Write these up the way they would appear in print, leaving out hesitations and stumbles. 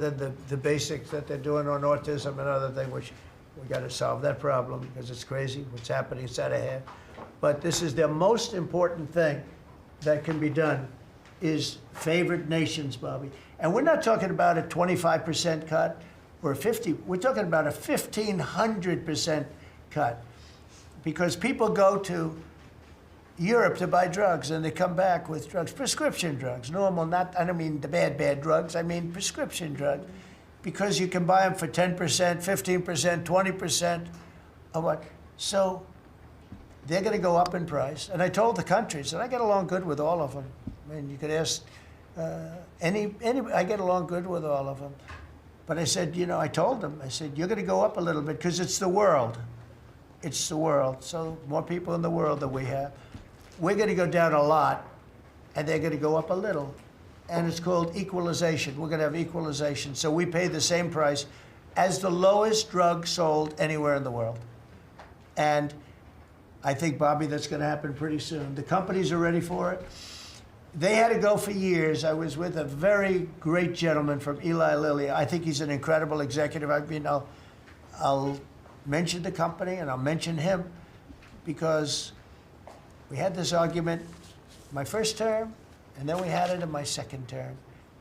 than the basics that they're doing on autism and other things, which we got to solve that problem because it's crazy what's happening. It's out of hand. But this is the most important thing that can be done is favored nations, Bobby. And we're not talking about a 25% cut or a 50. We're talking about a 1,500% cut because people go to Europe to buy drugs and they come back with drugs, prescription drugs, normal, not, I don't mean the bad drugs, I mean prescription drugs, because you can buy them for 10%, 15%, 20% of what. So they're going to go up in price. And I told the countries, and I get along good with all of them. I mean, you could ask I get along good with all of them. But I said, you know, I told them, I said, you're going to go up a little bit because it's the world. It's the world. So more people in the world than we have. We're going to go down a lot, and they're going to go up a little. And it's called equalization. We're going to have equalization. So we pay the same price as the lowest drug sold anywhere in the world. And I think, Bobby, that's going to happen pretty soon. The companies are ready for it. They had to go for years. I was with a very great gentleman from Eli Lilly. I think he's an incredible executive. I mean, I'll mention the company and I'll mention him because we had this argument my first term, and then we had it in my second term.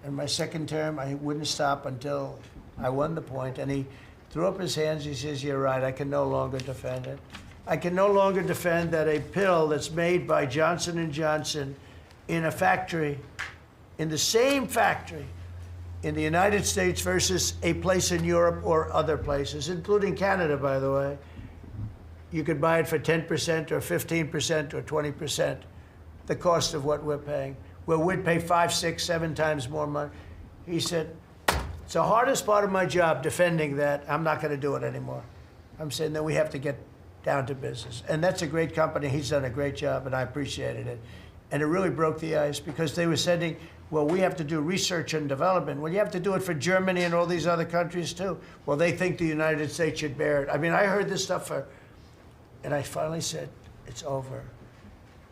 In my second term, I wouldn't stop until I won the point. And he threw up his hands. He says, you're right, I can no longer defend it. I can no longer defend that a pill that's made by Johnson & Johnson in a factory, in the same factory in the United States versus a place in Europe or other places, including Canada, by the way, you could buy it for 10% or 15% or 20%, the cost of what we're paying, where we'd pay 5, 6, 7 times more money. He said, it's the hardest part of my job, defending that. I'm not going to do it anymore. I'm saying that we have to get down to business. And that's a great company. He's done a great job, and I appreciated it. And it really broke the ice because they were saying, well, we have to do research and development. Well, you have to do it for Germany and all these other countries, too. Well, they think the United States should bear it. I mean, I heard this stuff and I finally said, it's over.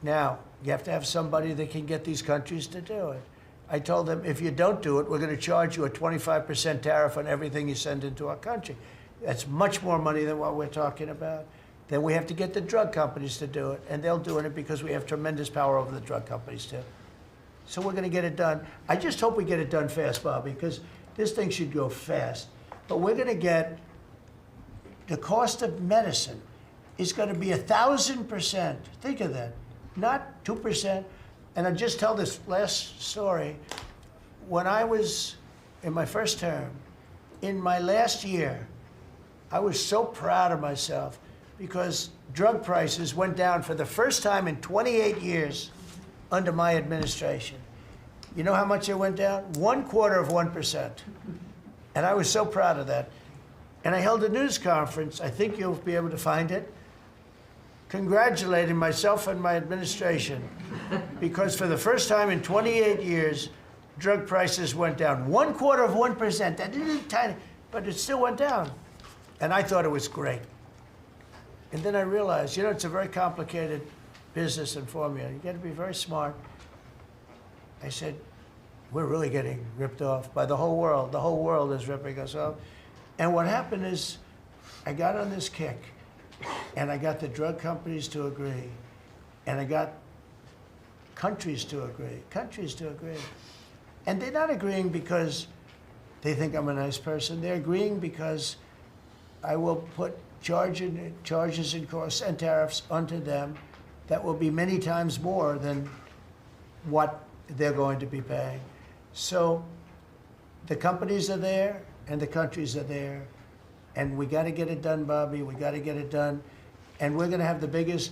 Now, you have to have somebody that can get these countries to do it. I told them, if you don't do it, we're going to charge you a 25% tariff on everything you send into our country. That's much more money than what we're talking about. Then we have to get the drug companies to do it, and they'll do it because we have tremendous power over the drug companies, too. So we're going to get it done. I just hope we get it done fast, Bobby, because this thing should go fast. But we're going to get the cost of medicine is going to be 1,000%. Think of that. Not 2%. And I'll just tell this last story. When I was in my first term, in my last year, I was so proud of myself because drug prices went down for the first time in 28 years under my administration. You know how much it went down? 1/4%. And I was so proud of that. And I held a news conference, I think you'll be able to find it, congratulating myself and my administration because for the first time in 28 years, drug prices went down. 1/4%, that little tiny, but it still went down. And I thought it was great. And then I realized, you know, it's a very complicated business and formula. You got to be very smart. I said, we're really getting ripped off by the whole world. The whole world is ripping us off. And what happened is I got on this kick, and I got the drug companies to agree, and I got countries to agree. And they're not agreeing because they think I'm a nice person. They're agreeing because I will put charges and costs and tariffs onto them that will be many times more than what they're going to be paying. So the companies are there and the countries are there. And we got to get it done, Bobby. We got to get it done. And we're going to have the biggest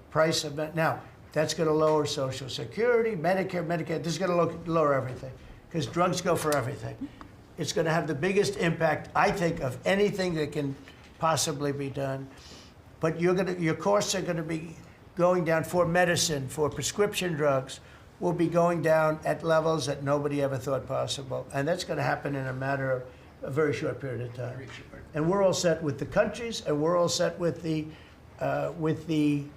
price of it. Now, that's going to lower Social Security, Medicare, Medicaid. This is going to lower everything because drugs go for everything. It's going to have the biggest impact, I think, of anything that can possibly be done. But your costs are going to be going down for medicine, for prescription drugs, will be going down at levels that nobody ever thought possible. And that's going to happen in a matter of a very short period of time. And we're all set with the countries, and we're all set with the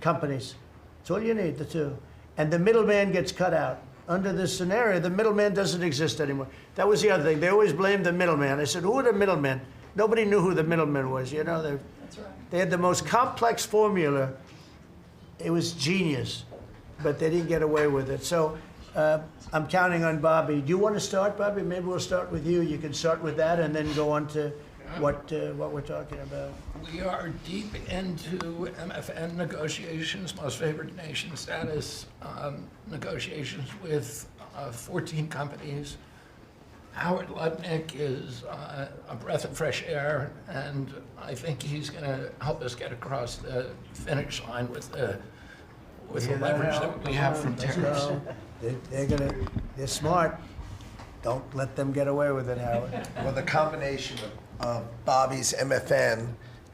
companies. That's all you need, the two. And the middleman gets cut out. under this scenario, the middleman doesn't exist anymore. That was the other thing. They always blamed the middleman. I said, who are the middlemen? Nobody knew who the middleman was. You know, That's right. they had the most complex formula. It was genius, but they didn't get away with it. So I'm counting on Bobby. Do you want to start, Bobby? Maybe we'll start with you. You can start with that and then go on to what we're talking about. We are deep into MFN negotiations, most favored nation status negotiations with 14 companies. Howard Lutnick is a breath of fresh air, and I think he's going to help us get across the finish line with the leverage that we have from tariffs. They're smart. Don't let them get away with it, Howard. Well, the combination of Bobby's MFN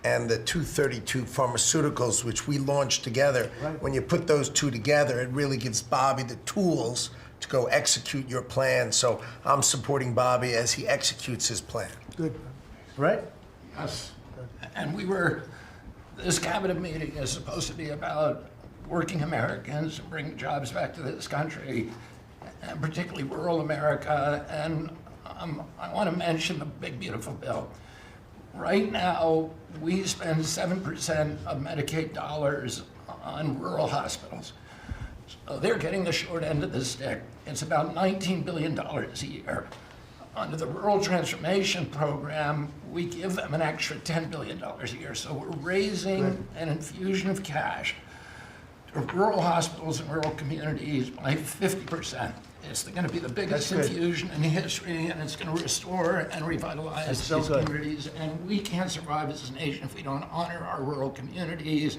and the 232 pharmaceuticals, which we launched together, Right. when you put those two together, it really gives Bobby the tools to go execute your plan. So I'm supporting Bobby as he executes his plan. Good. Right? Yes. And this cabinet meeting is supposed to be about working Americans and bringing jobs back to this country, and particularly rural America. And I want to mention the big, beautiful bill. Right now, we spend 7% of Medicaid dollars on rural hospitals. So they're getting the short end of the stick. It's about $19 billion a year. Under the Rural Transformation Program, we give them an extra $10 billion a year. So we're raising an infusion of cash to rural hospitals and rural communities by 50%. It's going to be the biggest That's good. infusion in history, and it's going to restore and revitalize That's so these good. communities. And we can't survive as a nation if we don't honor our rural communities,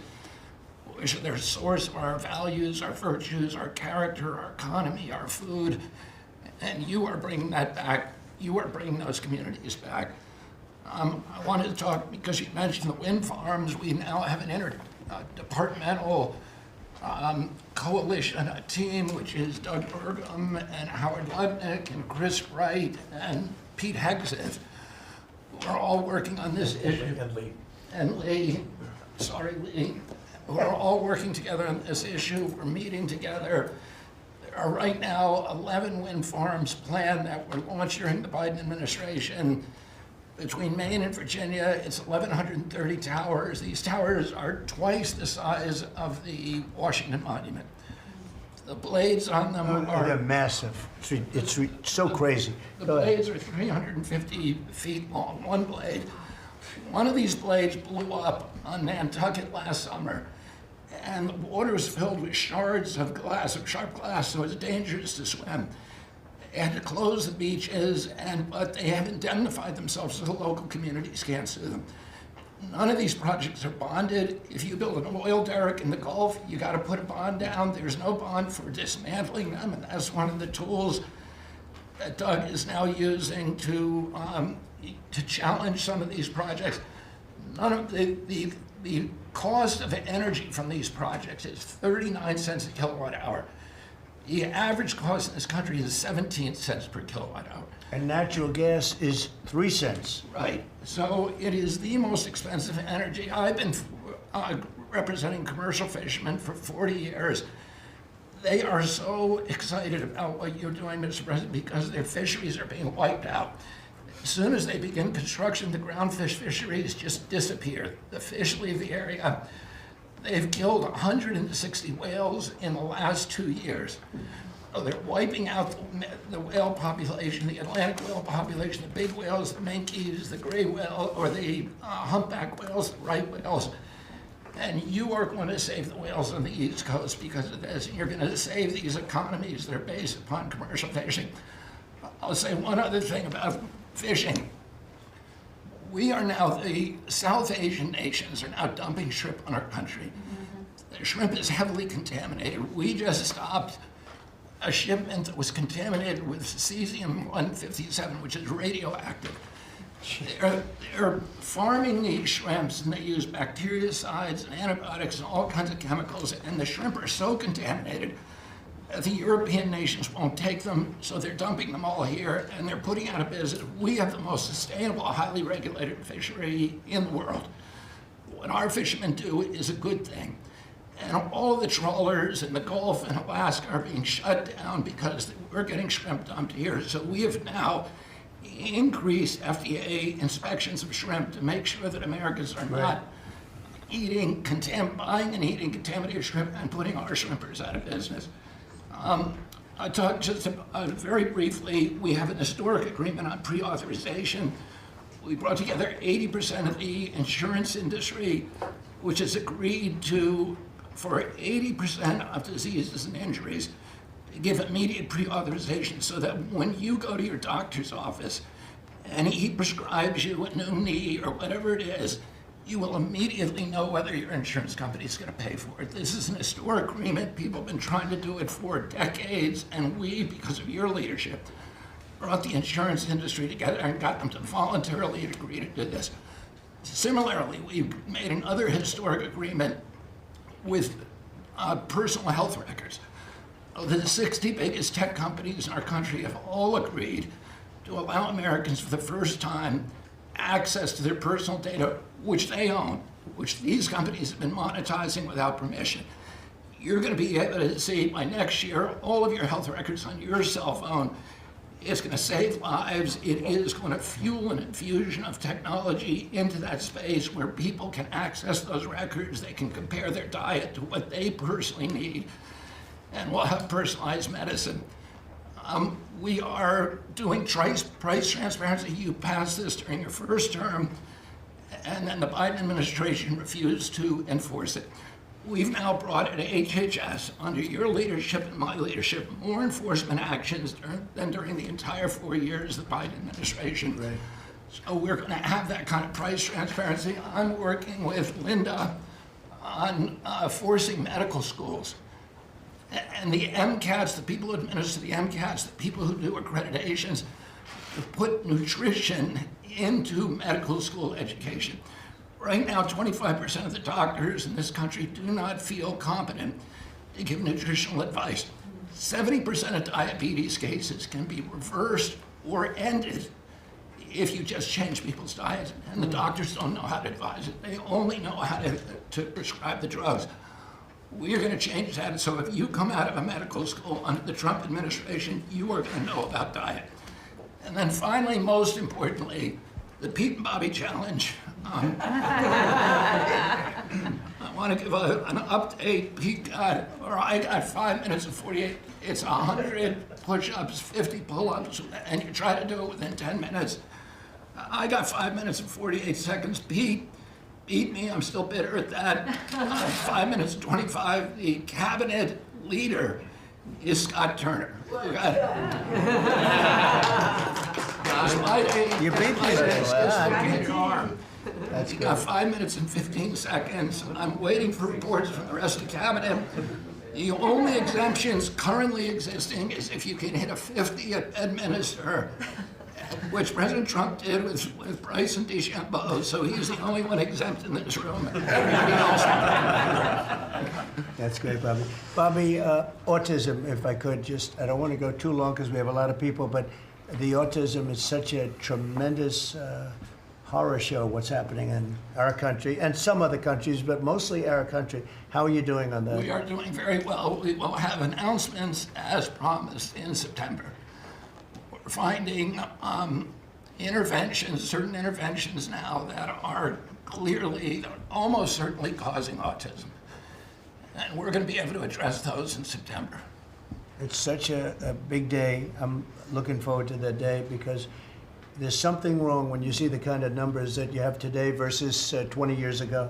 which are the source of our values, our virtues, our character, our economy, our food. And you are bringing that back. You are bringing those communities back. I wanted to talk, because you mentioned the wind farms, we now have an interdepartmental coalition, a team, which is Doug Burgum and Howard Lutnick and Chris Wright and Pete Hegseth. We're all working on this issue. And Lee, sorry, Lee. We're all working together on this issue. We're meeting together. There are right now 11 wind farms planned that were launched during the Biden administration. Between Maine and Virginia, it's 1,130 towers. These towers are twice the size of the Washington Monument. The blades on them They're are, massive. It's so crazy. the Go ahead. blades are 350 feet long, one blade. One of these blades blew up on Nantucket last summer, and the water was filled with shards of glass, of sharp glass, so it's dangerous to swim. They had to close the beaches, but they have indemnified themselves so the local communities can't sue them. None of these projects are bonded. If you build an oil derrick in the Gulf, you got to put a bond down. There's no bond for dismantling them, and that's one of the tools that Doug is now using to challenge some of these projects. None of the cost of energy from these projects is 39 cents a kilowatt hour. The average cost in this country is 17 cents per kilowatt hour. And natural gas is 3 cents. Right. So it is the most expensive energy. I've been representing commercial fishermen for 40 years. They are so excited about what you're doing, Mr. President, because their fisheries are being wiped out. As soon as they begin construction, the groundfish fisheries just disappear. The fish leave the area. They've killed 160 whales in the last 2 years. So they're wiping out the whale population, the Atlantic whale population, the big whales, the minkies, the gray whale, or the humpback whales, the right whales. And you are going to save the whales on the East Coast because of this. And you're going to save these economies that are based upon commercial fishing. I'll say one other thing about fishing. We are now, the South Asian nations are now dumping shrimp on our country. The shrimp is heavily contaminated. We just stopped a shipment that was contaminated with cesium-157, which is radioactive. They're farming these shrimps, and they use bactericides and antibiotics and all kinds of chemicals, and the shrimp are so contaminated that the European nations won't take them, so they're dumping them all here, and they're putting out of business. We have the most sustainable, highly regulated fishery in the world. What our fishermen do is a good thing. And all of the trawlers in the Gulf and Alaska are being shut down because we're getting shrimp dumped here. So we have now increased FDA inspections of shrimp to make sure that Americans are not buying and eating contaminated shrimp and putting our shrimpers out of business. I talked just very briefly, we have an historic agreement on pre-authorization. We brought together 80% of the insurance industry, which has agreed to, for 80% of diseases and injuries, give immediate pre-authorization so that when you go to your doctor's office and he prescribes you a new knee or whatever it is, you will immediately know whether your insurance company is going to pay for it. This is an historic agreement. People have been trying to do it for decades, and we, because of your leadership, brought the insurance industry together and got them to voluntarily agree to do this. Similarly, we've made another historic agreement with personal health records. The 60 biggest tech companies in our country have all agreed to allow Americans for the first time access to their personal data, which they own, which these companies have been monetizing without permission. You're going to be able to see by next year all of your health records on your cell phone. It's going to save lives. It is going to fuel an infusion of technology into that space where people can access those records. They can compare their diet to what they personally need, and we'll have personalized medicine. We are doing price transparency. You passed this during your first term, and then the Biden administration refused to enforce it. We've now brought at HHS, under your leadership and my leadership, more enforcement actions than during the entire 4 years of the Biden administration. Right. So we're going to have that kind of price transparency. I'm working with Linda on forcing medical schools and the MCATs, the people who administer the MCATs, the people who do accreditations, to put nutrition into medical school education. Right now, 25% of the doctors in this country do not feel competent to give nutritional advice. 70% of diabetes cases can be reversed or ended if you just change people's diets, and the doctors don't know how to advise it. They only know how to prescribe the drugs. We're going to change that, so if you come out of a medical school under the Trump administration, you are going to know about diet. And then finally, most importantly, the Pete and Bobby Challenge. I want to give an update. I got 5 minutes and 48. It's 100 push-ups, 50 pull-ups, and you try to do it within 10 minutes. I got 5 minutes and 48 seconds. Pete beat me. I'm still bitter at that. 5 minutes and 25. The cabinet leader is Scott Turner. You beat me there. That's good. Got 5 minutes and 15 seconds. I'm waiting for reports from the rest of the cabinet. The only exemptions currently existing is if you can hit a 50 at Bedminster, which President Trump did with Bryce and DeChambeau, so he's the only one exempt in this room. Everybody else. That's great, Bobby. Bobby, autism, if I could just, I don't want to go too long because we have a lot of people, but the autism is such a tremendous horror show, what's happening in our country and some other countries, but mostly our country. How are you doing on that? We are doing very well. We will have announcements as promised in September. We're finding certain interventions now that are clearly, almost certainly causing autism. And we're going to be able to address those in September. It's such a big day. I'm looking forward to that day because there's something wrong when you see the kind of numbers that you have today versus 20 years ago.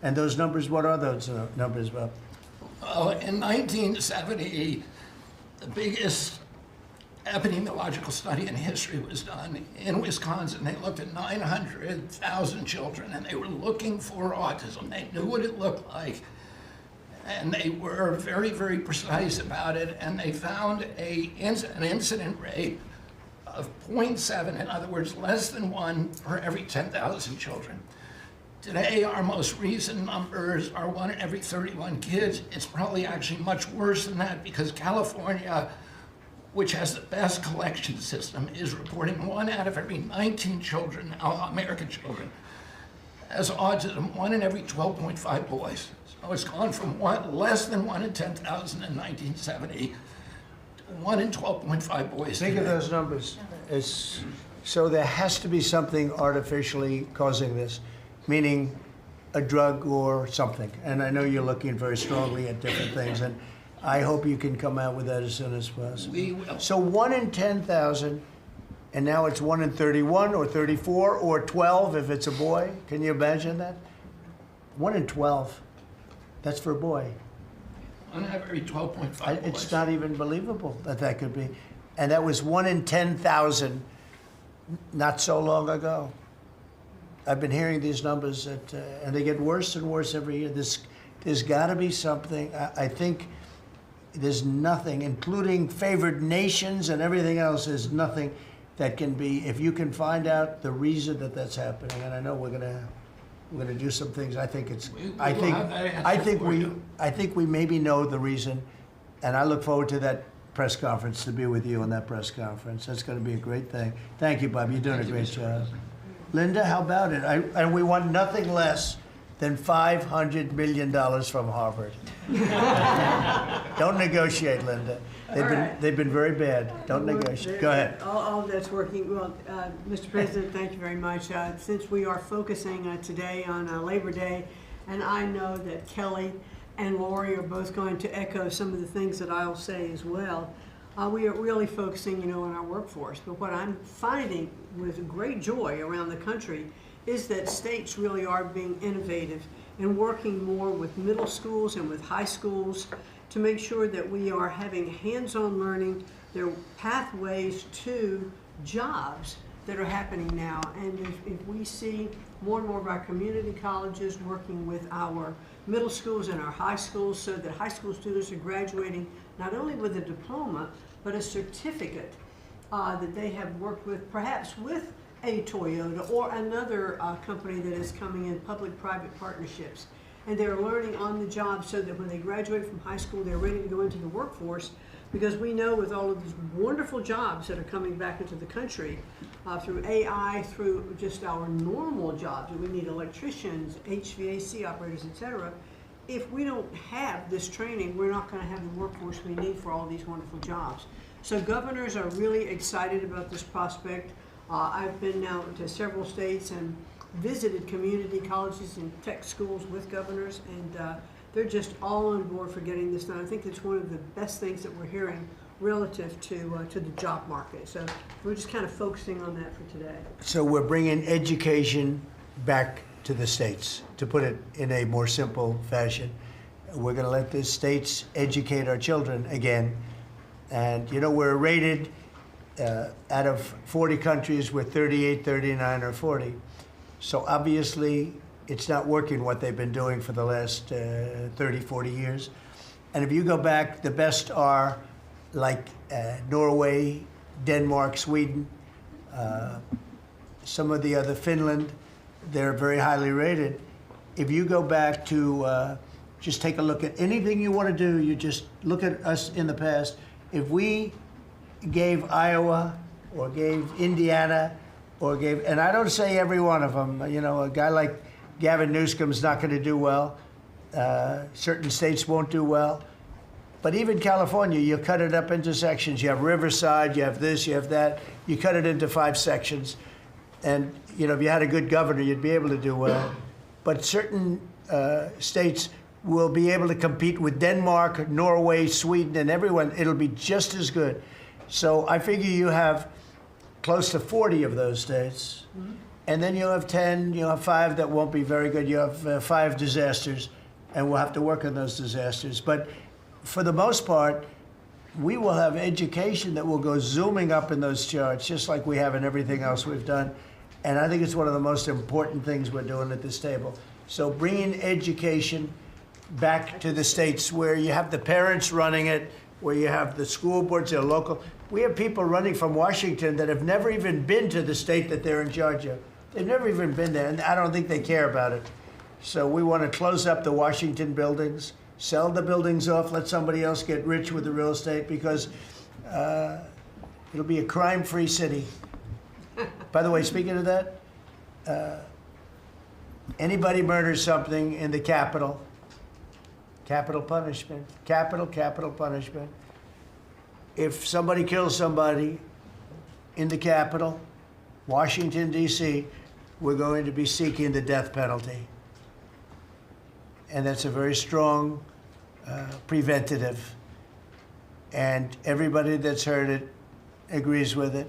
And those numbers, what are those numbers, Bob? Well, in 1970, the biggest epidemiological study in history was done in Wisconsin. They looked at 900,000 children, and they were looking for autism. They knew what it looked like, and they were very, very precise about it, and they found an incident rate of 0.7, in other words, less than 1 per every 10,000 children. Today, our most recent numbers are 1 in every 31 kids. It's probably actually much worse than that because California, which has the best collection system, is reporting 1 out of every 19 children, American children. has autism, 1 in every 12.5 boys. So it's gone from less than 1 in 10,000 in 1970 to 1 in 12.5 boys Think of today. those numbers. So there has to be something artificially causing this, meaning a drug or something. And I know you're looking very strongly at different things, and I hope you can come out with that as soon as possible. We will. So 1 in 10,000, and now it's 1 in 31 or 34 or 12 if it's a boy. Can you imagine that? 1 in 12. That's for a boy. 1 in every 12.5 boys. It's not even believable that that could be. And that was 1 in 10,000 not so long ago. I've been hearing these numbers, and they get worse and worse every year. There's got to be something. I think there's nothing, including favored nations and everything else, there's nothing that can be, if you can find out the reason that that's happening, and I know we're gonna do some things. I think it's, We I will think, have that answer I think for we, you. I think we maybe know the reason, and I look forward to that press conference, to be with you on that press conference. That's going to be a great thing. Thank you, Bob. You're doing a Thank you, great Mr. job. President. Linda, how about it? And we want nothing less than $500 million from Harvard. Don't negotiate, Linda. They've been very bad. Don't negotiate. Go ahead. All of that's working. Well, Mr. President, thank you very much. Since we are focusing today on Labor Day, and I know that Kelly and Lori are both going to echo some of the things that I'll say as well, we are really focusing, on our workforce. But what I'm finding with great joy around the country is that states really are being innovative and working more with middle schools and with high schools to make sure that we are having hands-on learning. There are pathways to jobs that are happening now. And if we see more and more of our community colleges working with our middle schools and our high schools, so that high school students are graduating not only with a diploma, but a certificate that they have worked with, perhaps with a Toyota or another company that is coming in, public-private partnerships. And they're learning on the job so that when they graduate from high school, they're ready to go into the workforce, because we know with all of these wonderful jobs that are coming back into the country through AI, through just our normal jobs, we need electricians, HVAC operators, etc. If we don't have this training, we're not going to have the workforce we need for all these wonderful jobs. So governors are really excited about this prospect. I've been now to several states and visited community colleges and tech schools with governors, and they're just all on board for getting this done. I think it's one of the best things that we're hearing relative to the job market. So we're just kind of focusing on that for today. So we're bringing education back to the states, to put it in a more simple fashion. We're going to let the states educate our children again. And, we're rated out of 40 countries, we're 38, 39, or 40. So obviously, it's not working what they've been doing for the last 30, 40 years. And if you go back, the best are like Norway, Denmark, Sweden, some of the other, Finland, they're very highly rated. If you go back to just take a look at anything you want to do, you just look at us in the past. If we gave Iowa or gave Indiana or gave, and I don't say every one of them, a guy like Gavin Newsom's not going to do well. Certain states won't do well. But even California, you cut it up into sections. You have Riverside, you have this, you have that. You cut it into 5 sections. And, if you had a good governor, you'd be able to do well. But certain states will be able to compete with Denmark, Norway, Sweden, and everyone. It'll be just as good. So I figure you have close to 40 of those states. Mm-hmm. And then you'll have 10, you'll have 5 that won't be very good. You have 5 disasters, and we'll have to work on those disasters. But for the most part, we will have education that will go zooming up in those charts, just like we have in everything else we've done. And I think it's one of the most important things we're doing at this table. So bringing education back to the states where you have the parents running it, where you have the school boards, they're local. We have people running from Washington that have never even been to the state that they're in charge of. They've never even been there, and I don't think they care about it. So we want to close up the Washington buildings, sell the buildings off, let somebody else get rich with the real estate, because it'll be a crime-free city. By the way, speaking of that, Anybody murders something in the capital, capital punishment, capital punishment. If somebody kills somebody in the capital, Washington, D.C., we're going to be seeking the death penalty. And that's a very strong preventative. And everybody that's heard it agrees with it.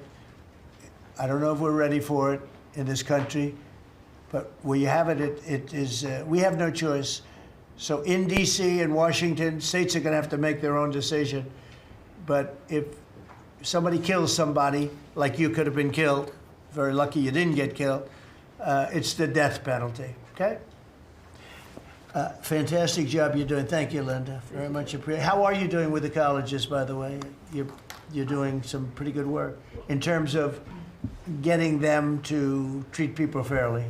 I don't know if we're ready for it in this country, but where you have it, it is, we have no choice. So in D.C. and Washington, states are going to have to make their own decision. But if somebody kills somebody, like you could have been killed, very lucky you didn't get killed, it's the death penalty, okay? Fantastic job you're doing. Thank you, Linda. Very much appreciated. How are you doing with the colleges, by the way? You're doing some pretty good work in terms of getting them to treat people fairly.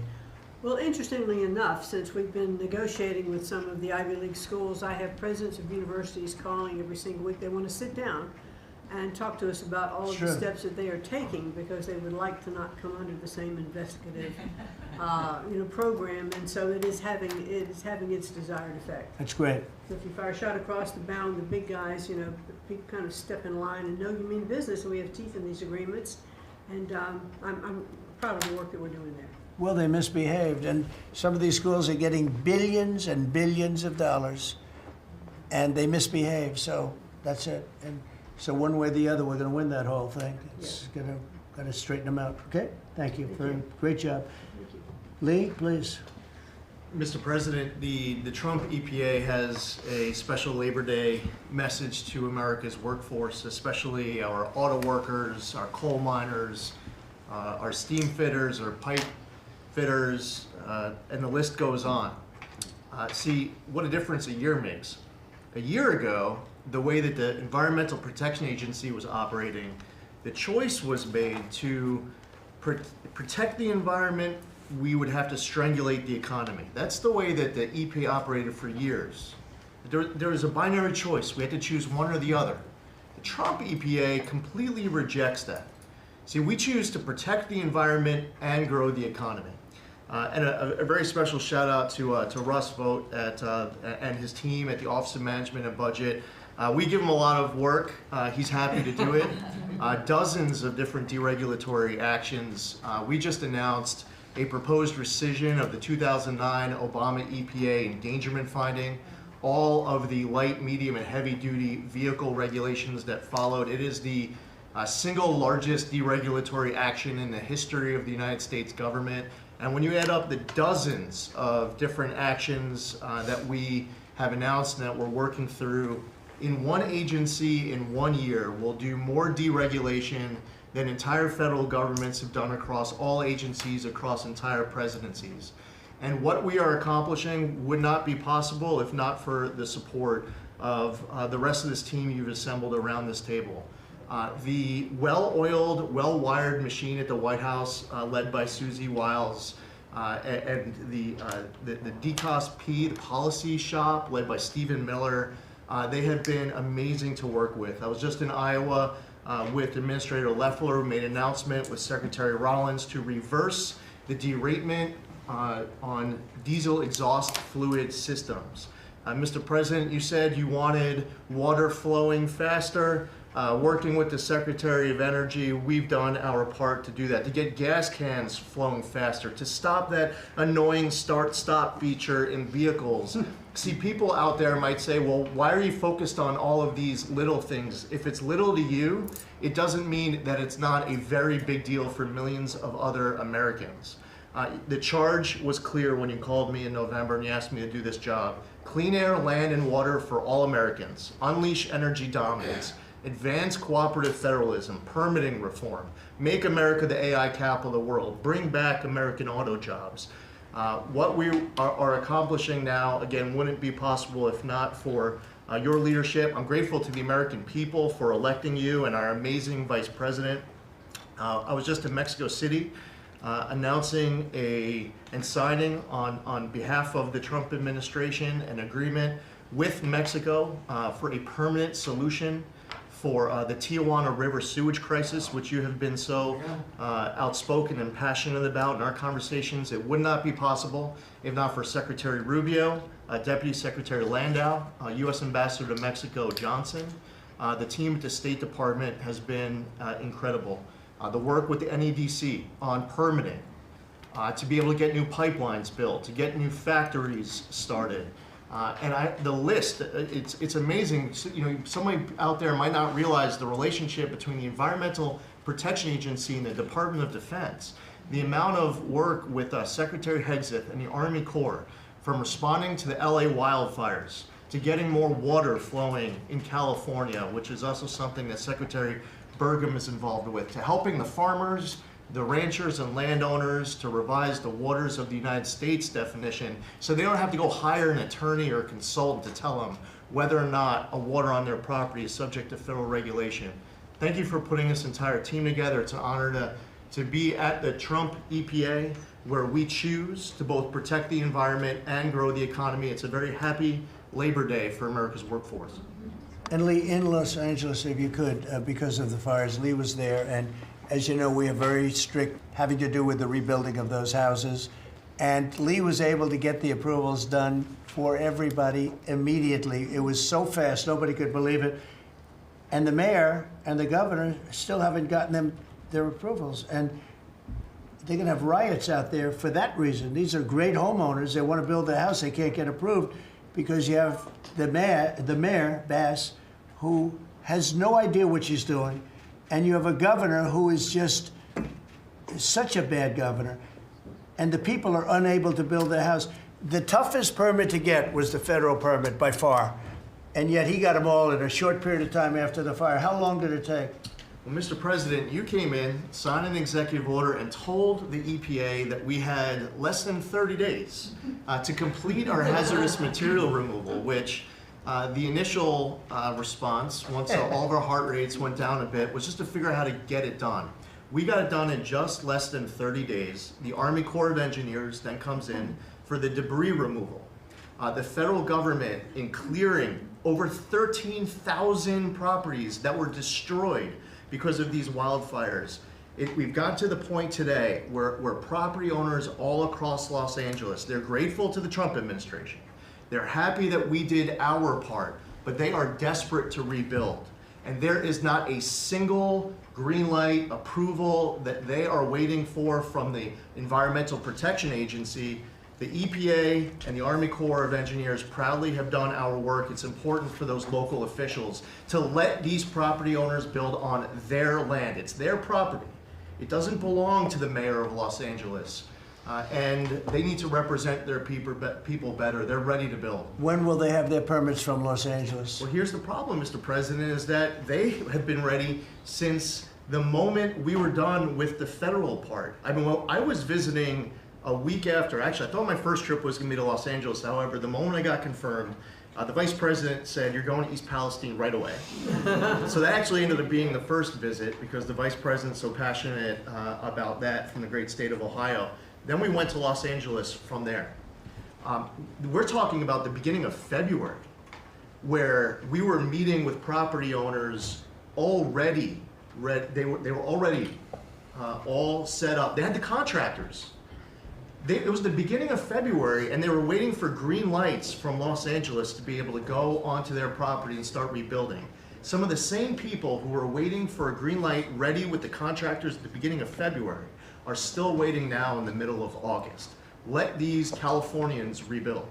Well, interestingly enough, since we've been negotiating with some of the Ivy League schools, I have presidents of universities calling every single week. They want to sit down and talk to us about all of the steps that they are taking, because they would like to not come under the same investigative program, and so it is having its desired effect. That's great. So if you fire a shot across the bow, and the big guys, people kind of step in line and know you mean business, and we have teeth in these agreements, and I'm proud of the work that we're doing there. Well, they misbehaved, and some of these schools are getting billions and billions of dollars, and they misbehave, so that's it. And so one way or the other, we're going to win that whole thing. It's going to straighten them out. Okay? Thank you. Great job. Thank you. Lee, please. Mr. President, the Trump EPA has a special Labor Day message to America's workforce, especially our auto workers, our coal miners, our steam fitters, our pipe fitters, and the list goes on. See what a difference a year makes. A year ago, the way that the Environmental Protection Agency was operating, the choice was made to protect the environment. We would have to strangulate the economy. That's the way that the EPA operated for years. There was a binary choice. We had to choose one or the other. The Trump EPA completely rejects that. See, we choose to protect the environment and grow the economy. And a very special shout out to Russ Vogt and his team at the Office of Management and Budget. We give him a lot of work. He's happy to do it. Dozens of different deregulatory actions. We just announced a proposed rescission of the 2009 Obama EPA endangerment finding, all of the light, medium, and heavy-duty vehicle regulations that followed. It is the single largest deregulatory action in the history of the United States government. And when you add up the dozens of different actions that we have announced and that we're working through, in one agency in 1 year, we'll do more deregulation than entire federal governments have done across all agencies, across entire presidencies. And what we are accomplishing would not be possible if not for the support of the rest of this team you've assembled around this table. The well-oiled, well-wired machine at the White House, led by Susie Wiles, and the DCOSP, the policy shop, led by Stephen Miller, they have been amazing to work with. I was just in Iowa with Administrator Loeffler, who made an announcement with Secretary Rollins to reverse the deratement on diesel exhaust fluid systems. Mr. President, you said you wanted water flowing faster. Working with the Secretary of Energy, we've done our part to do that, to get gas cans flowing faster, to stop that annoying start-stop feature in vehicles. See, people out there might say, well, why are you focused on all of these little things? If it's little to you, it doesn't mean that it's not a very big deal for millions of other Americans. The charge was clear when you called me in November and you asked me to do this job. Clean air, land, and water for all Americans. Unleash energy dominance. Advance cooperative federalism, permitting reform, make America the AI capital of the world, bring back American auto jobs. What we are accomplishing now, again, wouldn't be possible if not for your leadership. I'm grateful to the American people for electing you and our amazing vice president. I was just in Mexico City announcing and signing on behalf of the Trump administration an agreement with Mexico for a permanent solution for the Tijuana River sewage crisis, which you have been so outspoken and passionate about in our conversations. It would not be possible if not for Secretary Rubio, Deputy Secretary Landau, U.S. Ambassador to Mexico Johnson. The team at the State Department has been incredible. The work with the NEDC on permitting, to be able to get new pipelines built, to get new factories started. The list, it's amazing. You know, somebody out there might not realize the relationship between the Environmental Protection Agency and the Department of Defense. The amount of work with Secretary Hegseth and the Army Corps, from responding to the LA wildfires, to getting more water flowing in California, which is also something that Secretary Burgum is involved with, to helping the farmers, the ranchers and landowners to revise the waters of the United States definition so they don't have to go hire an attorney or a consultant to tell them whether or not a water on their property is subject to federal regulation. Thank you for putting this entire team together. It's an honor to be at the Trump EPA, where we choose to both protect the environment and grow the economy. It's a very happy Labor Day for America's workforce. And Lee, in Los Angeles, if you could, because of the fires, Lee was there, and as you know, we are very strict having to do with the rebuilding of those houses. And Lee was able to get the approvals done for everybody immediately. It was so fast, nobody could believe it. And the mayor and the governor still haven't gotten them their approvals. And they're gonna have riots out there for that reason. These are great homeowners. They want to build a house, they can't get approved because you have the mayor, Bass, who has no idea what she's doing. And you have a governor who is just such a bad governor, and the people are unable to build their house. The toughest permit to get was the federal permit by far, and yet he got them all in a short period of time after the fire. How long did it take? Well, Mr. President, you came in, signed an executive order, and told the EPA that we had less than 30 days to complete our hazardous material removal, which the initial response, once all of our heart rates went down a bit, was just to figure out how to get it done. We got it done in just less than 30 days. The Army Corps of Engineers then comes in for the debris removal. The federal government, in clearing over 13,000 properties that were destroyed because of these wildfires. We've got to the point today where property owners all across Los Angeles, they're grateful to the Trump administration. They're happy that we did our part, but they are desperate to rebuild. And there is not a single green light approval that they are waiting for from the Environmental Protection Agency. The EPA and the Army Corps of Engineers proudly have done our work. It's important for those local officials to let these property owners build on their land. It's their property. It doesn't belong to the mayor of Los Angeles. And they need to represent their people better. They're ready to build. When will they have their permits from Los Angeles? Well, here's the problem, Mr. President, is that they have been ready since the moment we were done with the federal part. I mean, I was visiting a week after. Actually, I thought my first trip was going to be to Los Angeles. However, the moment I got confirmed, the vice president said, "You're going to East Palestine right away." So that actually ended up being the first visit because the vice president's so passionate about that from the great state of Ohio. Then we went to Los Angeles from there. We're talking about the beginning of February, where we were meeting with property owners already. They were already all set up. They had the contractors. It was the beginning of February, and they were waiting for green lights from Los Angeles to be able to go onto their property and start rebuilding. Some of the same people who were waiting for a green light ready with the contractors at the beginning of February are still waiting now in the middle of August. Let these Californians rebuild.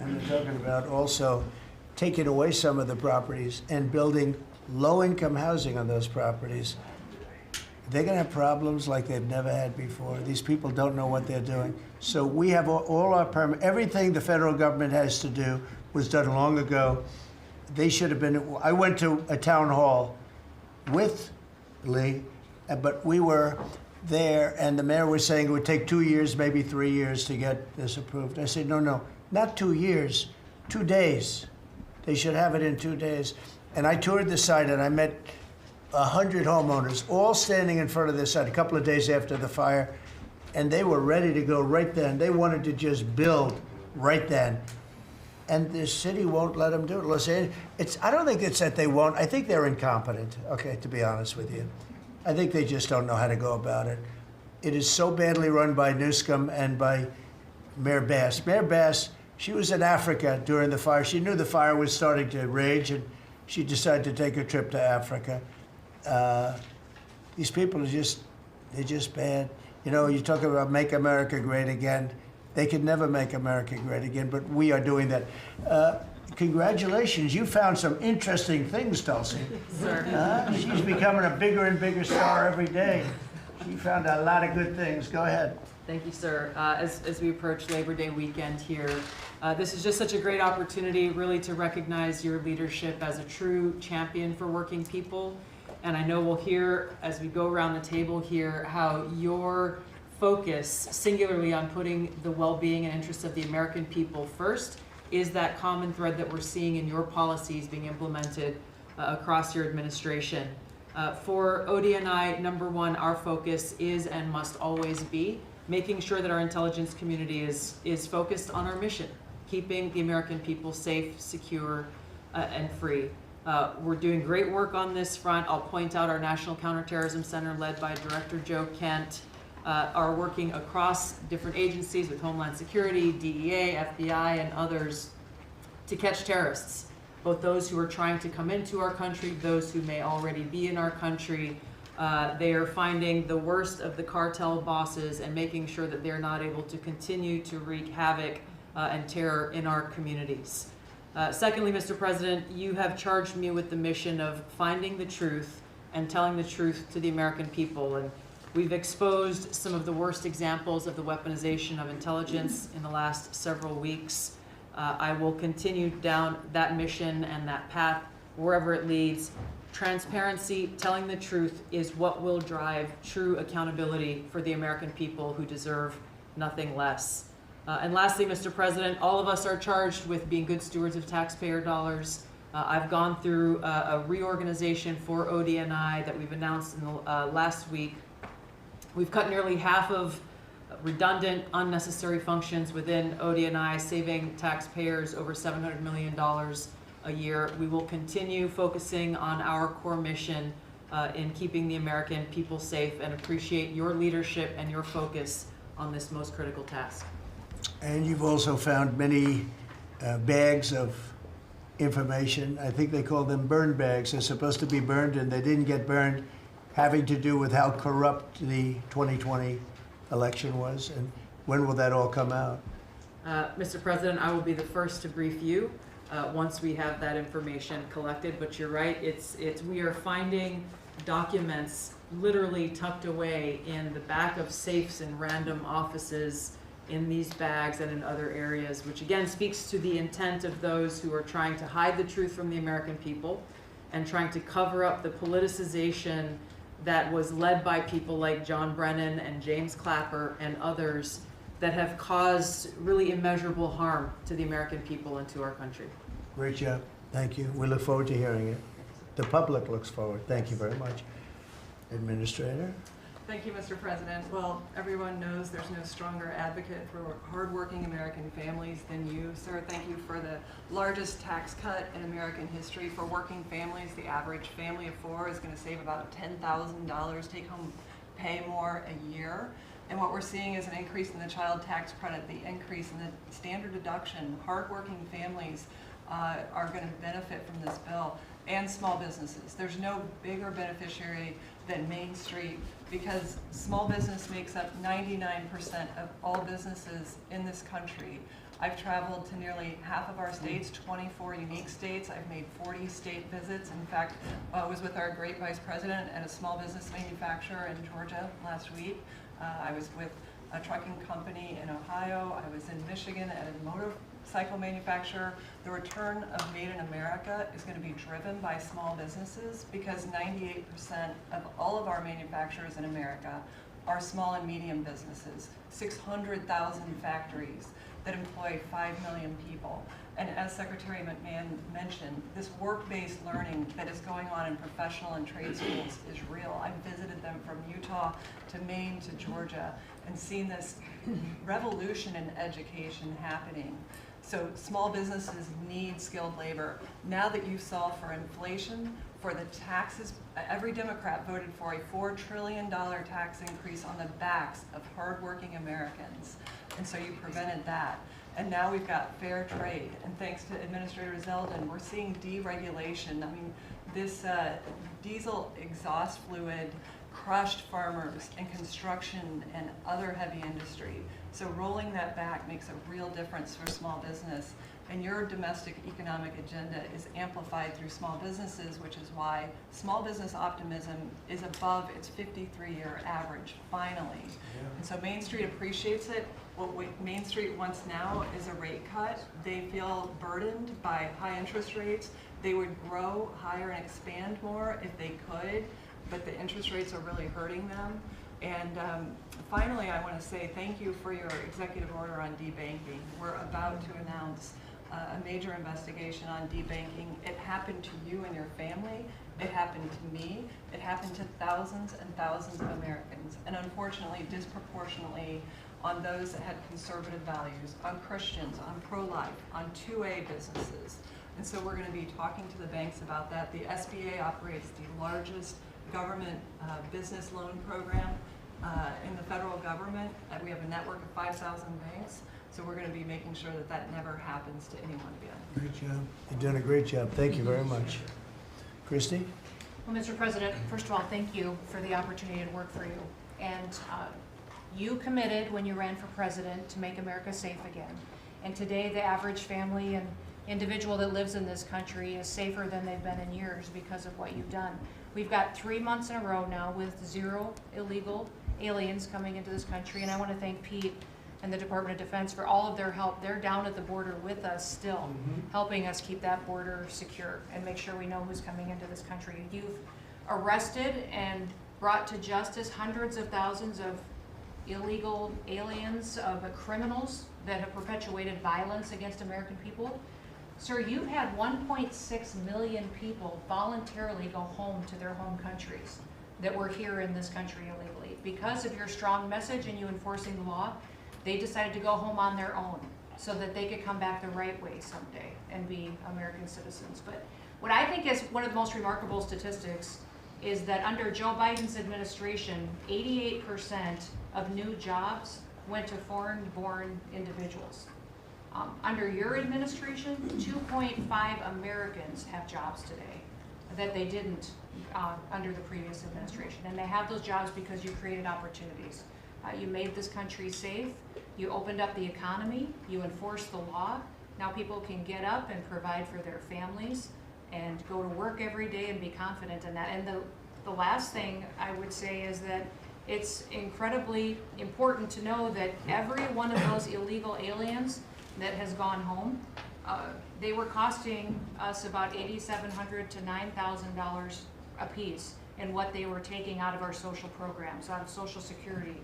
And they're talking about also taking away some of the properties and building low-income housing on those properties. They're going to have problems like they've never had before. These people don't know what they're doing. So we have all our permits. Everything the federal government has to do was done long ago. They should have been. I went to a town hall with Lee, but we were there, and the mayor was saying it would take 2 years, maybe 3 years to get this approved. I said, no, not 2 years, 2 days. They should have it in 2 days. And I toured the site, and I met 100 homeowners, all standing in front of this site a couple of days after the fire, and they were ready to go right then. They wanted to just build right then. and the city won't let them do it. Los Angeles, I don't think it's that they won't. I think they're incompetent, okay, to be honest with you. I think they just don't know how to go about it. It is so badly run by Newscomb and by Mayor Bass. Mayor Bass, she was in Africa during the fire. She knew the fire was starting to rage, and she decided to take a trip to Africa. These people are they're just bad. You know, you talk about make America great again. They could never make America great again, but we are doing that. Congratulations, you found some interesting things, Tulsi. Sir. She's becoming a bigger and bigger star every day. She found a lot of good things. Go ahead. Thank you, sir. As we approach Labor Day weekend here, this is just such a great opportunity really to recognize your leadership as a true champion for working people. And I know we'll hear, as we go around the table here, how your focus singularly on putting the well-being and interests of the American people first is that common thread that we're seeing in your policies being implemented across your administration. For ODNI, number one, our focus is and must always be making sure that our intelligence community is focused on our mission, keeping the American people safe, secure, and free. We're doing great work on this front. I'll point out our National Counterterrorism Center, led by Director Joe Kent, are working across different agencies with Homeland Security, DEA, FBI, and others to catch terrorists, both those who are trying to come into our country, those who may already be in our country. They are finding the worst of the cartel bosses and making sure that they're not able to continue to wreak havoc and terror in our communities. Secondly, Mr. President, you have charged me with the mission of finding the truth and telling the truth to the American people. And we've exposed some of the worst examples of the weaponization of intelligence in the last several weeks. I will continue down that mission and that path wherever it leads. Transparency, telling the truth is what will drive true accountability for the American people who deserve nothing less. And lastly, Mr. President, all of us are charged with being good stewards of taxpayer dollars. I've gone through a reorganization for ODNI that we've announced in the last week. We've cut nearly half of redundant, unnecessary functions within ODNI, saving taxpayers over $700 million a year. We will continue focusing on our core mission in keeping the American people safe, and appreciate your leadership and your focus on this most critical task. And you've also found many bags of information. I think they call them burn bags. They're supposed to be burned, and they didn't get burned, having to do with how corrupt the 2020 election was. And when will that all come out? Mr. President, I will be the first to brief you once we have that information collected. But you're right, we are finding documents literally tucked away in the back of safes in random offices, in these bags and in other areas, which again speaks to the intent of those who are trying to hide the truth from the American people and trying to cover up the politicization that was led by people like John Brennan and James Clapper and others that have caused really immeasurable harm to the American people and to our country. Great job. Thank you. We look forward to hearing it. The public looks forward. Thank you very much. Administrator? Thank you, Mr. President. Well, everyone knows there's no stronger advocate for hardworking American families than you, sir. Thank you for the largest tax cut in American history for working families. The average family of four is going to save about $10,000 take-home pay more a year. And what we're seeing is an increase in the child tax credit, the increase in the standard deduction. Hardworking families are going to benefit from this bill, and small businesses. There's no bigger beneficiary than Main Street, because small business makes up 99% of all businesses in this country. I've traveled to nearly half of our states, 24 unique states. I've made 40 state visits. In fact, I was with our great vice president at a small business manufacturer in Georgia last week. I was with a trucking company in Ohio. I was in Michigan at a motorcycle manufacturer. The return of Made in America is going to be driven by small businesses, because 98% of all of our manufacturers in America are small and medium businesses, 600,000 factories that employ 5 million people. And as Secretary McMahon mentioned, this work-based learning that is going on in professional and trade schools is real. I've visited them from Utah to Maine to Georgia and seen this revolution in education happening. So small businesses need skilled labor. Now that you've solved for inflation, for the taxes, every Democrat voted for a $4 trillion tax increase on the backs of hardworking Americans. And so you prevented that. And now we've got fair trade. And thanks to Administrator Zeldin, we're seeing deregulation. I mean, this diesel exhaust fluid crushed farmers and construction and other heavy industry. So rolling that back makes a real difference for small business. And your domestic economic agenda is amplified through small businesses, which is why small business optimism is above its 53-year average, finally. And so Main Street appreciates it. What Main Street wants now is a rate cut. They feel burdened by high interest rates. They would grow, hire, and expand more if they could, but the interest rates are really hurting them. And finally, I want to say thank you for your executive order on debanking. We're about to announce a major investigation on debanking. It happened to you and your family. It happened to me. It happened to thousands and thousands of Americans. And unfortunately, disproportionately on those that had conservative values, on Christians, on pro-life, on 2A businesses. And so we're going to be talking to the banks about that. The SBA operates the largest government business loan program in the federal government. We have a network of 5,000 banks. So we're going to be making sure that that never happens to anyone again. Great job. You're doing a great job. Thank you very much. Christy? Well, Mr. President, first of all, thank you for the opportunity to work for you. And you committed when you ran for president to make America safe again. And today, the average family and individual that lives in this country is safer than they've been in years because of what you've done. We've got 3 months in a row now with 0 illegal aliens coming into this country. And I want to thank Pete and the Department of Defense for all of their help. They're down at the border with us still, helping us keep that border secure and make sure we know who's coming into this country. You've arrested and brought to justice hundreds of thousands of illegal aliens, of criminals that have perpetuated violence against American people. Sir, you've had 1.6 million people voluntarily go home to their home countries that were here in this country illegally. Because of your strong message and you enforcing the law, they decided to go home on their own so that they could come back the right way someday and be American citizens. But what I think is one of the most remarkable statistics is that under Joe Biden's administration, 88% of new jobs went to foreign-born individuals. Under your administration, 2.5 Americans have jobs today that they didn't under the previous administration. And they have those jobs because you created opportunities. You made this country safe. You opened up the economy. You enforced the law. Now people can get up and provide for their families and go to work every day and be confident in that. And the last thing I would say is that it's incredibly important to know that every one of those illegal aliens that has gone home, they were costing us about $8,700 to $9,000 a piece in what they were taking out of our social programs, out of Social Security.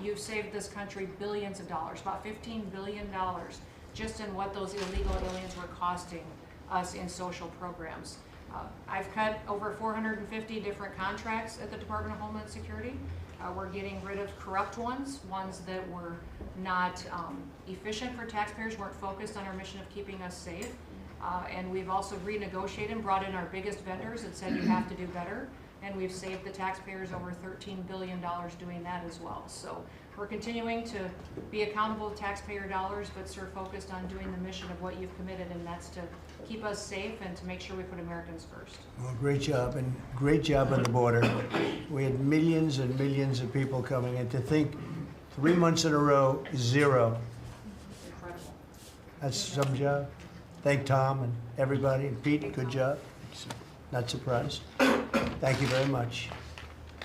You've saved this country billions of dollars, about $15 billion, just in what those illegal aliens were costing us in social programs. I've cut over 450 different contracts at the Department of Homeland Security. We're getting rid of corrupt ones that were not efficient for taxpayers, weren't focused on our mission of keeping us safe. And we've also renegotiated and brought in our biggest vendors and said you have to do better. And we've saved the taxpayers over $13 billion doing that as well. So we're continuing to be accountable to taxpayer dollars, but sir, focused on doing the mission of what you've committed, and that's to keep us safe and to make sure we put Americans first. Well, great job, and great job on the border. We had millions and millions of people coming in. To think 3 months in a row, 0. Incredible. That's some job. Thank Tom and everybody, and Pete, good job. Not surprised. Thank you very much.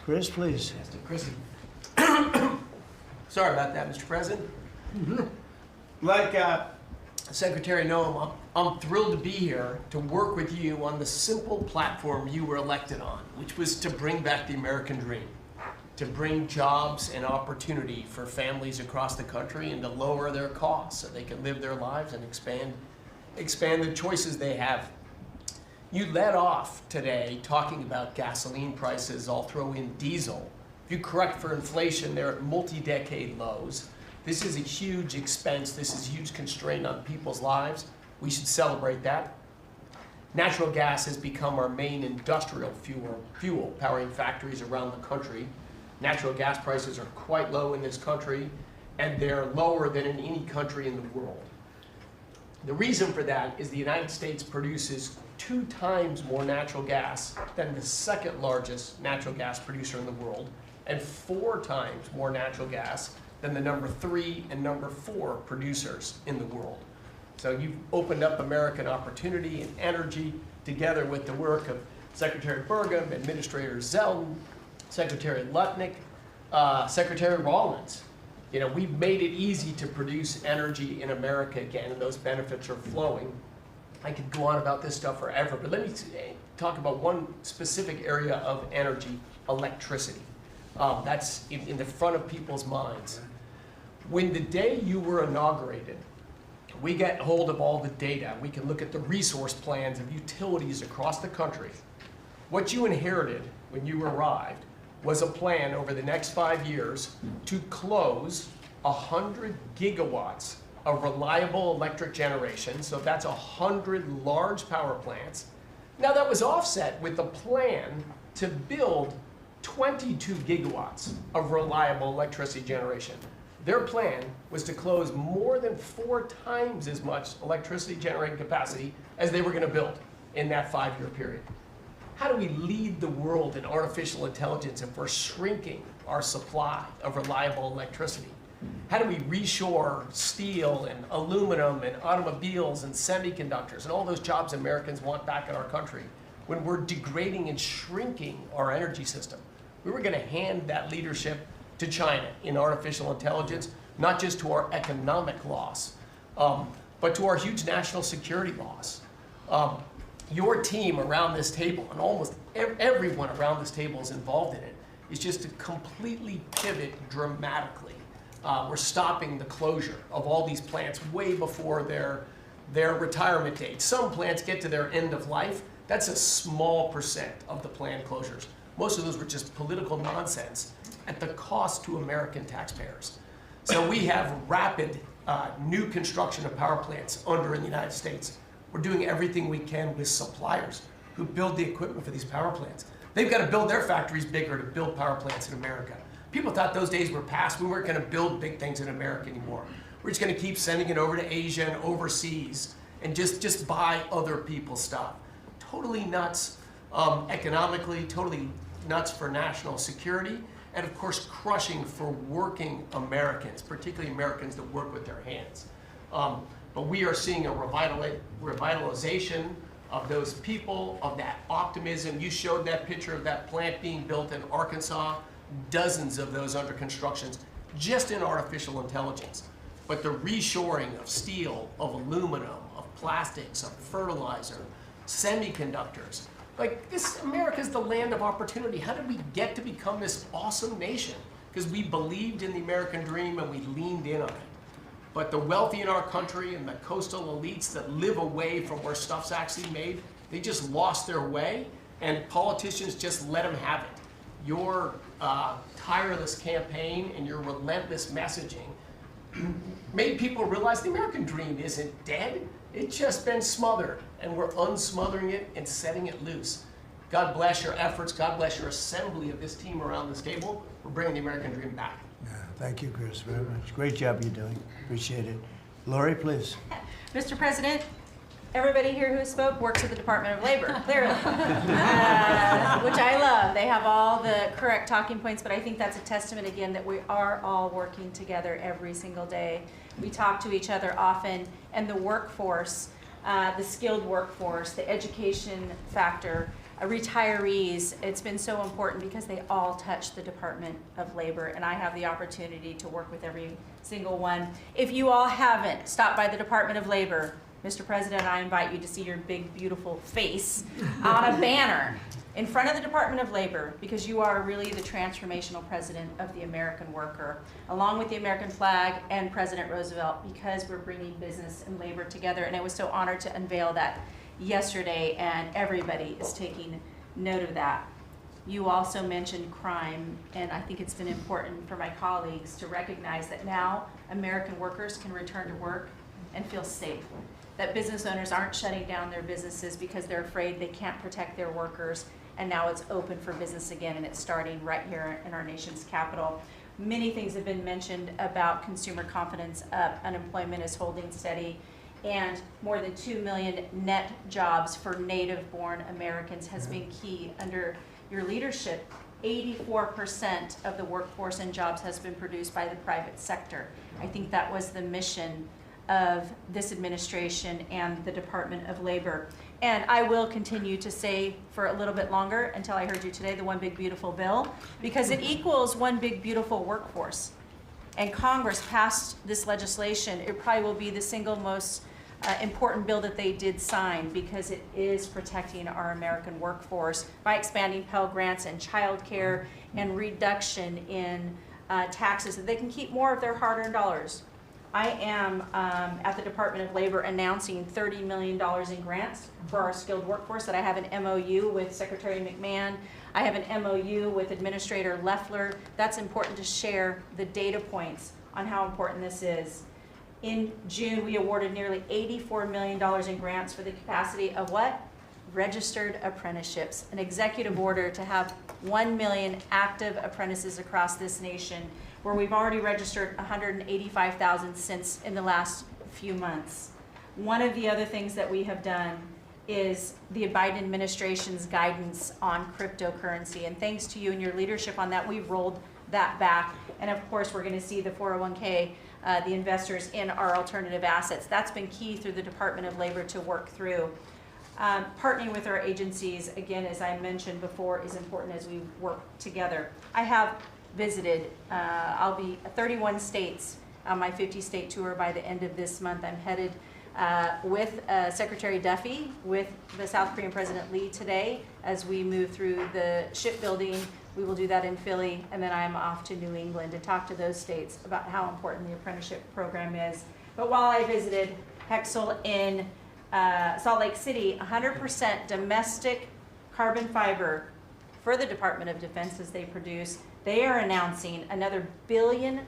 Chris, please. Chris. Sorry about that, Mr. President. Like Secretary Noem, I'm thrilled to be here to work with you on the simple platform you were elected on, which was to bring back the American dream, to bring jobs and opportunity for families across the country and to lower their costs so they can live their lives and expand the choices they have. You led off today talking about gasoline prices. I'll throw in diesel. If you correct for inflation, they're at multi-decade lows. This is a huge expense. This is a huge constraint on people's lives. We should celebrate that. Natural gas has become our main industrial fuel powering factories around the country. Natural gas prices are quite low in this country, and they're lower than in any country in the world. The reason for that is the United States produces 2 times more natural gas than the second largest natural gas producer in the world, and 4 times more natural gas than the number 3 and number 4 producers in the world. So you've opened up American opportunity and energy together with the work of Secretary Burgum, Administrator Zeldin, Secretary Lutnick, Secretary Rawlins. You know, we've made it easy to produce energy in America again, and those benefits are flowing. I could go on about this stuff forever, but let me talk about one specific area of energy, electricity. That's in the front of people's minds. When the day you were inaugurated, we get hold of all the data. We can look at the resource plans of utilities across the country. What you inherited when you arrived was a plan over the next 5 years to close 100 gigawatts of reliable electric generation. So that's 100 large power plants. Now that was offset with a plan to build 22 gigawatts of reliable electricity generation. Their plan was to close more than 4 times as much electricity generating capacity as they were going to build in that 5-year period. How do we lead the world in artificial intelligence if we're shrinking our supply of reliable electricity? How do we reshore steel and aluminum and automobiles and semiconductors and all those jobs Americans want back in our country when we're degrading and shrinking our energy system? We were going to hand that leadership to China in artificial intelligence, not just to our economic loss, but to our huge national security loss. Your team around this table, and almost everyone around this table is involved in it, is just to completely pivot dramatically. We're stopping the closure of all these plants way before their retirement date. Some plants get to their end of life. That's a small percent of the planned closures. Most of those were just political nonsense at the cost to American taxpayers. So we have rapid new construction of power plants under in the United States. We're doing everything we can with suppliers who build the equipment for these power plants. They've got to build their factories bigger to build power plants in America. People thought those days were past. We weren't going to build big things in America anymore. We're just going to keep sending it over to Asia and overseas and just buy other people's stuff. Totally nuts economically, totally nuts for national security, and of course crushing for working Americans, particularly Americans that work with their hands. But we are seeing a revitalization of those people, of that optimism. You showed that picture of that plant being built in Arkansas, dozens of those under construction, just in artificial intelligence. But the reshoring of steel, of aluminum, of plastics, of fertilizer, semiconductors. Like this, America's the land of opportunity. How did we get to become this awesome nation? Because we believed in the American dream and we leaned in on it. But the wealthy in our country and the coastal elites that live away from where stuff's actually made, they just lost their way, and politicians just let them have it. Your tireless campaign and your relentless messaging made people realize the American dream isn't dead. It's just been smothered, and we're unsmothering it and setting it loose. God bless your efforts. God bless your assembly of this team around this table. We're bringing the American dream back. Yeah, thank you, Chris, very much. Great job you're doing. Appreciate it. Lori, please. Mr. President, everybody here who spoke works at the Department of Labor, clearly, which I love. They have all the correct talking points, but I think that's a testament again that we are all working together every single day. We talk to each other often, and the workforce, the skilled workforce, the education factor, retirees, it's been so important because they all touch the Department of Labor, and I have the opportunity to work with every single one. If you all haven't stopped by the Department of Labor, Mr. President, I invite you to see your big, beautiful face on a banner in front of the Department of Labor, because you are really the transformational president of the American worker, along with the American flag and President Roosevelt, because we're bringing business and labor together. And I was so honored to unveil that yesterday, and everybody is taking note of that. you also mentioned crime, and I think it's been important for my colleagues to recognize that now American workers can return to work and feel safe. That business owners aren't shutting down their businesses because they're afraid they can't protect their workers, and now it's open for business again, and it's starting right here in our nation's capital. Many things have been mentioned about consumer confidence up, unemployment is holding steady, and more than 2 million net jobs for native-born Americans has been key under your leadership. 84% of the workforce and jobs has been produced by the private sector. I think that was the mission of this administration and the Department of Labor. And I will continue to say for a little bit longer until I heard you today, the One Big Beautiful Bill, because it equals one big beautiful workforce. And Congress passed this legislation. It probably will be the single most important bill that they did sign, because it is protecting our American workforce by expanding Pell Grants and childcare and reduction in taxes, so they can keep more of their hard-earned dollars. I am at the Department of Labor announcing $30 million in grants for our skilled workforce, that I have an MOU with Secretary McMahon. I have an MOU with Administrator Loeffler. That's important to share the data points on how important this is. In June, we awarded nearly $84 million in grants for the capacity of what? Registered apprenticeships, an executive order to have 1 million active apprentices across this nation, where we've already registered 185,000 since in the last few months. One of the other things that we have done is the Biden administration's guidance on cryptocurrency, and thanks to you and your leadership on that, we've rolled that back. And of course, we're going to see the 401k, the investors in our alternative assets. That's been key through the Department of Labor to work through. Partnering with our agencies, again, as I mentioned before, is important as we work together. I have visited, I'll be 31 states on my 50-state tour by the end of this month. I'm headed with Secretary Duffy, with the South Korean President Lee today, as we move through the shipbuilding. We will do that in Philly, and then I'm off to New England to talk to those states about how important the apprenticeship program is. But while I visited Hexel in Salt Lake City, 100% domestic carbon fiber for the Department of Defense as they produce. They are announcing another $1 billion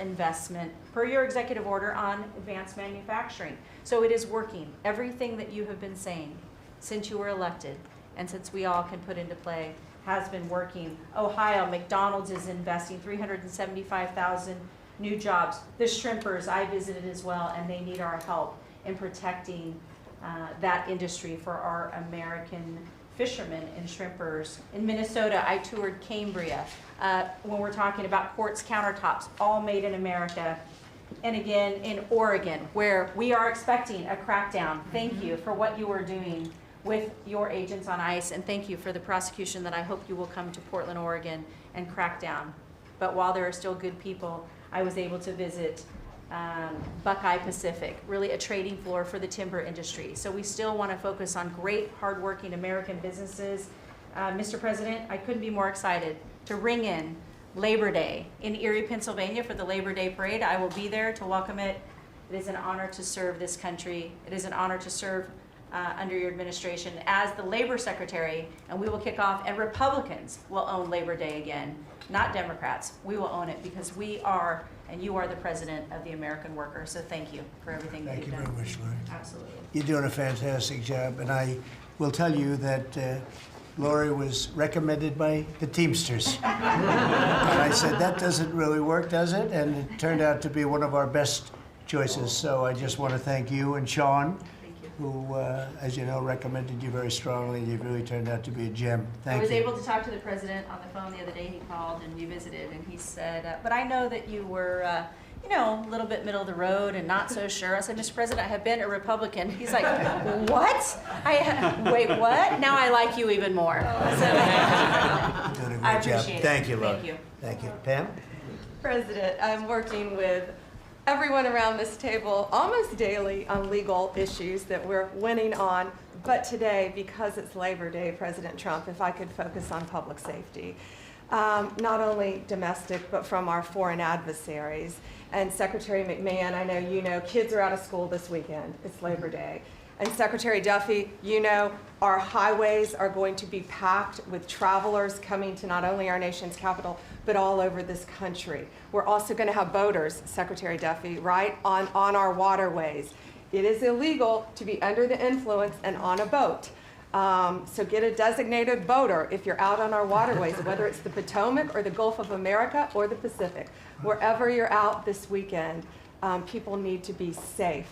investment per your executive order on advanced manufacturing. So it is working. Everything that you have been saying since you were elected and since we all can put into play has been working. Ohio, McDonald's is investing 375,000 new jobs. The shrimpers I visited as well, and they need our help in protecting that industry for our American fishermen and shrimpers. In Minnesota, I toured Cambria. When we're talking about quartz countertops, all made in America. And again, in Oregon, where we are expecting a crackdown. Thank you for what you are doing with your agents on ICE, and thank you for the prosecution that I hope you will come to Portland, Oregon and crack down. But while there are still good people, I was able to visit Buckeye Pacific, really a trading floor for the timber industry. So we still want to focus on great, hardworking American businesses. Mr. President, I couldn't be more excited to ring in Labor Day in Erie, Pennsylvania for the Labor Day Parade. I will be there to welcome it. It is an honor to serve this country. It is an honor to serve under your administration as the Labor Secretary, and we will kick off, and Republicans will own Labor Day again, not Democrats. We will own it because we are, and you are the president of the American worker. So thank you for everything that you've done. Thank you very much, Lori. Absolutely. You're doing a fantastic job, and I will tell you that Lori was recommended by the Teamsters. And I said, that doesn't really work, does it? And it turned out to be one of our best choices. So I just want to thank you and Sean, who, as you know, recommended you very strongly. You've really turned out to be a gem. Thank you. I was able to talk to the president on the phone the other day. He called and we visited, and he said, but I know that you were, you know, a little bit middle of the road and not so sure. I said, Mr. President, I have been a Republican. He's like, what? Wait, what? Now I like you even more. So, Doing a great I job. appreciate it. Thank you, Lori. Thank you. Thank you. Pam? President, I'm working with everyone around this table almost daily on legal issues that we're winning on. But today, because it's Labor Day, President Trump, if I could focus on public safety. Not only domestic, but from our foreign adversaries. And Secretary McMahon, I know you know, kids are out of school this weekend. It's Labor Day. And Secretary Duffy, you know, our highways are going to be packed with travelers coming to not only our nation's capital, but all over this country. We're also going to have boaters, Secretary Duffy, right, on our waterways. It is illegal to be under the influence and on a boat. So get a designated boater if you're out on our waterways, whether it's the Potomac or the Gulf of America or the Pacific. Wherever you're out this weekend, people need to be safe.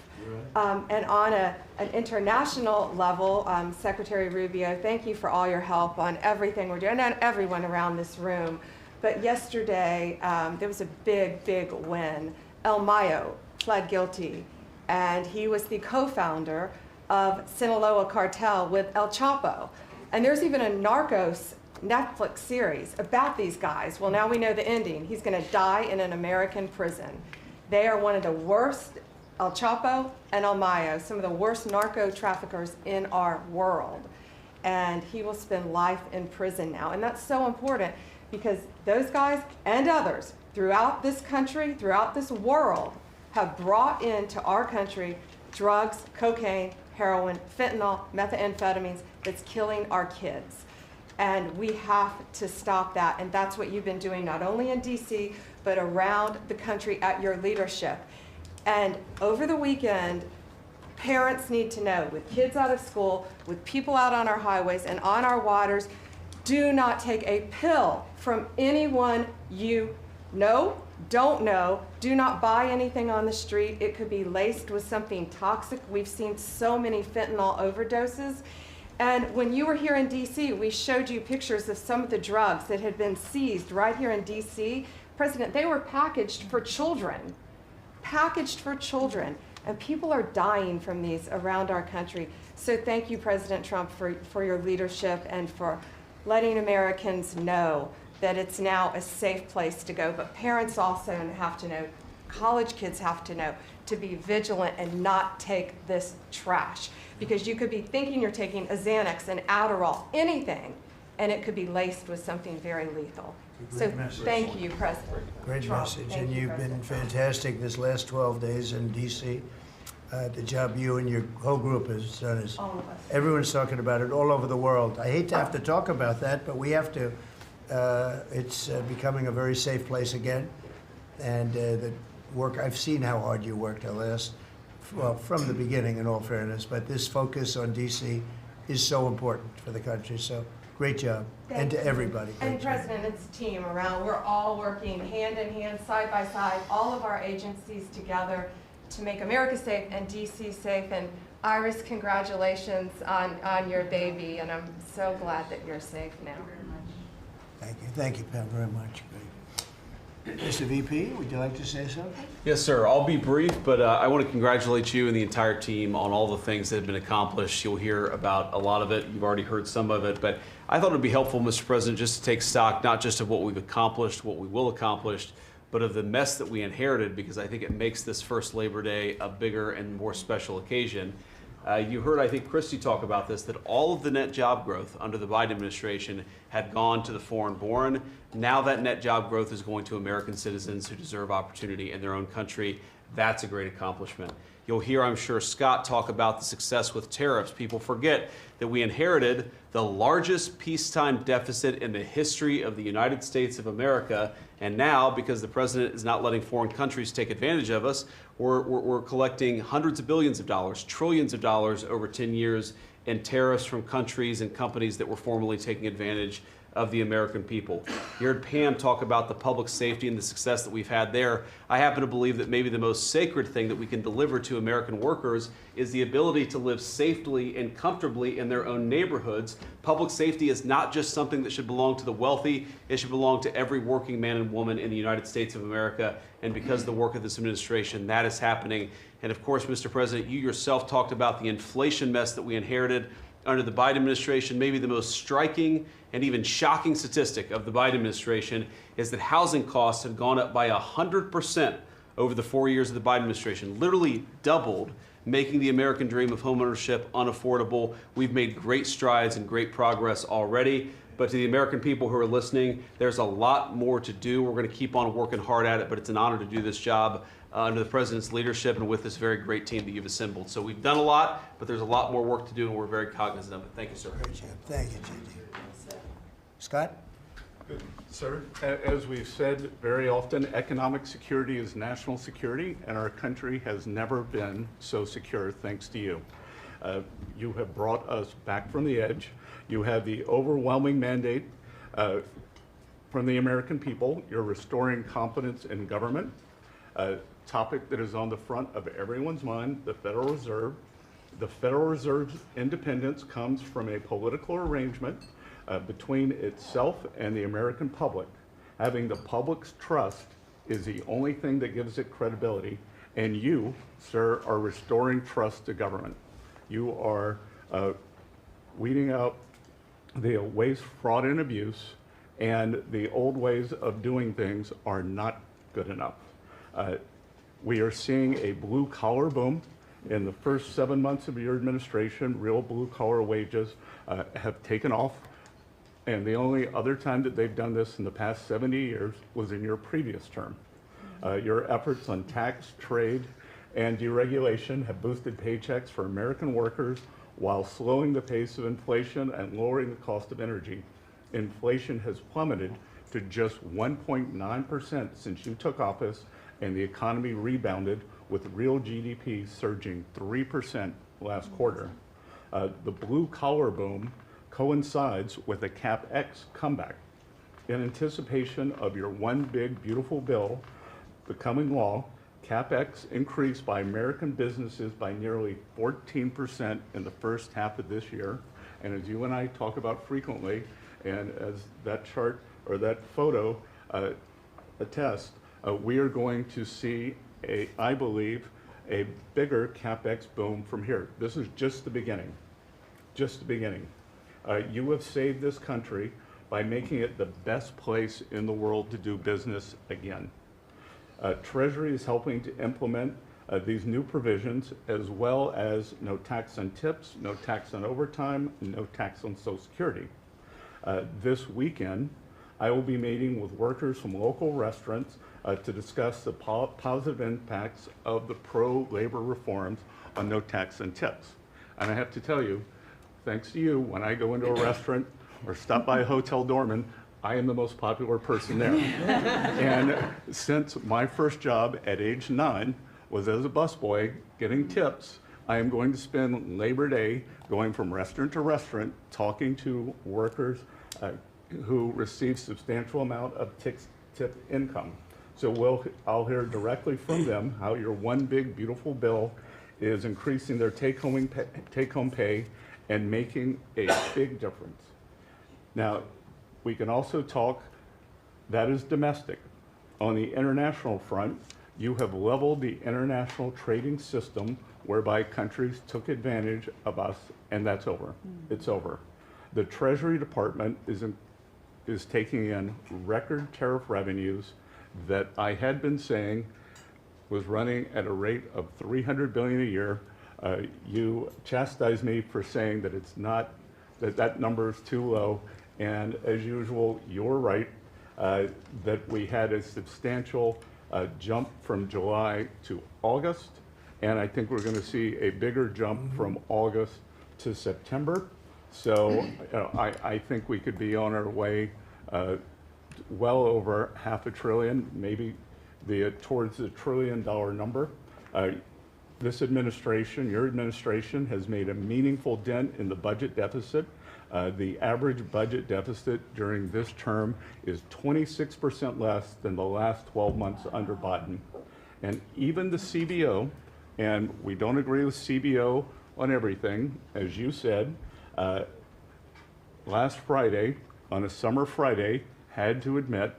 And on an international level, Secretary Rubio, thank you for all your help on everything we're doing, and everyone around this room. But yesterday, there was a big, big win. El Mayo pled guilty, and he was the co-founder of Sinaloa cartel with El Chapo. And there's even a Narcos Netflix series about these guys. Well, now we know the ending. He's going to die in an American prison. They are one of the worst, El Chapo and El Mayo, some of the worst narco traffickers in our world. And he will spend life in prison now. And that's so important because those guys and others throughout this country, throughout this world, have brought into our country drugs, cocaine, heroin, fentanyl, methamphetamines that's killing our kids. And we have to stop that. And that's what you've been doing not only in DC, but around the country at your leadership. And over the weekend, parents need to know, with kids out of school, with people out on our highways and on our waters, do not take a pill from anyone you know, don't know. Do not buy anything on the street. It could be laced with something toxic. We've seen so many fentanyl overdoses. And when you were here in DC, we showed you pictures of some of the drugs that had been seized right here in DC. President, they were packaged for children. Packaged for children. And people are dying from these around our country. So thank you, President Trump, for your leadership and for letting Americans know that it's now a safe place to go. But parents also have to know, college kids have to know, to be vigilant and not take this trash. Because you could be thinking you're taking a Xanax, an Adderall, anything, and it could be laced with something very lethal. So thank you, President Great Trump. message, Thank and you, you've been President. fantastic this last 12 days in DC. The job you and your whole group has done is, All of us. everyone's talking about it all over the world. I hate to have to talk about that, but we have to. It's becoming a very safe place again, and the work, I've seen how hard you worked the last, well, from the beginning in all fairness, but this focus on DC is so important for the country, so great job, and to everybody. And Great job. President, it's a team around. We're all working hand in hand, side by side, all of our agencies together to make America safe and DC safe. And Iris, congratulations on your baby, and I'm so glad that you're safe now. Thank you, Pam, very much. Great. Mr. VP, would you like to say something? Yes, sir. I'll be brief, but I want to congratulate you and the entire team on all the things that have been accomplished. You'll hear about a lot of it. You've already heard some of it, but I thought it would be helpful, Mr. President, just to take stock, not just of what we've accomplished, what we will accomplish, but of the mess that we inherited, because I think it makes this first Labor Day a bigger and more special occasion. You heard, I think, Christy talk about this, that all of the net job growth under the Biden administration had gone to the foreign born. Now that net job growth is going to American citizens who deserve opportunity in their own country. That's a great accomplishment. You'll hear, I'm sure, Scott talk about the success with tariffs. People forget that we inherited the largest peacetime deficit in the history of the United States of America. And now, because the president is not letting foreign countries take advantage of us, we're collecting hundreds of billions of dollars, trillions of dollars over 10 years in tariffs from countries and companies that were formerly taking advantage of the American people. You heard Pam talk about the public safety and the success that we've had there. I happen to believe that maybe the most sacred thing that we can deliver to American workers is the ability to live safely and comfortably in their own neighborhoods. Public safety is not just something that should belong to the wealthy, it should belong to every working man and woman in the United States of America. And because of the work of this administration, that is happening. And of course, Mr. President, you yourself talked about the inflation mess that we inherited under the Biden administration. Maybe the most striking and even shocking statistic of the Biden administration is that housing costs have gone up by 100% over the 4 years of the Biden administration, literally doubled, making the American dream of homeownership unaffordable. We've made great strides and great progress already. But to the American people who are listening, there's a lot more to do. We're going to keep on working hard at it, but it's an honor to do this job under the President's leadership and with this very great team that you've assembled. So we've done a lot, but there's a lot more work to do, and we're very cognizant of it. Thank you, sir. Thank you, J.D. Scott? Sir, as we've said very often, economic security is national security, and our country has never been so secure thanks to you. You have brought us back from the edge. You have the overwhelming mandate from the American people. You're restoring confidence in government, a topic that is on the front of everyone's mind, the Federal Reserve. The Federal Reserve's independence comes from a political arrangement between itself and the American public. Having the public's trust is the only thing that gives it credibility, and you, sir, are restoring trust to government. You are weeding out the waste, fraud, and abuse, and the old ways of doing things are not good enough. We are seeing a blue-collar boom. In the first 7 months of your administration, real blue-collar wages have taken off. And the only other time that they've done this in the past 70 years was in your previous term. Your efforts on tax, trade, and deregulation have boosted paychecks for American workers while slowing the pace of inflation and lowering the cost of energy. Inflation has plummeted to just 1.9% since you took office, and the economy rebounded with real GDP surging 3% last quarter. The blue-collar boom coincides with a CapEx comeback. In anticipation of your one big beautiful bill becoming law, CapEx increased by American businesses by nearly 14% in the first half of this year. And as you and I talk about frequently, and as that chart or that photo attests, we are going to see, I believe, a bigger CapEx boom from here. This is just the beginning, just the beginning. You have saved this country by making it the best place in the world to do business again. Treasury is helping to implement these new provisions, as well as no tax on tips, no tax on overtime, no tax on Social Security. This weekend, I will be meeting with workers from local restaurants to discuss the positive impacts of the pro-labor reforms on no tax on tips. And I have to tell you, thanks to you, when I go into a restaurant or stop by a hotel doorman, I am the most popular person there. And since my first job at age 9 was as a busboy getting tips, I am going to spend Labor Day going from restaurant to restaurant talking to workers who receive substantial amount of tip income. So I'll hear directly from them how your one big beautiful bill is increasing their take-home pay and making a big difference. Now, we can also talk, that is domestic. On the international front, you have leveled the international trading system whereby countries took advantage of us, and that's over. It's over. The Treasury Department is taking in record tariff revenues that I had been saying was running at a rate of $300 billion a year. You chastised me for saying that it's not, that number is too low. And as usual, you're right, that we had a substantial jump from July to August. And I think we're going to see a bigger jump from August to September. So I think we could be on our way well over $500 billion, maybe towards the $1 trillion number. This administration, your administration, has made a meaningful dent in the budget deficit. The average budget deficit during this term is 26% less than the last 12 months under Biden. And even the CBO, and we don't agree with CBO on everything, as you said, last Friday, on a summer Friday, had to admit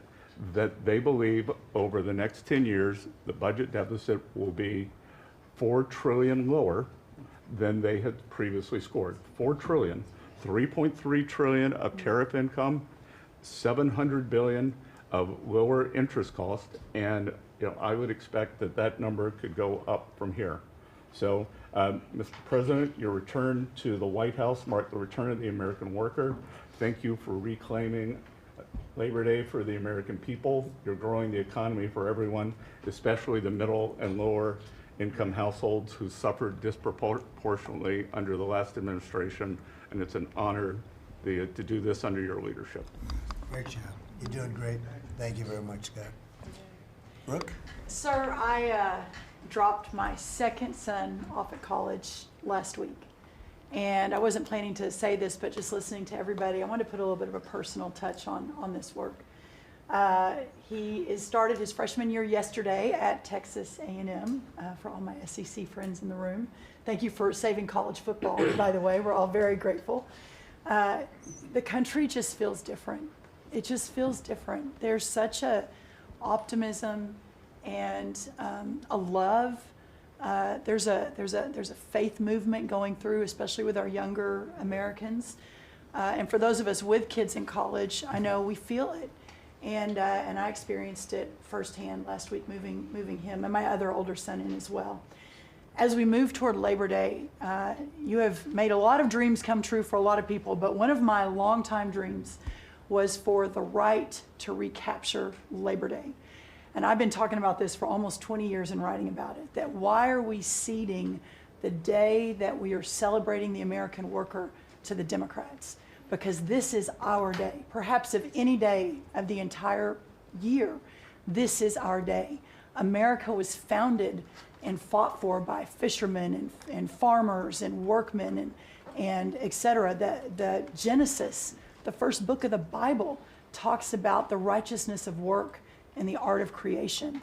that they believe over the next 10 years, the budget deficit will be $4 trillion lower than they had previously scored. $4 trillion, 3.3 trillion of tariff income, 700 billion of lower interest cost, and I would expect that that number could go up from here. So, Mr. President, your return to the White House marked the return of the American worker. Thank you for reclaiming Labor Day for the American people. You're growing the economy for everyone, especially the middle and lower income households who suffered disproportionately under the last administration, and it's an honor to do this under your leadership. Great job. You're doing great. Thank you very much, Scott. Brooke? Sir, I dropped my second son off at college last week. And I wasn't planning to say this, but just listening to everybody, I wanted to put a little bit of a personal touch on this work. He started his freshman year yesterday at Texas A&M, for all my SEC friends in the room. Thank you for saving college football, by the way. We're all very grateful. The country just feels different. It just feels different. There's such a optimism and a love. There's a faith movement going through, especially with our younger Americans. And for those of us with kids in college, I know we feel it. And I experienced it firsthand last week, moving him and my other older son in as well. As we move toward Labor Day, you have made a lot of dreams come true for a lot of people, but one of my longtime dreams was for the right to recapture Labor Day. And I've been talking about this for almost 20 years and writing about it, that why are we ceding the day that we are celebrating the American worker to the Democrats? Because this is our day. Perhaps of any day of the entire year, this is our day. America was founded and fought for by fishermen and farmers and workmen and et cetera. The Genesis, the first book of the Bible, talks about the righteousness of work and the art of creation.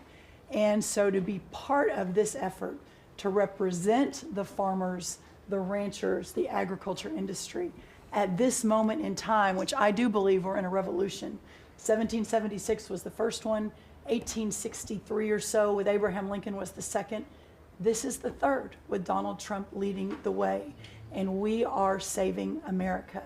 And so to be part of this effort to represent the farmers, the ranchers, the agriculture industry at this moment in time, which I do believe we're in a revolution. 1776 was the first one, 1863 or so with Abraham Lincoln was the second. This is the third with Donald Trump leading the way. And we are saving America.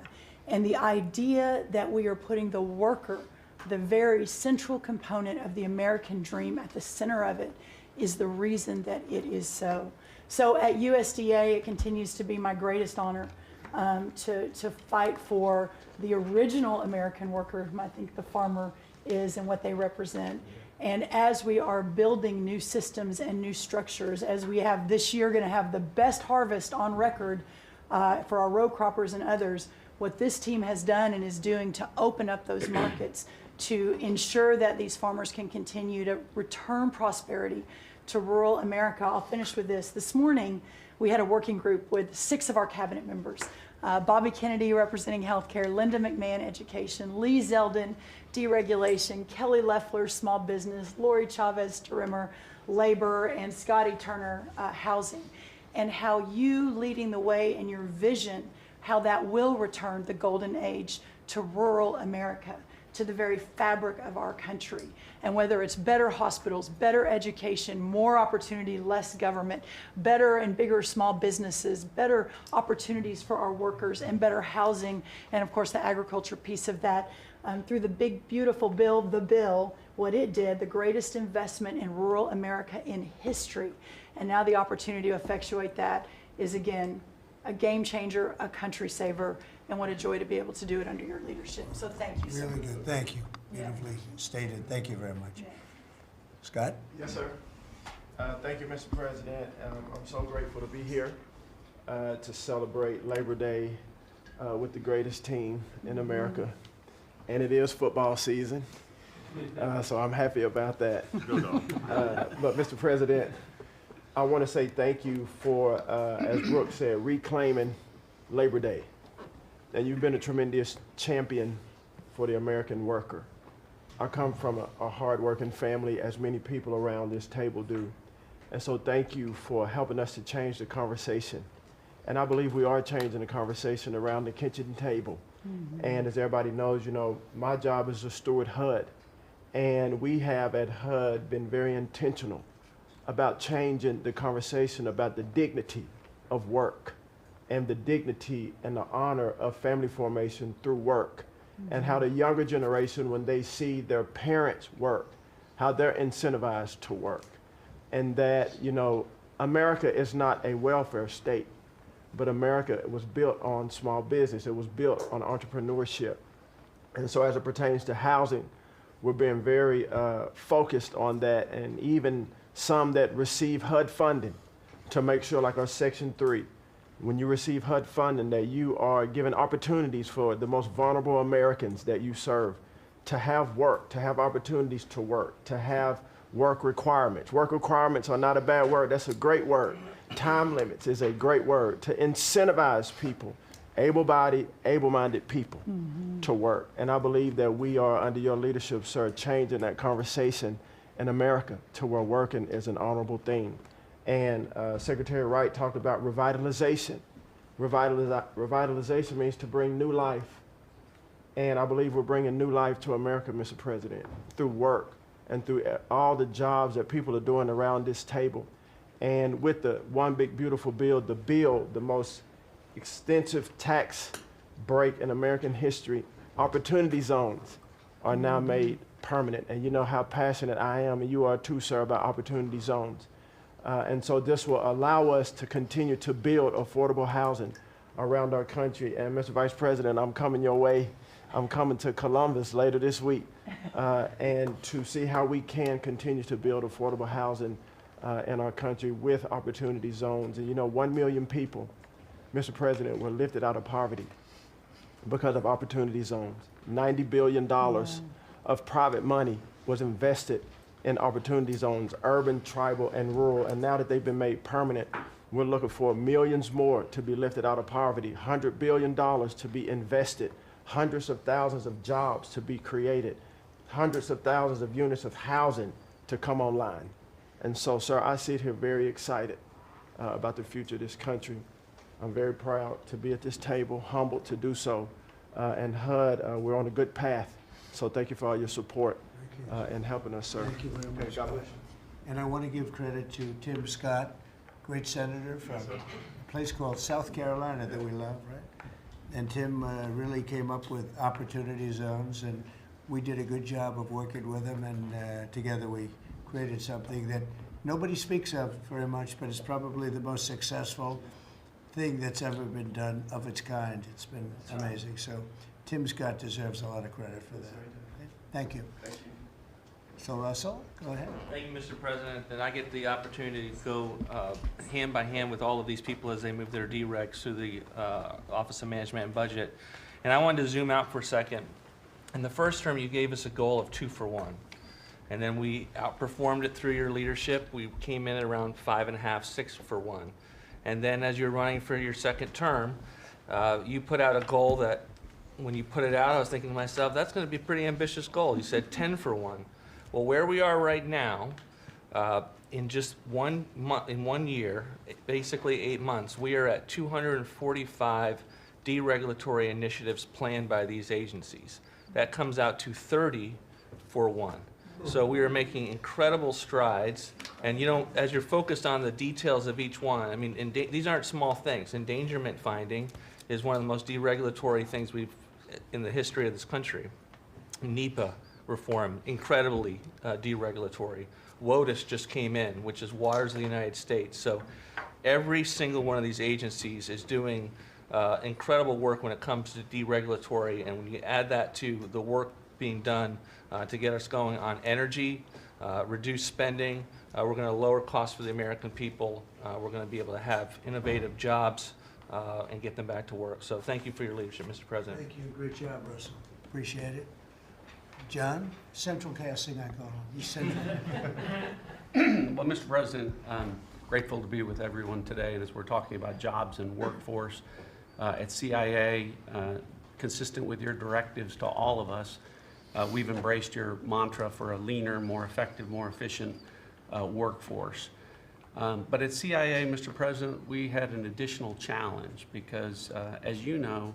And the idea that we are putting the worker, the very central component of the American dream at the center of it, is the reason that it is so. So at USDA, it continues to be my greatest honor to fight for the original American worker, whom I think the farmer is and what they represent. And as we are building new systems and new structures, as we have this year going to have the best harvest on record for our row croppers and others, what this team has done and is doing to open up those markets to ensure that these farmers can continue to return prosperity to rural America. I'll finish with this. This morning, we had a working group with 6 of our cabinet members. Bobby Kennedy representing healthcare, Linda McMahon education, Lee Zeldin deregulation, Kelly Loeffler small business, Lori Chavez Tarimmer labor, and Scotty Turner housing. And how you leading the way in your vision, how that will return the golden age to rural America, to the very fabric of our country. And whether it's better hospitals, better education, more opportunity, less government, better and bigger small businesses, better opportunities for our workers, and better housing, and of course the agriculture piece of that, through the big, beautiful bill, the bill, what it did, the greatest investment in rural America in history. And now the opportunity to effectuate that is, again, a game changer, a country saver, and what a joy to be able to do it under your leadership. So thank you, sir. Really good. Thank you. Beautifully stated. Thank you very much. Scott? Yes, sir. Thank you, Mr. President. I'm so grateful to be here to celebrate Labor Day with the greatest team in America. And it is football season, so I'm happy about that. But Mr. President, I want to say thank you for, as Brooke said, reclaiming Labor Day. And you've been a tremendous champion for the American worker. I come from a hard-working family, as many people around this table do. And so thank you for helping us to change the conversation. And I believe we are changing the conversation around the kitchen table. Mm-hmm. And as everybody knows, you know, my job is to steward HUD. And we have at HUD been very intentional about changing the conversation about the dignity of work and the dignity and the honor of family formation through work. Mm-hmm. And how the younger generation, when they see their parents work, how they're incentivized to work. And that, you know, America is not a welfare state, but America was built on small business. It was built on entrepreneurship. And so as it pertains to housing, we're being very focused on that, and even some that receive HUD funding to make sure, like our Section 3, when you receive HUD funding, that you are given opportunities for the most vulnerable Americans that you serve to have work, to have opportunities to work, to have work requirements. Work requirements are not a bad word, that's a great word. Time limits is a great word, to incentivize people, able-bodied, able-minded people to work. And I believe that we are, under your leadership, sir, changing that conversation in America to where working is an honorable thing. And Secretary Wright talked about revitalization. Revitalization means to bring new life. And I believe we're bringing new life to America, Mr. President, through work and through all the jobs that people are doing around this table. And with the One Big Beautiful Bill, the most extensive tax break in American history, opportunity zones are now made permanent. And you know how passionate I am, and you are too, sir, about opportunity zones. And so this will allow us to continue to build affordable housing around our country. And Mr. Vice President, I'm coming your way. I'm coming to Columbus later this week and to see how we can continue to build affordable housing in our country with opportunity zones. And you know, 1 million people, Mr. President, were lifted out of poverty because of opportunity zones. $90 billion of private money was invested in opportunity zones, urban, tribal, and rural. And now that they've been made permanent, we're looking for millions more to be lifted out of poverty, $100 billion to be invested, hundreds of thousands of jobs to be created, hundreds of thousands of units of housing to come online. And so, sir, I sit here very excited about the future of this country. I'm very proud to be at this table, humbled to do so. And HUD, we're on a good path. So thank you for all your support and helping us, sir. Thank you very much. God bless you. And I want to give credit to Tim Scott, great senator from a place called South Carolina that we love, right? And Tim really came up with opportunity zones, and we did a good job of working with him, and together we created something that nobody speaks of very much, but it's probably the most successful thing that's ever been done of its kind. It's been amazing. So Tim Scott deserves a lot of credit for that. Thank you. Thank you. So Russell, go ahead. Thank you, Mr. President. And I get the opportunity to go hand by hand with all of these people as they move their deregs through the Office of Management and Budget. And I wanted to zoom out for a second. In the first term, you gave us a goal of 2 for 1. And then we outperformed it through your leadership. We came in at around 5.5, 6 for 1. And then as you're running for your second term, you put out a goal that when you put it out, I was thinking to myself, that's going to be a pretty ambitious goal. You said 10 for 1. Well, where we are right now, in just 1 month, in 1 year, basically 8 months, we are at 245 deregulatory initiatives planned by these agencies. That comes out to 30 for 1. So we are making incredible strides. And you know, as you're focused on the details of each one, I mean, these aren't small things. Endangerment finding is one of the most deregulatory things we've in the history of this country. NEPA reform, incredibly deregulatory. WOTUS just came in, which is Waters of the United States. So every single one of these agencies is doing incredible work when it comes to deregulatory, and when you add that to the work being done to get us going on energy, reduce spending, we're going to lower costs for the American people, we're going to be able to have innovative jobs and get them back to work. So thank you for your leadership, Mr. President. Thank you. Great job, Russell. Appreciate it. John, central casting, I call him. He's central. Well, Mr. President, I'm grateful to be with everyone today as we're talking about jobs and workforce. At CIA, consistent with your directives to all of us, we've embraced your mantra for a leaner, more effective, more efficient workforce. But at CIA, Mr. President, we had an additional challenge because, as you know,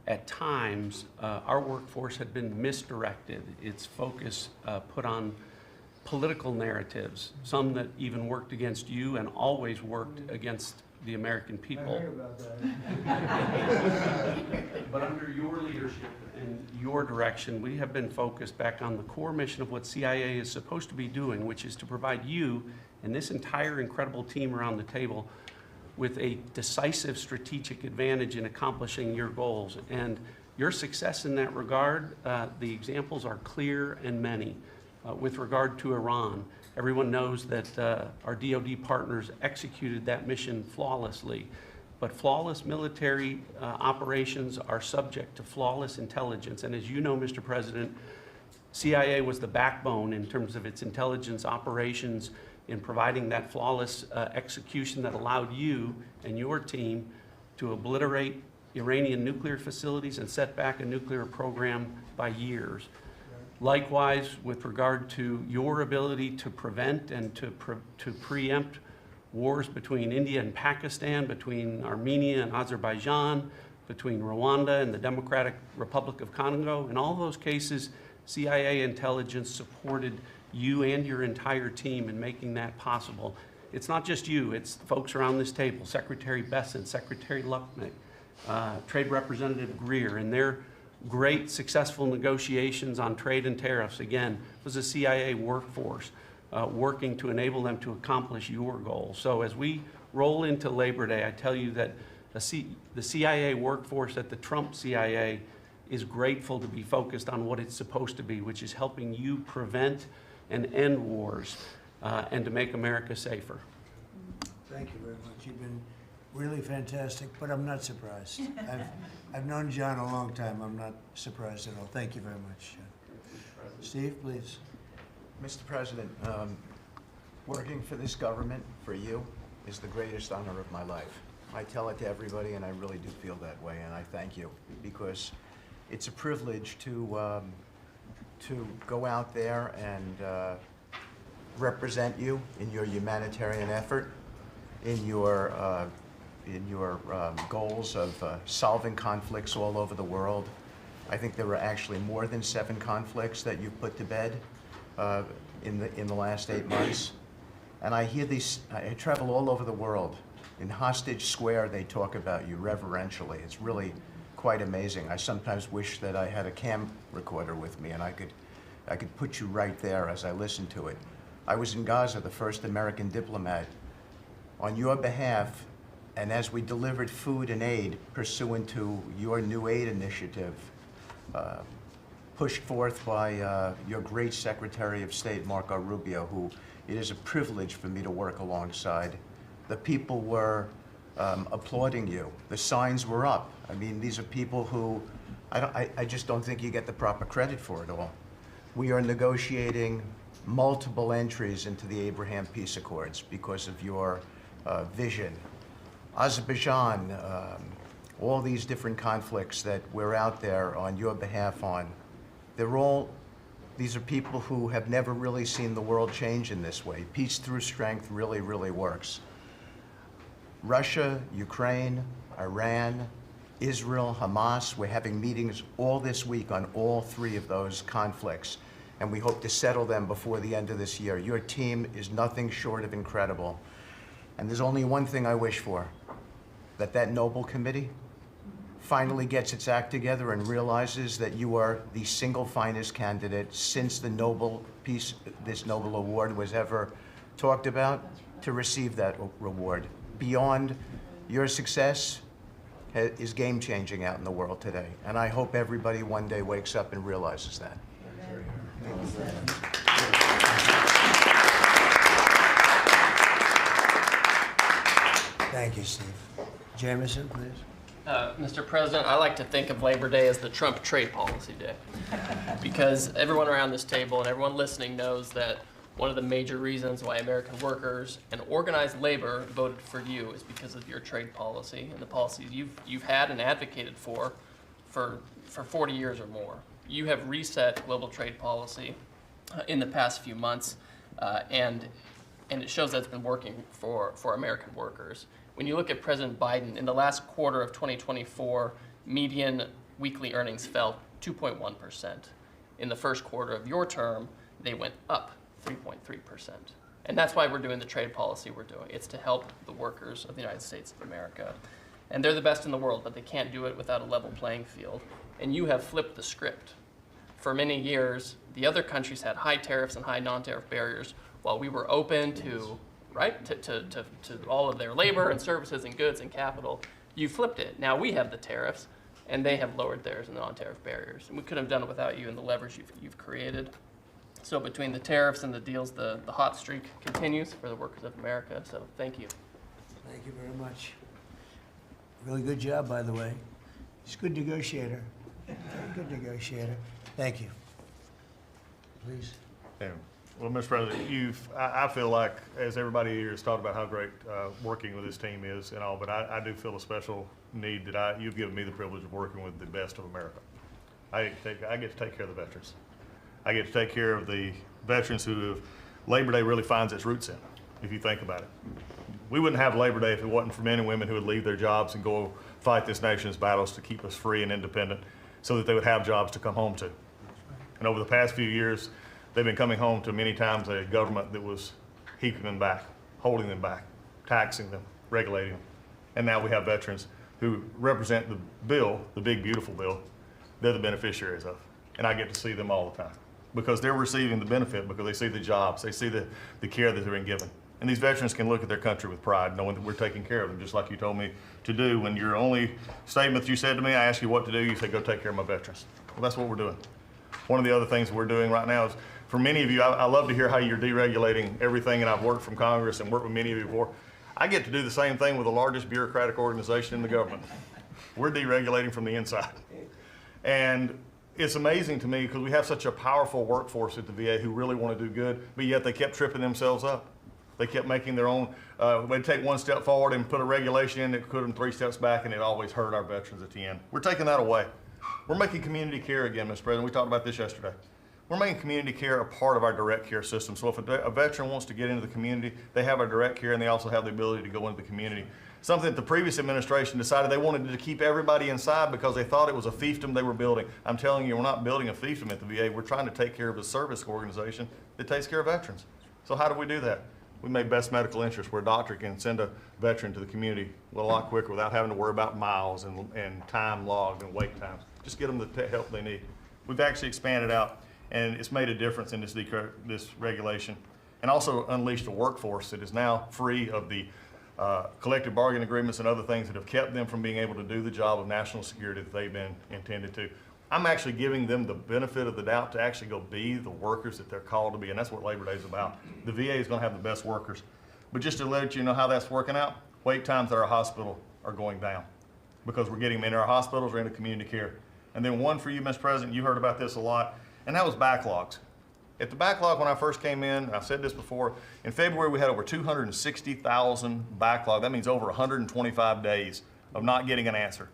at times, our workforce had been misdirected. Its focus put on political narratives, some that even worked against you and always worked against the American people. I heard about that. But under your leadership and your direction, we have been focused back on the core mission of what CIA is supposed to be doing, which is to provide you and this entire incredible team around the table with a decisive strategic advantage in accomplishing your goals. And your success in that regard, the examples are clear and many. With regard to Iran, everyone knows that our DoD partners executed that mission flawlessly. But flawless military operations are subject to flawless intelligence. And as you know, Mr. President, CIA was the backbone in terms of its intelligence operations in providing that flawless execution that allowed you and your team to obliterate Iranian nuclear facilities and set back a nuclear program by years. Likewise, with regard to your ability to prevent and to preempt wars between India and Pakistan, between Armenia and Azerbaijan, between Rwanda and the Democratic Republic of Congo. In all those cases, CIA intelligence supported you and your entire team in making that possible. It's not just you, it's folks around this table, Secretary Bessent, Secretary Lucknick, Trade Representative Greer, and their great successful negotiations on trade and tariffs, again, was a CIA workforce working to enable them to accomplish your goals. So as we roll into Labor Day, I tell you that the CIA workforce at the Trump CIA is grateful to be focused on what it's supposed to be, which is helping you prevent and end wars and to make America safer. Thank you very much. You've been really fantastic, but I'm not surprised. I've known John a long time. I'm not surprised at all. Thank you very much. Steve, please. Mr. President, working for this government, for you, is the greatest honor of my life. I tell it to everybody, and I really do feel that way, and I thank you, because it's a privilege to go out there and represent you in your humanitarian effort, in your goals of solving conflicts all over the world. I think there were actually more than 7 conflicts that you've put to bed in the last 8 months. And I hear these, I travel all over the world. In Hostage Square, they talk about you reverentially. It's really quite amazing. I sometimes wish that I had a cam recorder with me and I could put you right there as I listen to it. I was in Gaza, the first American diplomat. On your behalf, and as we delivered food and aid pursuant to your new aid initiative, pushed forth by your great Secretary of State, Marco Rubio, who it is a privilege for me to work alongside. The people were applauding you. The signs were up. I mean, these are people who I just don't think you get the proper credit for it all. We are negotiating multiple entries into the Abraham Peace Accords because of your vision. Azerbaijan, all these different conflicts that we're out there on your behalf on, these are people who have never really seen the world change in this way. Peace through strength really, really works. Russia, Ukraine, Iran, Israel, Hamas, we're having meetings all this week on all 3 of those conflicts, and we hope to settle them before the end of this year. Your team is nothing short of incredible. And there's only one thing I wish for, that Nobel Committee finally gets its act together and realizes that you are the single finest candidate since the this Nobel Award was ever talked about to receive that reward. Beyond your success is game-changing out in the world today. And I hope everybody one day wakes up and realizes that. Thank you, Steve. Jamison, please. Mr. President, I like to think of Labor Day as the Trump trade policy day, because everyone around this table and everyone listening knows that one of the major reasons why American workers and organized labor voted for you is because of your trade policy and the policies you've had and advocated for 40 years or more. You have reset global trade policy in the past few months, and it shows that it's been working for American workers. When you look at President Biden, in the last quarter of 2024, median weekly earnings fell 2.1%. In the first quarter of your term, they went up 3.3%. And that's why we're doing the trade policy we're doing. It's to help the workers of the United States of America. And they're the best in the world, but they can't do it without a level playing field. And you have flipped the script. For many years, the other countries had high tariffs and high non-tariff barriers, while we were open to right? To all of their labor and services and goods and capital. You flipped it. Now we have the tariffs, and they have lowered theirs and the non-tariff barriers. And we couldn't have done it without you and the leverage you've created. So between the tariffs and the deals, the hot streak continues for the workers of America. So thank you. Thank you very much. Really good job, by the way. He's a good negotiator. Very good negotiator. Thank you. Please. Yeah. Well, Mr. President, I feel like, as everybody here has talked about how great working with this team is and all, but I do feel a special need that you've given me the privilege of working with the best of America. I get to take care of the veterans. I get to take care of the veterans who Labor Day really finds its roots in, if you think about it. We wouldn't have Labor Day if it wasn't for men and women who would leave their jobs and go fight this nation's battles to keep us free and independent so that they would have jobs to come home to. And over the past few years, they've been coming home to many times a government that was keeping them back, holding them back, taxing them, regulating them. And now we have veterans who represent the bill, the big, beautiful bill, they're the beneficiaries of. And I get to see them all the time because they're receiving the benefit because they see the jobs, they see the care that they're being given. And these veterans can look at their country with pride, knowing that we're taking care of them, just like you told me to do. When your only statement you said to me, I asked you what to do, you said, go take care of my veterans. Well, that's what we're doing. One of the other things we're doing right now is, for many of you, I love to hear how you're deregulating everything, and I've worked from Congress and worked with many of you before. I get to do the same thing with the largest bureaucratic organization in the government. We're deregulating from the inside. And it's amazing to me because we have such a powerful workforce at the VA who really want to do good, but yet they kept tripping themselves up. They kept making their own, they'd take one step forward and put a regulation in that put them 3 steps back, and it always hurt our veterans at the end. We're taking that away. We're making community care again, Mr. President. We talked about this yesterday. We're making community care a part of our direct care system. So if a veteran wants to get into the community, they have our direct care and they also have the ability to go into the community. Something that the previous administration decided they wanted to keep everybody inside because they thought it was a fiefdom they were building. I'm telling you, we're not building a fiefdom at the VA. We're trying to take care of a service organization that takes care of veterans. So how do we do that? We made best medical interest where a doctor can send a veteran to the community a lot quicker without having to worry about miles and time logged and wait times. Just get them the help they need. We've actually expanded out, and it's made a difference in this regulation, and also unleashed a workforce that is now free of the collective bargaining agreements and other things that have kept them from being able to do the job of national security that they've been intended to. I'm actually giving them the benefit of the doubt to actually go be the workers that they're called to be, and that's what Labor Day is about. The VA is going to have the best workers. But just to let you know how that's working out, wait times at our hospital are going down because we're getting them into our hospitals or into community care. And then one for you, Mr. President, you heard about this a lot, and that was backlogs. At the backlog when I first came in, and I've said this before, in February we had over 260,000 backlog. That means over 125 days of not getting an answer.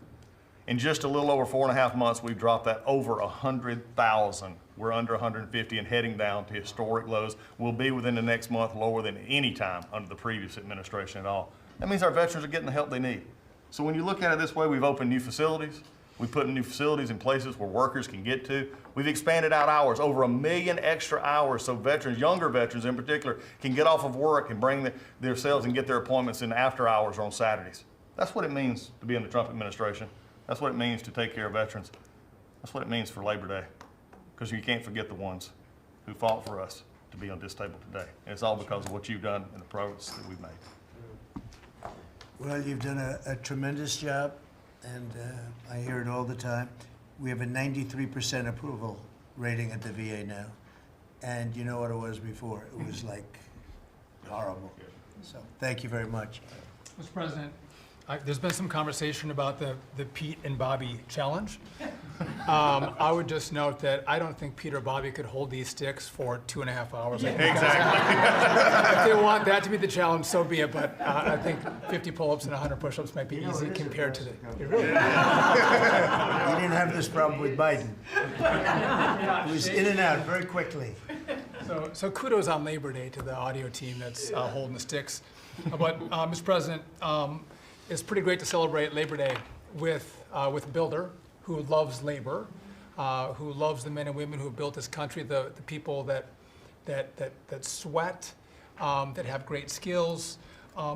In just a little over 4.5 months, we've dropped that over 100,000. We're under 150 and heading down to historic lows. We'll be within the next month lower than any time under the previous administration at all. That means our veterans are getting the help they need. So when you look at it this way, we've opened new facilities. We've put new facilities in places where workers can get to. We've expanded out hours, over 1 million extra hours, so veterans, younger veterans in particular, can get off of work and bring themselves and get their appointments in after hours or on Saturdays. That's what it means to be in the Trump administration. That's what it means to take care of veterans. That's what it means for Labor Day, because you can't forget the ones who fought for us to be on this table today. And it's all because of what you've done and the progress that we've made. Well, you've done a tremendous job, and I hear it all the time. We have a 93% approval rating at the VA now. And you know what it was before? It was like horrible. So thank you very much. Mr. President, there's been some conversation about the Pete and Bobby challenge. I would just note that I don't think Pete or Bobby could hold these sticks for 2.5 hours. Exactly. If they want that to be the challenge, so be it. But I think 50 pull-ups and 100 push-ups might be easy compared to the. It really is. You didn't have this problem with Biden. It was in and out very quickly. So kudos on Labor Day to the audio team that's holding the sticks. But Mr. President, it's pretty great to celebrate Labor Day with a builder who loves labor, who loves the men and women who have built this country, the people that sweat, that have great skills,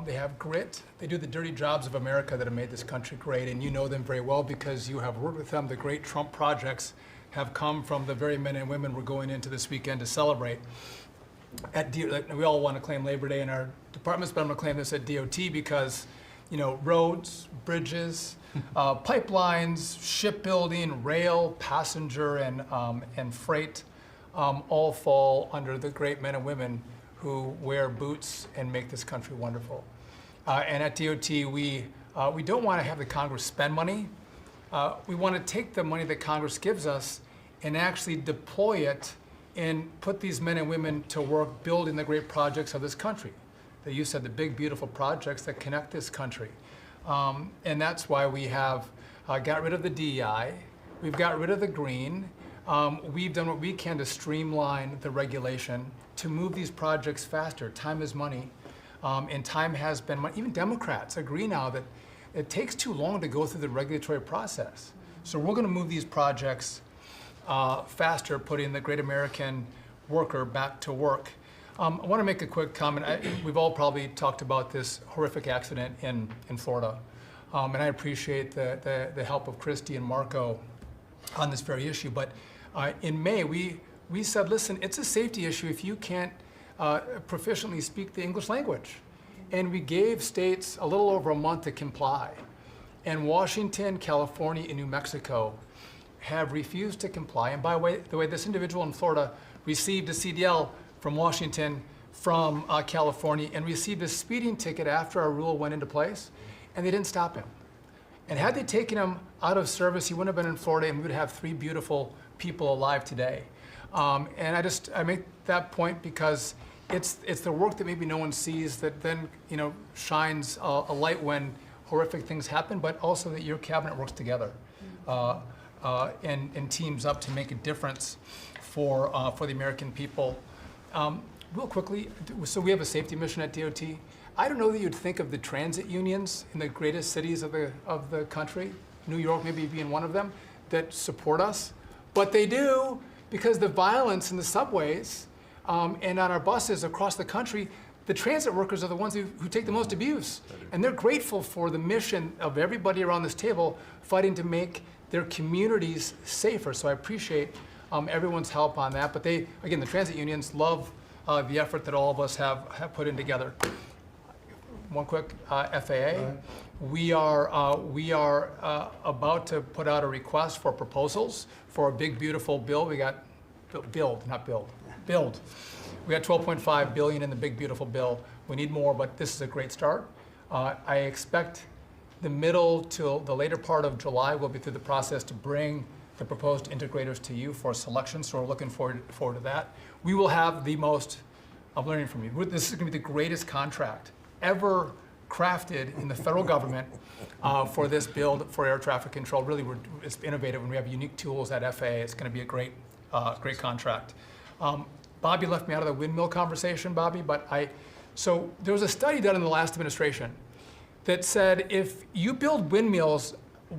they have grit. They do the dirty jobs of America that have made this country great, and you know them very well because you have worked with them. The great Trump projects have come from the very men and women we're going into this weekend to celebrate. like, we all want to claim Labor Day in our departments, but I'm going to claim this at DOT because, you know, roads, bridges, pipelines, shipbuilding, rail, passenger, and freight all fall under the great men and women who wear boots and make this country wonderful. And at DOT, we don't want to have the Congress spend money. We want to take the money that Congress gives us and actually deploy it and put these men and women to work building the great projects of this country. That you said, the big, beautiful projects that connect this country. And that's why we have got rid of the DEI. We've got rid of the green. We've done what we can to streamline the regulation to move these projects faster. Time is money, and time has been money. Even Democrats agree now that it takes too long to go through the regulatory process. So we're going to move these projects faster, putting the great American worker back to work. I want to make a quick comment. We've all probably talked about this horrific accident in Florida, and I appreciate the help of Christy and Marco on this very issue. But in May, we said, listen, it's a safety issue if you can't proficiently speak the English language. And we gave states a little over a month to comply. And Washington, California, and New Mexico have refused to comply. And by the way, this individual in Florida received a CDL from Washington, from California, and received a speeding ticket after our rule went into place, and they didn't stop him. And had they taken him out of service, he wouldn't have been in Florida, and we would have 3 beautiful people alive today. And I make that point because it's the work that maybe no one sees that then, you know, shines a light when horrific things happen, but also that your cabinet works together and teams up to make a difference for the American people. Real quickly, so we have a safety mission at DOT. I don't know that you'd think of the transit unions in the greatest cities of the country, New York maybe being one of them, that support us, but they do, because the violence in the subways and on our buses across the country, the transit workers are the ones who take the most abuse. And they're grateful for the mission of everybody around this table fighting to make their communities safer. So I appreciate everyone's help on that. But they, again, the transit unions love the effort that all of us have put in together. One quick FAA. We are about to put out a request for proposals for a big, beautiful bill. We got build. We got $12.5 billion in the big, beautiful bill. We need more, but this is a great start. I expect the middle to the later part of July, we'll be through the process to bring the proposed integrators to you for selection, so we're looking forward to that. We will have the most, I'm learning from you, this is going to be the greatest contract ever crafted in the federal government for this build for air traffic control. Really, it's innovative, and we have unique tools at FAA. It's going to be a great contract. Bobby left me out of the windmill conversation, Bobby, but so there was a study done in the last administration that said if you build windmills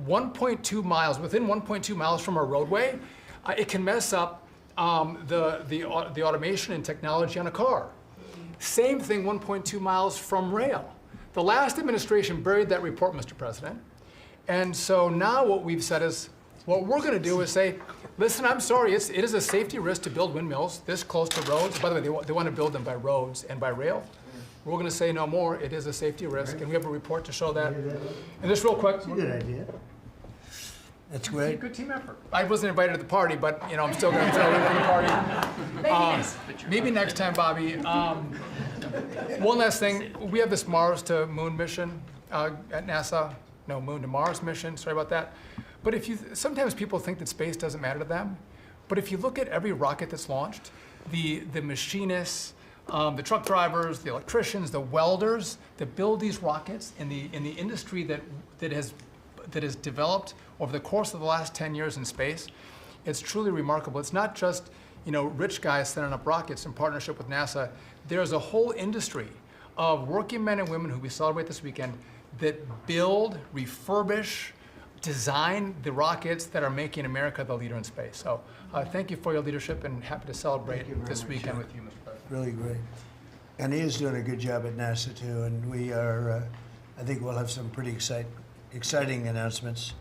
1.2 miles, within 1.2 miles from a roadway, it can mess up the automation and technology on a car. Same thing 1.2 miles from rail. The last administration buried that report, Mr. President. And so now what we've said is, what we're going to do is say, listen, I'm sorry, it is a safety risk to build windmills this close to roads. By the way, they want to build them by roads and by rail. We're going to say no more. It is a safety risk, and we have a report to show that. And just real quick. That's a good idea. That's great. Good team effort. I wasn't invited to the party, but you know I'm still going to throw in for the party. Maybe next time, Bobby. One last thing. We have this Mars to Moon mission at NASA. No, Moon to Mars mission. Sorry about that. But sometimes people think that space doesn't matter to them. But if you look at every rocket that's launched, the machinists, the truck drivers, the electricians, the welders that build these rockets in the industry that has developed over the course of the last 10 years in space, it's truly remarkable. It's not just rich guys sending up rockets in partnership with NASA. There's a whole industry of working men and women who we celebrate this weekend that build, refurbish, design the rockets that are making America the leader in space. So thank you for your leadership, and happy to celebrate this weekend with you, Mr. President. Really great. And he is doing a good job at NASA too, and we are, I think we'll have some pretty exciting announcements,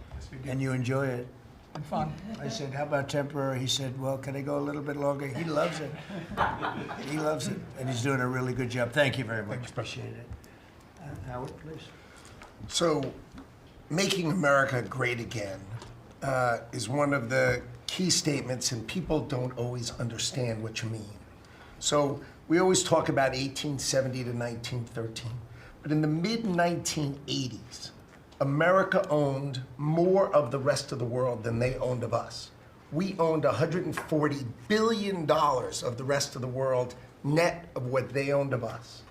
and you enjoy it. and fun. I said, how about temporary? He said, well, can I go a little bit longer? He loves it. He loves it, and he's doing a really good job. Thank you very much. Appreciate it. Howard, please. So, making America great again is one of the key statements, and people don't always understand what you mean. So, we always talk about 1870 to 1913, but in the mid-1980s, America owned more of the rest of the world than they owned of us. We owned $140 billion of the rest of the world net of what they owned of us.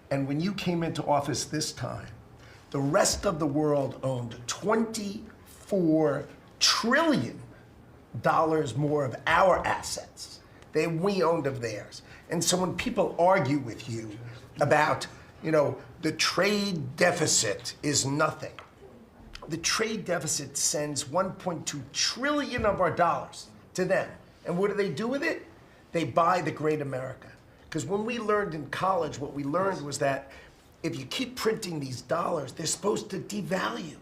And when you came into office this time, the rest of the world owned $24 trillion more of our assets than we owned of theirs. And so when people argue with you about, the trade deficit is nothing, the trade deficit sends 1.2 trillion of our dollars to them. And what do they do with it? They buy the great America. Because when we learned in college, what we learned was that if you keep printing these dollars, they're supposed to devalue.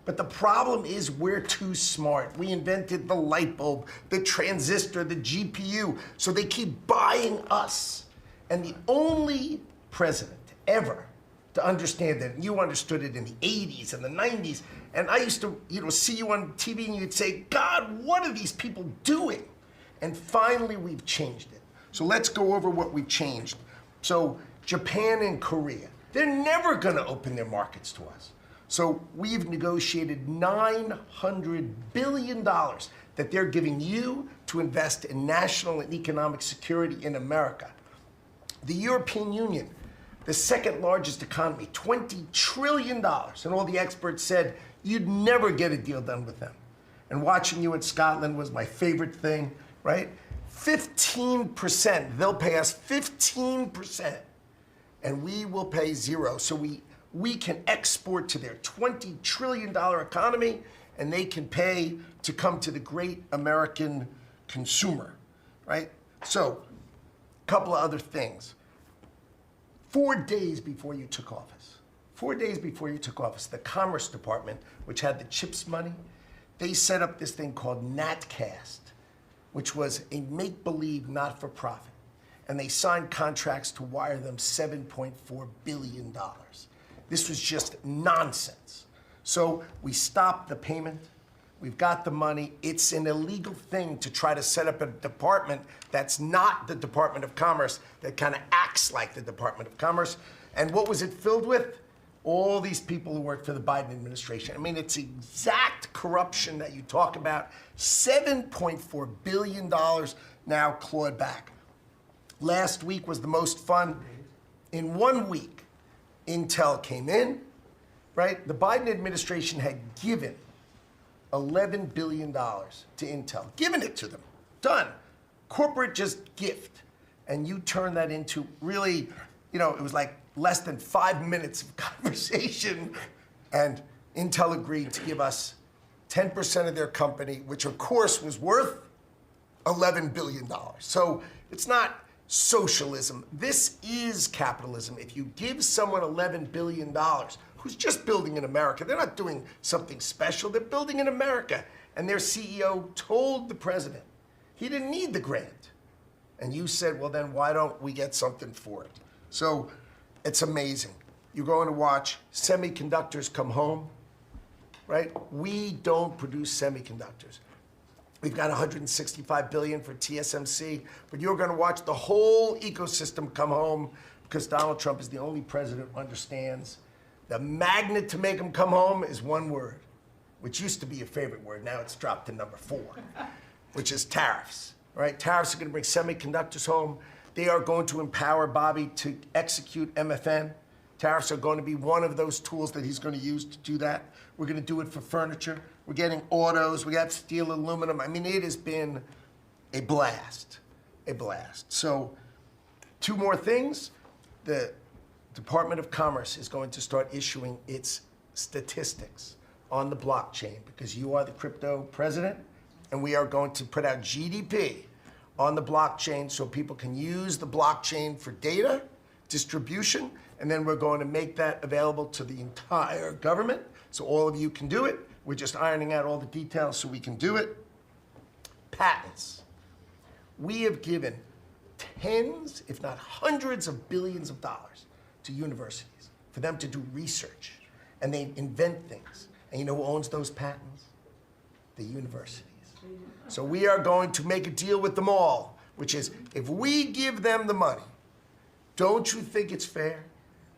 But the problem is we're too smart. We invented the light bulb, the transistor, the GPU, so they keep buying us. And the only president ever to understand that, and you understood it in the 80s and the 90s, and I used to see you on TV and you'd say, God, what are these people doing? And finally we've changed it. So let's go over what we've changed. So Japan and Korea, they're never gonna open their markets to us. So we've negotiated $900 billion that they're giving you to invest in national and economic security in America. The European Union, the second largest economy, $20 trillion. And all the experts said, you'd never get a deal done with them. And watching you in Scotland was my favorite thing, right? 15%, they'll pay us 15%, and we will pay zero. So we can export to their $20 trillion economy, and they can pay to come to the great American consumer, right? So, a couple of other things. 4 days before you took office, the Commerce Department, which had the CHIPS money, they set up this thing called NatCast, which was a make-believe not-for-profit. And they signed contracts to wire them $7.4 billion. This was just nonsense. So we stopped the payment. We've got the money. It's an illegal thing to try to set up a department that's not the Department of Commerce, that kind of acts like the Department of Commerce. And what was it filled with? All these people who work for the Biden administration. I mean, it's exact corruption that you talk about. $7.4 billion now clawed back. Last week was the most fun. In 1 week, Intel came in, right? The Biden administration had given $11 billion to Intel, given it to them, done. Corporate just gift. And you turn that into really, it was like less than 5 minutes of conversation, and Intel agreed to give us 10% of their company, which of course was worth $11 billion. So it's not socialism. This is capitalism. If you give someone $11 billion, who's just building in America, they're not doing something special, they're building in America. And their CEO told the president he didn't need the grant. And you said, well, then why don't we get something for it? So it's amazing. You're going to watch semiconductors come home, right? We don't produce semiconductors. We've got $165 billion for TSMC, but you're going to watch the whole ecosystem come home because Donald Trump is the only president who understands the magnet to make them come home is one word, which used to be your favorite word. Now it's dropped to number 4, which is tariffs, right? Tariffs are going to bring semiconductors home. They are going to empower Bobby to execute MFN. Tariffs are going to be one of those tools that he's going to use to do that. We're going to do it for furniture. We're getting autos. We got steel, aluminum. I mean, it has been a blast, a blast. So 2 more things. The Department of Commerce is going to start issuing its statistics on the blockchain because you are the crypto president, and we are going to put out GDP on the blockchain so people can use the blockchain for data distribution, and then we're going to make that available to the entire government so all of you can do it. We're just ironing out all the details so we can do it. patents. We have given tens, if not hundreds of billions of dollars to universities for them to do research, and they invent things. And you know who owns those patents? The universities. So we are going to make a deal with them all, which is if we give them the money, don't you think it's fair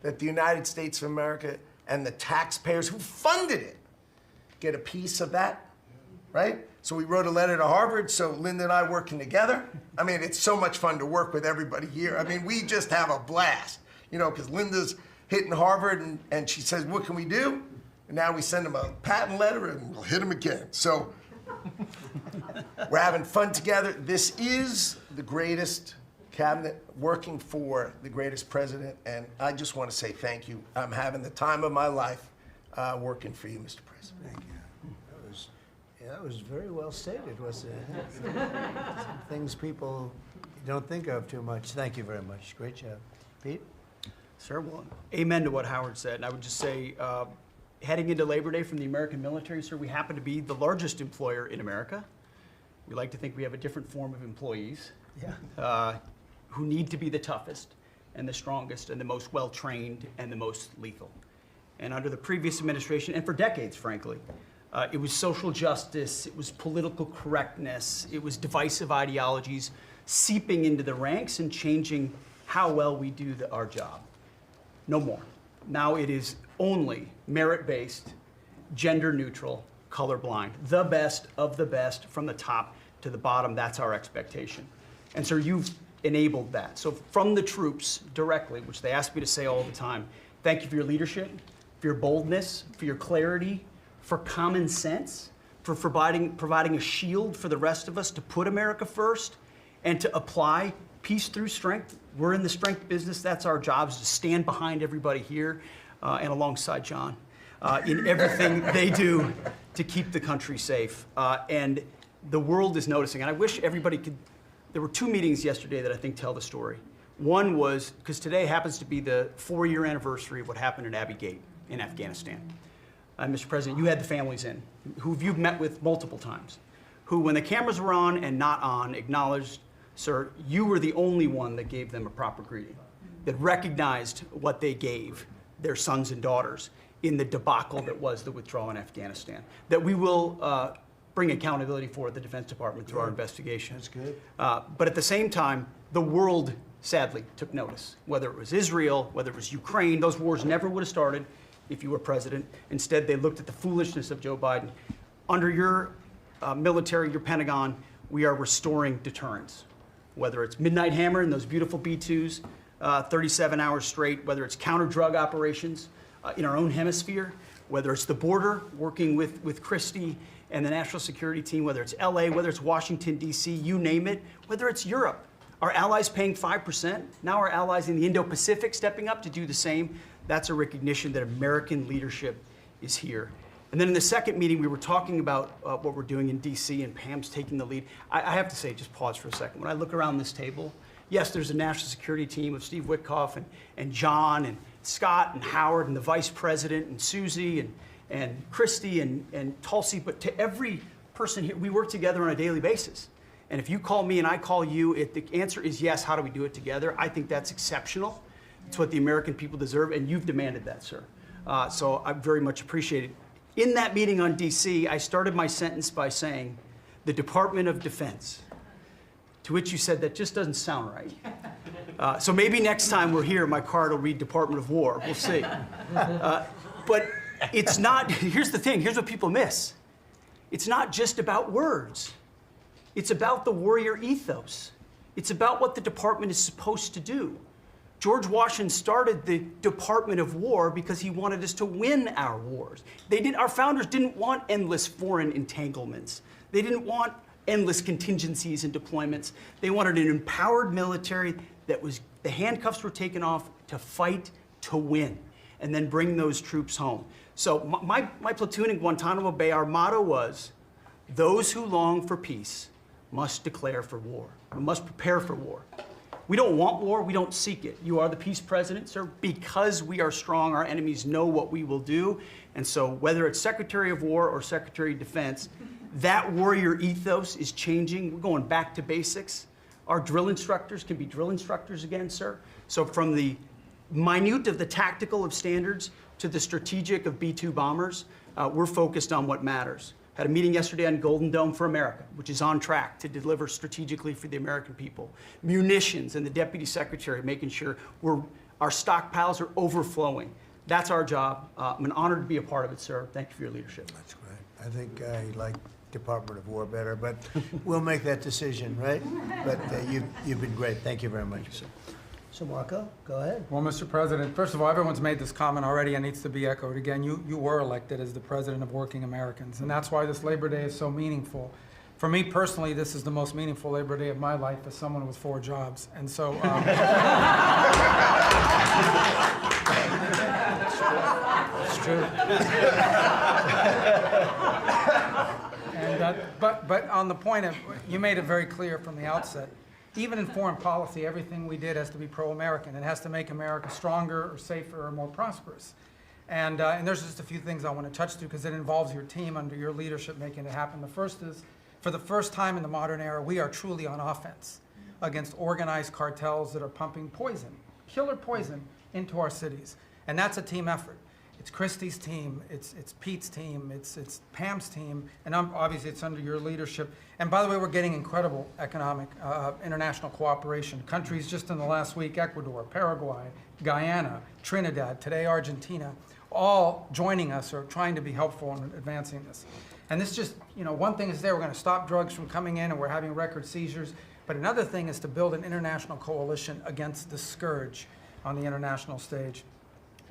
that the United States of America and the taxpayers who funded it get a piece of that, right? So we wrote a letter to Harvard, so Linda and I working together. I mean, it's so much fun to work with everybody here. I mean, we just have a blast, you know, because Linda's hitting Harvard and she says, what can we do? And now we send them a patent letter and we'll hit them again. So we're having fun together. This is the greatest cabinet working for the greatest president, and I just want to say thank you. I'm having the time of my life working for you, Mr. President. Thank you. That was very well stated, wasn't it? Some things people don't think of too much. Thank you very much. Great job. Pete? Sir, well, amen to what Howard said. And I would just say, heading into Labor Day from the American military, sir, we happen to be the largest employer in America. We like to think we have a different form of employees who need to be the toughest and the strongest and the most well-trained and the most lethal. And under the previous administration, and for decades, frankly, it was social justice, it was political correctness, it was divisive ideologies seeping into the ranks and changing how well we do our job. No more. Now it is only merit-based, gender-neutral, colorblind. The best of the best from the top to the bottom, that's our expectation. And so you've enabled that. So from the troops directly, which they ask me to say all the time, thank you for your leadership, for your boldness, for your clarity, for common sense, for providing a shield for the rest of us to put America first and to apply peace through strength. We're in the strength business. That's our job, is to stand behind everybody here and alongside John in everything they do to keep the country safe. And the world is noticing. And I wish everybody could. There were two meetings yesterday that I think tell the story. One was, because today happens to be the 4-year anniversary of what happened at Abbey Gate in Afghanistan. Mr. President, you had the families in, who you've met with multiple times, who, when the cameras were on and not on, acknowledged, sir, you were the only one that gave them a proper greeting, that recognized what they gave their sons and daughters in the debacle that was the withdrawal in Afghanistan, that we will bring accountability for at the Defense Department through our investigation. That's good. But at the same time, the world sadly took notice, whether it was Israel, whether it was Ukraine. Those wars never would have started if you were president. Instead, they looked at the foolishness of Joe Biden. Under your military, your Pentagon, we are restoring deterrence. Whether it's Midnight Hammer and those beautiful B-2s, 37 hours straight, whether it's counter-drug operations in our own hemisphere, whether it's the border, working with Christie and the national security team, whether it's LA, whether it's Washington, D.C., you name it, whether it's Europe. Our allies paying 5%, now our allies in the Indo-Pacific stepping up to do the same. That's a recognition that American leadership is here. And then in the second meeting, we were talking about what we're doing in D.C. and Pam's taking the lead. I have to say, just pause for a second. When I look around this table, yes, there's a national security team of Steve Witkoff and John and Scott and Howard and the vice president and Susie and Christy and Tulsi, but to every person here, we work together on a daily basis. And if you call me and I call you, the answer is yes, how do we do it together? I think that's exceptional. It's what the American people deserve, and you've demanded that, sir. So I very much appreciate it. In that meeting on DC, I started my sentence by saying, the Department of Defense, to which you said, that just doesn't sound right. So maybe next time we're here, my card will read Department of War. We'll see. But it's not, here's the thing, here's what people miss. It's not just about words. It's about the warrior ethos. It's about what the department is supposed to do. George Washington started the Department of War because he wanted us to win our wars. Our founders didn't want endless foreign entanglements. They didn't want endless contingencies and deployments. They wanted an empowered military that the handcuffs were taken off to fight to win and then bring those troops home. So my platoon in Guantanamo Bay, our motto was, those who long for peace must declare for war. We must prepare for war. We don't want war, we don't seek it. You are the peace president, sir. Because we are strong, our enemies know what we will do. And so whether it's Secretary of War or Secretary of Defense, That warrior ethos is changing. We're going back to basics. Our drill instructors can be drill instructors again, sir. So from the minute of the tactical of standards to the strategic of B-2 bombers, we're focused on what matters. Had a meeting yesterday on Golden Dome for America, which is on track to deliver strategically for the American people. Munitions, and the Deputy Secretary making sure our stockpiles are overflowing. That's our job. I'm an honor to be a part of it, sir. Thank you for your leadership. That's great. I think I like Department of War better, but we'll make that decision, right? But you've been great. Thank you very much. So Marco, go ahead. Well, Mr. President, first of all, everyone's made this comment already and needs to be echoed again. You were elected as the President of Working Americans, and that's why this Labor Day is so meaningful. For me personally, this is the most meaningful Labor Day of my life as someone with 4 jobs. And so, it's true. And, but on the point of, you made it very clear from the outset, even in foreign policy, everything we did has to be pro-American. It has to make America stronger or safer or more prosperous. And there's just a few things I want to touch to because it involves your team under your leadership making it happen. The first is, for the first time in the modern era, we are truly on offense against organized cartels that are pumping poison, killer poison, into our cities. And that's a team effort. It's Christie's team, it's Pete's team, it's Pam's team, and obviously it's under your leadership. And by the way, we're getting incredible economic international cooperation. Countries just in the last week, Ecuador, Paraguay, Guyana, Trinidad, today Argentina, all joining us or trying to be helpful in advancing this. And this just, one thing is we're going to stop drugs from coming in and we're having record seizures, but another thing is to build an international coalition against the scourge on the international stage.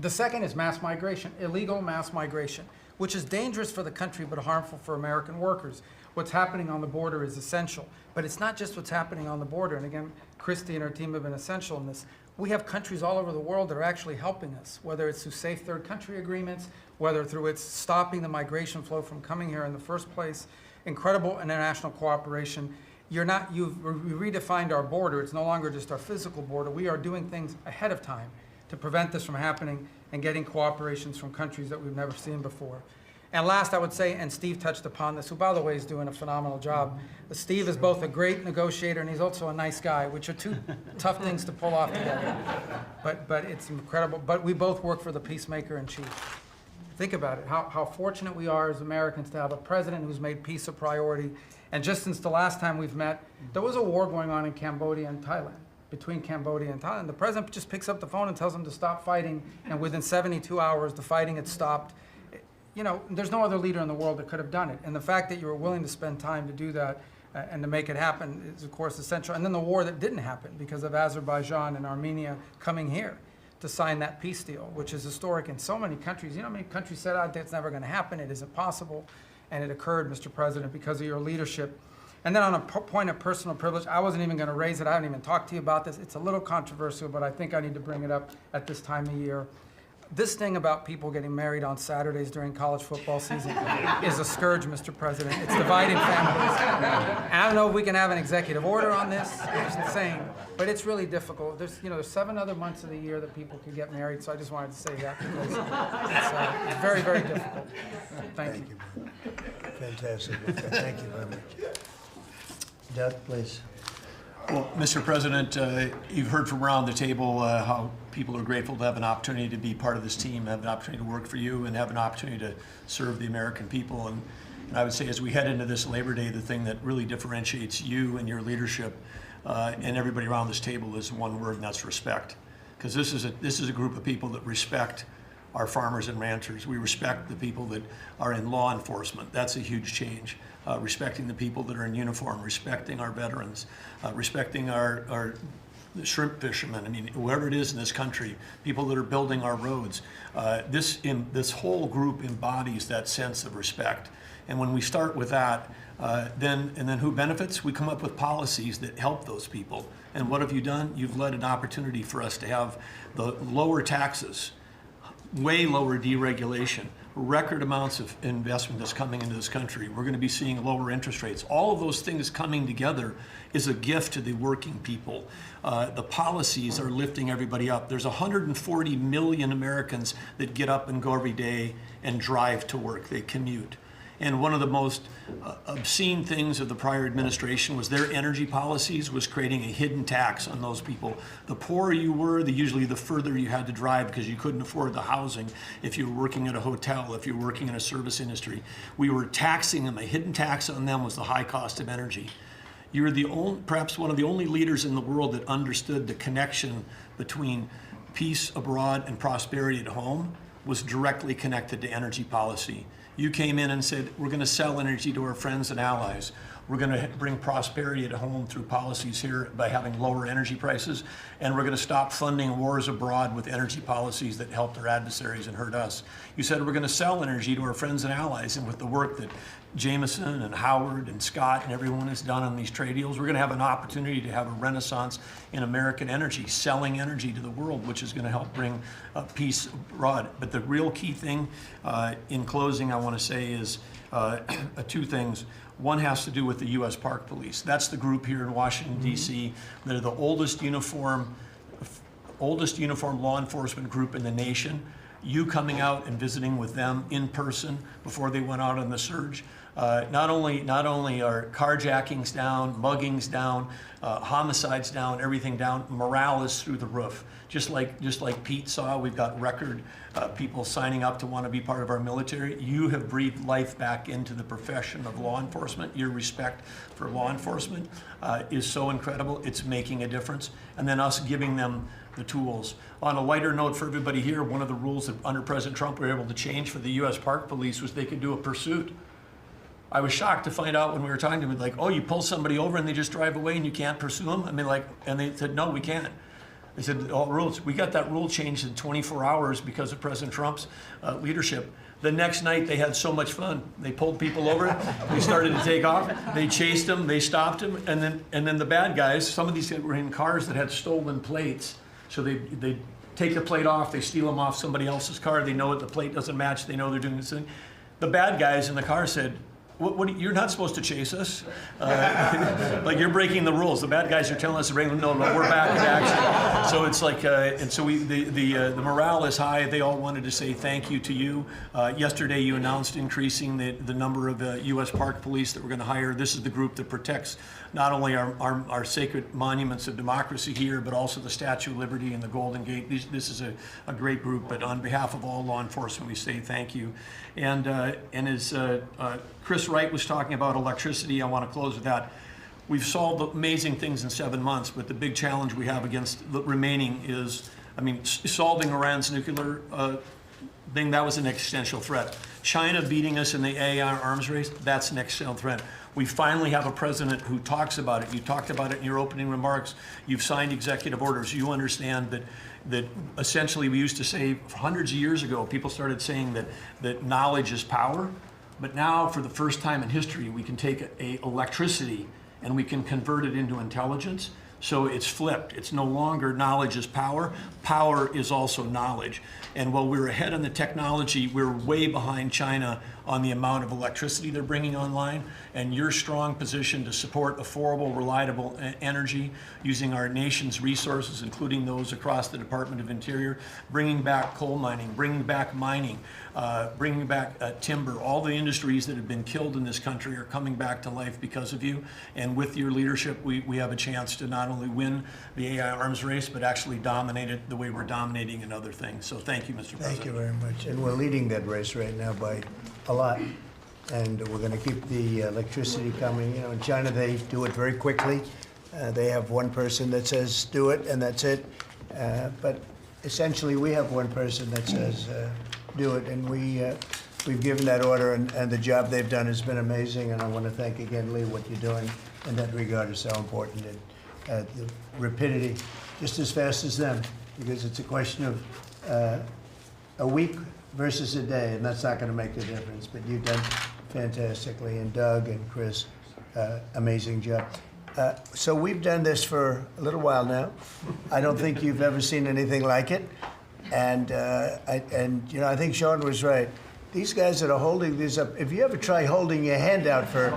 The second is mass migration, illegal mass migration, which is dangerous for the country but harmful for American workers. What's happening on the border is essential, but it's not just what's happening on the border. And again, Christy and her team have been essential in this. We have countries all over the world that are actually helping us, whether it's through safe third country agreements, whether through it's stopping the migration flow from coming here in the first place, incredible international cooperation. You've redefined our border. It's no longer just our physical border. We are doing things ahead of time to prevent this from happening and getting cooperations from countries that we've never seen before. And last, I would say, and Steve touched upon this, who, by the way, is doing a phenomenal job. Steve is both a great negotiator and he's also a nice guy, which are 2 tough things to pull off together. But it's incredible. But we both work for the peacemaker in chief. Think about it, how fortunate we are as Americans to have a president who's made peace a priority. And just since the last time we've met, there was a war going on in Cambodia and Thailand. Between Cambodia and Thailand. The president just picks up the phone and tells them to stop fighting, and within 72 hours, the fighting had stopped. There's no other leader in the world that could have done it. And the fact that you were willing to spend time to do that and to make it happen is, of course, essential. And then the war that didn't happen because of Azerbaijan and Armenia coming here to sign that peace deal, which is historic in so many countries. You know how many countries said, it's never going to happen, it isn't possible. And it occurred, Mr. President, because of your leadership. And then on a point of personal privilege, I wasn't even going to raise it. I haven't even talked to you about this. It's a little controversial, but I think I need to bring it up at this time of year. This thing about people getting married on Saturdays during college football season is a scourge, Mr. President. It's dividing families. I don't know if we can have an executive order on this. It's insane, but it's really difficult. There's 7 other months of the year that people can get married, so I just wanted to say that because it's very, very difficult. Thank you. Fantastic. Thank you very much. Doug, please. Well, Mr. President, you've heard from around the table how people are grateful to have an opportunity to be part of this team, have an opportunity to work for you, and have an opportunity to serve the American people. And I would say as we head into this Labor Day, the thing that really differentiates you and your leadership and everybody around this table is one word, and that's respect. Because this is a group of people that respect our farmers and ranchers. We respect the people that are in law enforcement. That's a huge change. Respecting the people that are in uniform, respecting our veterans, respecting our shrimp fishermen. I mean, whoever it is in this country, people that are building our roads. This whole group embodies that sense of respect. And when we start with that, then who benefits? We come up with policies that help those people. And what have you done? You've led an opportunity for us to have the lower taxes, way lower deregulation, record amounts of investment that's coming into this country. We're going to be seeing lower interest rates. All of those things coming together is a gift to the working people. The policies are lifting everybody up. There's 140 million Americans that get up and go every day and drive to work. They commute. And one of the most obscene things of the prior administration was their energy policies was creating a hidden tax on those people. The poorer you were, usually the further you had to drive because you couldn't afford the housing if you were working at a hotel, if you were working in a service industry. We were taxing them. A hidden tax on them was the high cost of energy. You were perhaps one of the only leaders in the world that understood the connection between peace abroad and prosperity at home was directly connected to energy policy. You came in and said, we're going to sell energy to our friends and allies. We're going to bring prosperity at home through policies here by having lower energy prices. And we're going to stop funding wars abroad with energy policies that help their adversaries and hurt us. You said we're going to sell energy to our friends and allies. And with the work that Jameson and Howard and Scott and everyone has done on these trade deals, we're going to have an opportunity to have a renaissance in American energy, selling energy to the world, which is going to help bring peace abroad. But the real key thing in closing I want to say is two things. One has to do with the U.S. Park Police. That's the group here in Washington, D.C. They're the oldest uniform law enforcement group in the nation. You coming out and visiting with them in person before they went out on the surge. Not only are carjackings down, muggings down, homicides down, everything down, morale is through the roof. Just like Pete saw, we've got record people signing up to want to be part of our military. You have breathed life back into the profession of law enforcement. Your respect for law enforcement is so incredible. It's making a difference. And then us giving them the tools. On a lighter note for everybody here, one of the rules that under President Trump we were able to change for the U.S. Park Police was they could do a pursuit. I was shocked to find out when we were talking to them, like, oh, you pull somebody over and they just drive away and you can't pursue them? I mean, like, and they said, no, we can't. They said, all rules. We got that rule changed in 24 hours because of President Trump's leadership. The next night, they had so much fun. They pulled people over. They started to take off. They chased them. They stopped them. And then the bad guys, some of these were in cars that had stolen plates. So they take the plate off. They steal them off somebody else's car. They know it. The plate doesn't match. They know they're doing this thing. The bad guys in the car said, you're not supposed to chase us. Like, you're breaking the rules. The bad guys are telling us to bring them. No, we're back in action. So it's like, and so the morale is high. They all wanted to say thank you to you. Yesterday, you announced increasing the number of U.S. Park Police that we're going to hire. This is the group that protects not only our sacred monuments of democracy here, but also the Statue of Liberty and the Golden Gate. This is a great group. But on behalf of all law enforcement, we say thank you. And as Chris Wright was talking about electricity, I want to close with that. We've solved amazing things in 7 months, but the big challenge we have against the remaining is, solving Iran's nuclear thing, that was an existential threat. China beating us in the AI arms race, that's an existential threat. We finally have a president who talks about it. You talked about it in your opening remarks. You've signed executive orders. You understand that essentially we used to say hundreds of years ago, people started saying that knowledge is power. But now, for the first time in history, we can take electricity and we can convert it into intelligence. So it's flipped. It's no longer knowledge is power. Power is also knowledge. And while we're ahead on the technology, we're way behind China on the amount of electricity they're bringing online. And your strong position to support affordable, reliable energy using our nation's resources, including those across the Department of Interior, bringing back coal mining, bringing back mining, bringing back timber. All the industries that have been killed in this country are coming back to life because of you. And with your leadership, we have a chance to not only win the AI arms race, but actually dominate it the way we're dominating in other things. So thank you, Mr. President. Thank you very much. And we're leading that race right now by a lot. And we're going to keep the electricity coming. You know, in China, they do it very quickly. They have one person that says, do it, and that's it. But essentially, we have one person that says, do it. And we've given that order, and the job they've done has been amazing. And I want to thank again, Lee, what you're doing in that regard is so important. And the rapidity, just as fast as them, because it's a question of a week versus a day, and that's not going to make the difference. But you've done fantastically, and Doug and Chris, amazing job. So we've done this for a little while now. I don't think you've ever seen anything like it, and you know, I think Sean was right. These guys that are holding these up, if you ever try holding your hand out for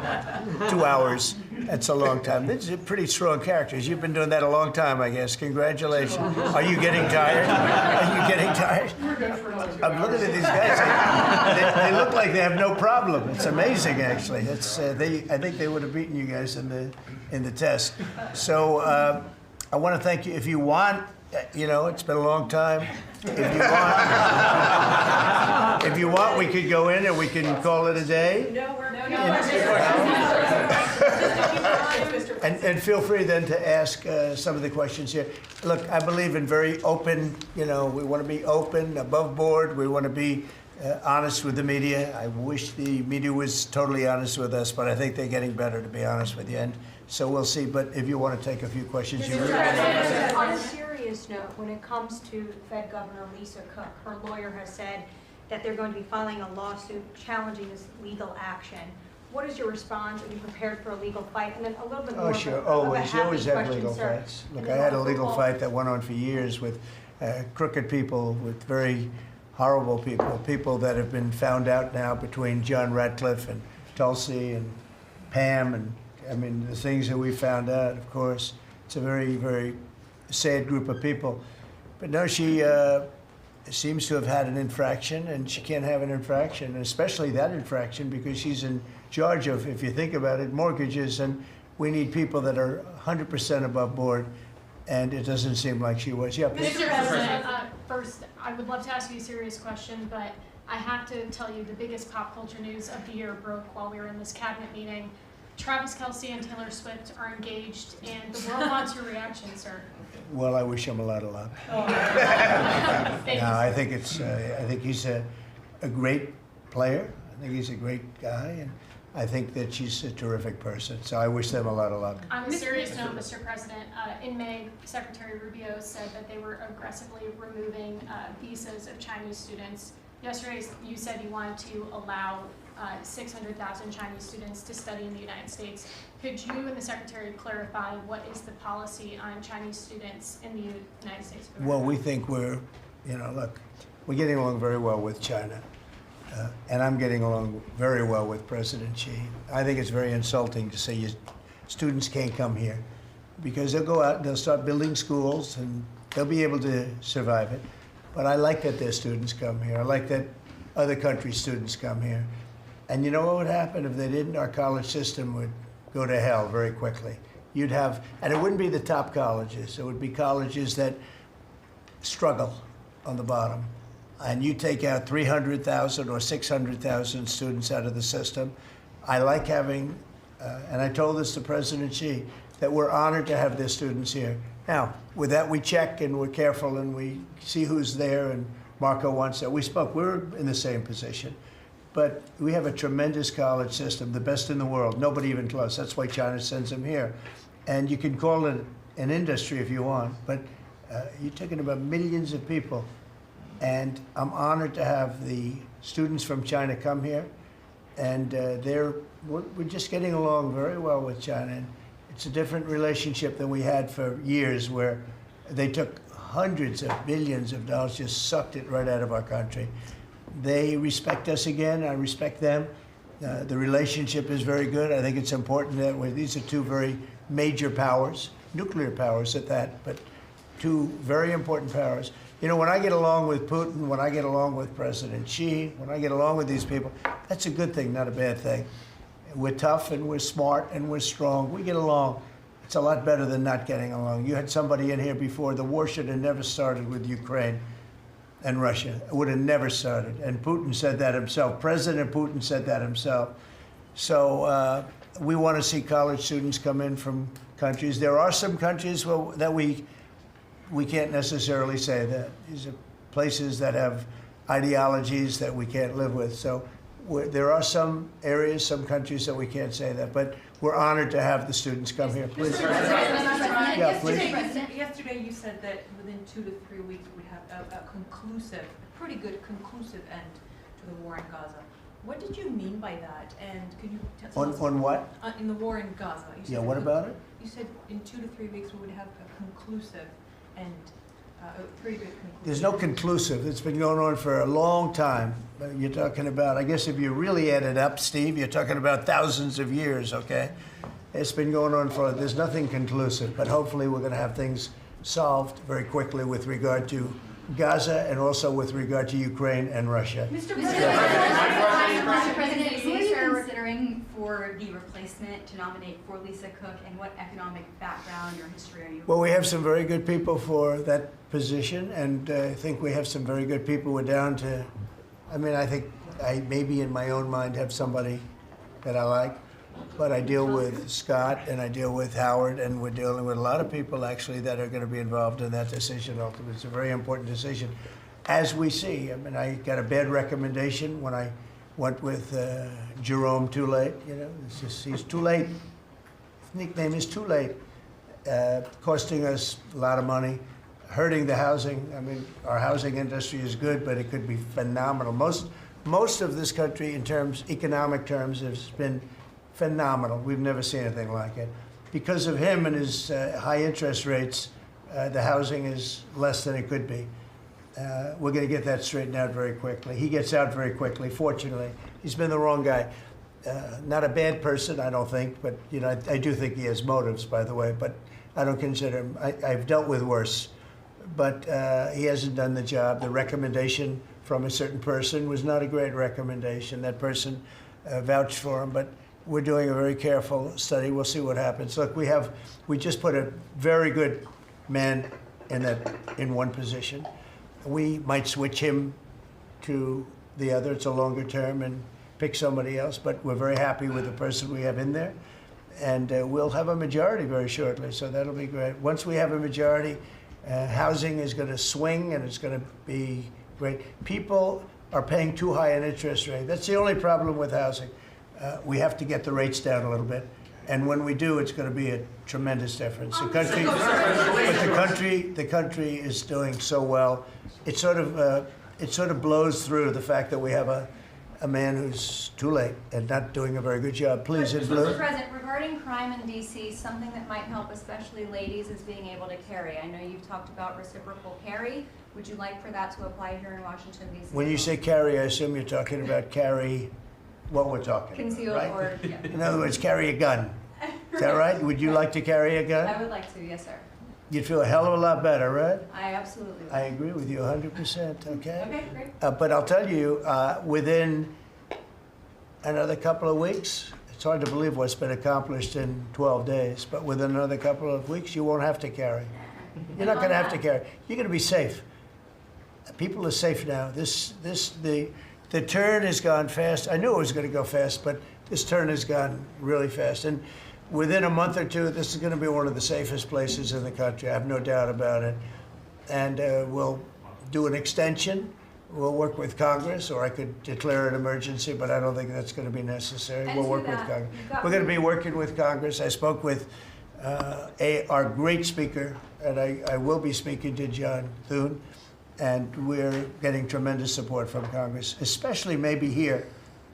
2 hours, that's a long time. These are pretty strong characters. You've been doing that a long time, I guess. Congratulations. Are you getting tired? Are you getting tired? I'm looking at these guys. They look like they have no problem. It's amazing, actually. It's I think they would have beaten you guys in the test. So I want to thank you. If you want, it's been a long time. If you want, we could go in and we can call it a day. And feel free then to ask some of the questions here. Look, I believe in very open, we want to be open, above board. We want to be honest with the media. I wish the media was totally honest with us, but I think they're getting better, to be honest with you. And so we'll see. But if you want to take a few questions, you really On a serious note, when it comes to Fed Governor Lisa Cook, her lawyer has said that they're going to be filing a lawsuit challenging this legal action. What is your response? Are you prepared for a legal fight? And then a little bit more. Oh, sure. Always. You always have legal fights. Look, I had a legal fight that went on for years with crooked people, with very horrible people that have been found out now between John Ratcliffe and Tulsi and Pam. And I mean, the things that we found out, of course, it's a very, very sad group of people. But no, she seems to have had an infraction, and she can't have an infraction, and especially that infraction, because she's in charge of, if you think about it, mortgages, and we need people that are 100% above board, and it doesn't seem like she was. Yeah, please. Mr. President, first, I would love to ask you a serious question, but I have to tell you the biggest pop culture news of the year broke while we were in this cabinet meeting. Travis Kelce and Taylor Swift are engaged, and the world wants your reaction, sir. Well, I wish him a lot of luck. Thank No, you. I think I think he's a great player. I think he's a great guy, and I think that she's a terrific person. So I wish them a lot of luck. On a serious note, Mr. President, in May, Secretary Rubio said that they were aggressively removing visas of Chinese students. Yesterday, you said you wanted to allow 600,000 Chinese students to study in the United States. Could you and the Secretary clarify what is the policy on Chinese students in the United States? Well, we think we're getting along very well with China. And I'm getting along very well with President Xi. I think it's very insulting to say students can't come here, because they'll go out and they'll start building schools and they'll be able to survive it. But I like that their students come here. I like that other countries' students come here. And you know what would happen if they didn't? Our college system would go to hell very quickly. You'd have, and it wouldn't be the top colleges. It would be colleges that struggle on the bottom. And you take out 300,000 or 600,000 students out of the system. I like having, and I told this to President Xi, that we're honored to have their students here. Now, with that, we check and we're careful and we see who's there, and Marco wants that. We spoke, we're in the same position. But we have a tremendous college system, the best in the world, nobody even close. That's why China sends them here. And you can call it an industry if you want, but you're talking about millions of people. And I'm honored to have the students from China come here. And we're just getting along very well with China. And it's a different relationship than we had for years, where they took hundreds of billions of dollars, just sucked it right out of our country. They respect us again. I respect them. The relationship is very good. I think it's important that these are two very major powers, nuclear powers at that, but two very important powers. You know, when I get along with Putin, when I get along with President Xi, when I get along with these people, that's a good thing, not a bad thing. We're tough and we're smart and we're strong. We get along. It's a lot better than not getting along. You had somebody in here before. The war should have never started with Ukraine and Russia. It would have never started. And Putin said that himself. President Putin said that himself. So we want to see college students come in from countries. There are some countries that we can't necessarily say that. These are places that have ideologies that we can't live with. So there are some areas, some countries that we can't say that. But we're honored to have the students come here. Please. Yeah, please. Yesterday you said that within 2 to 3 weeks we'd have a pretty good conclusive end to the war in Gaza. What did you mean by that? And could you tell us? On what? In the war in Gaza. Yeah, what about it? You said in 2 to 3 weeks we would have a conclusive end, a pretty good conclusive. There's no conclusive. It's been going on for a long time. You're talking about, I guess if you really add it up, Steve, you're talking about thousands of years, okay? It's been going on there's nothing conclusive, but hopefully we're going to have things solved very quickly with regard to Gaza and also with regard to Ukraine and Russia. Mr. President, Mr. President, who are you considering for the replacement to nominate for Lisa Cook, and what economic background or history are you? Well, we have some very good people for that position, and I think we have some very good people. We're down to, I mean, I think I maybe in my own mind have somebody that I like, but I deal with Scott and I deal with Howard, and we're dealing with a lot of people actually that are going to be involved in that decision ultimately. It's a very important decision. As we see, I mean, I got a bad recommendation when I went with Jerome Too Late. You know, it's just, he's too late. His nickname is Too Late, costing us a lot of money, hurting the housing. I mean, our housing industry is good, but it could be phenomenal. Most of this country, in terms, economic terms, has been phenomenal. We've never seen anything like it. Because of him and his high interest rates, the housing is less than it could be. We're going to get that straightened out very quickly. He gets out very quickly, fortunately. He's been the wrong guy. Not a bad person, I don't think, but you know, I do think he has motives, by the way, but I don't consider him, I've dealt with worse. But he hasn't done the job. The recommendation from a certain person was not a great recommendation. That person vouched for him, but we're doing a very careful study. We'll see what happens. Look, we just put a very good man in one position. We might switch him to the other. It's a longer term and pick somebody else, but we're very happy with the person we have in there. And we'll have a majority very shortly, so that'll be great. Once we have a majority, housing is going to swing and it's going to be great. People are paying too high an interest rate. That's the only problem with housing. We have to get the rates down a little bit. And when we do, it's going to be a tremendous difference. The country is doing so well. It sort of blows through the fact that we have a man who's too late and not doing a very good job. Please, in blue. Mr. President, regarding crime in D.C., something that might help especially ladies is being able to carry. I know you've talked about reciprocal carry. Would you like for that to apply here in Washington, D.C.? When you say carry, I assume you're talking about carry what we're talking Concealed about, right? or, yeah. In other words, carry a gun. Is that right? Would you like to carry a gun? I would like to, yes, sir. You'd feel a hell of a lot better, right? I absolutely would. I agree with you 100%, okay? Okay, great. But I'll tell you, within another couple of weeks, it's hard to believe what's been accomplished in 12 days, but within another couple of weeks, you won't have to carry. You're not going to have to carry. You're going to be safe. People are safe now. The turn has gone fast. I knew it was going to go fast, but this turn has gone really fast. And within a month or two, this is going to be one of the safest places in the country. I have no doubt about it. And we'll do an extension. We'll work with Congress, or I could declare an emergency, but I don't think that's going to be necessary. We'll work with Congress. We're going to be working with Congress. I spoke with our great speaker, and I will be speaking to John Thune, and we're getting tremendous support from Congress, especially maybe here.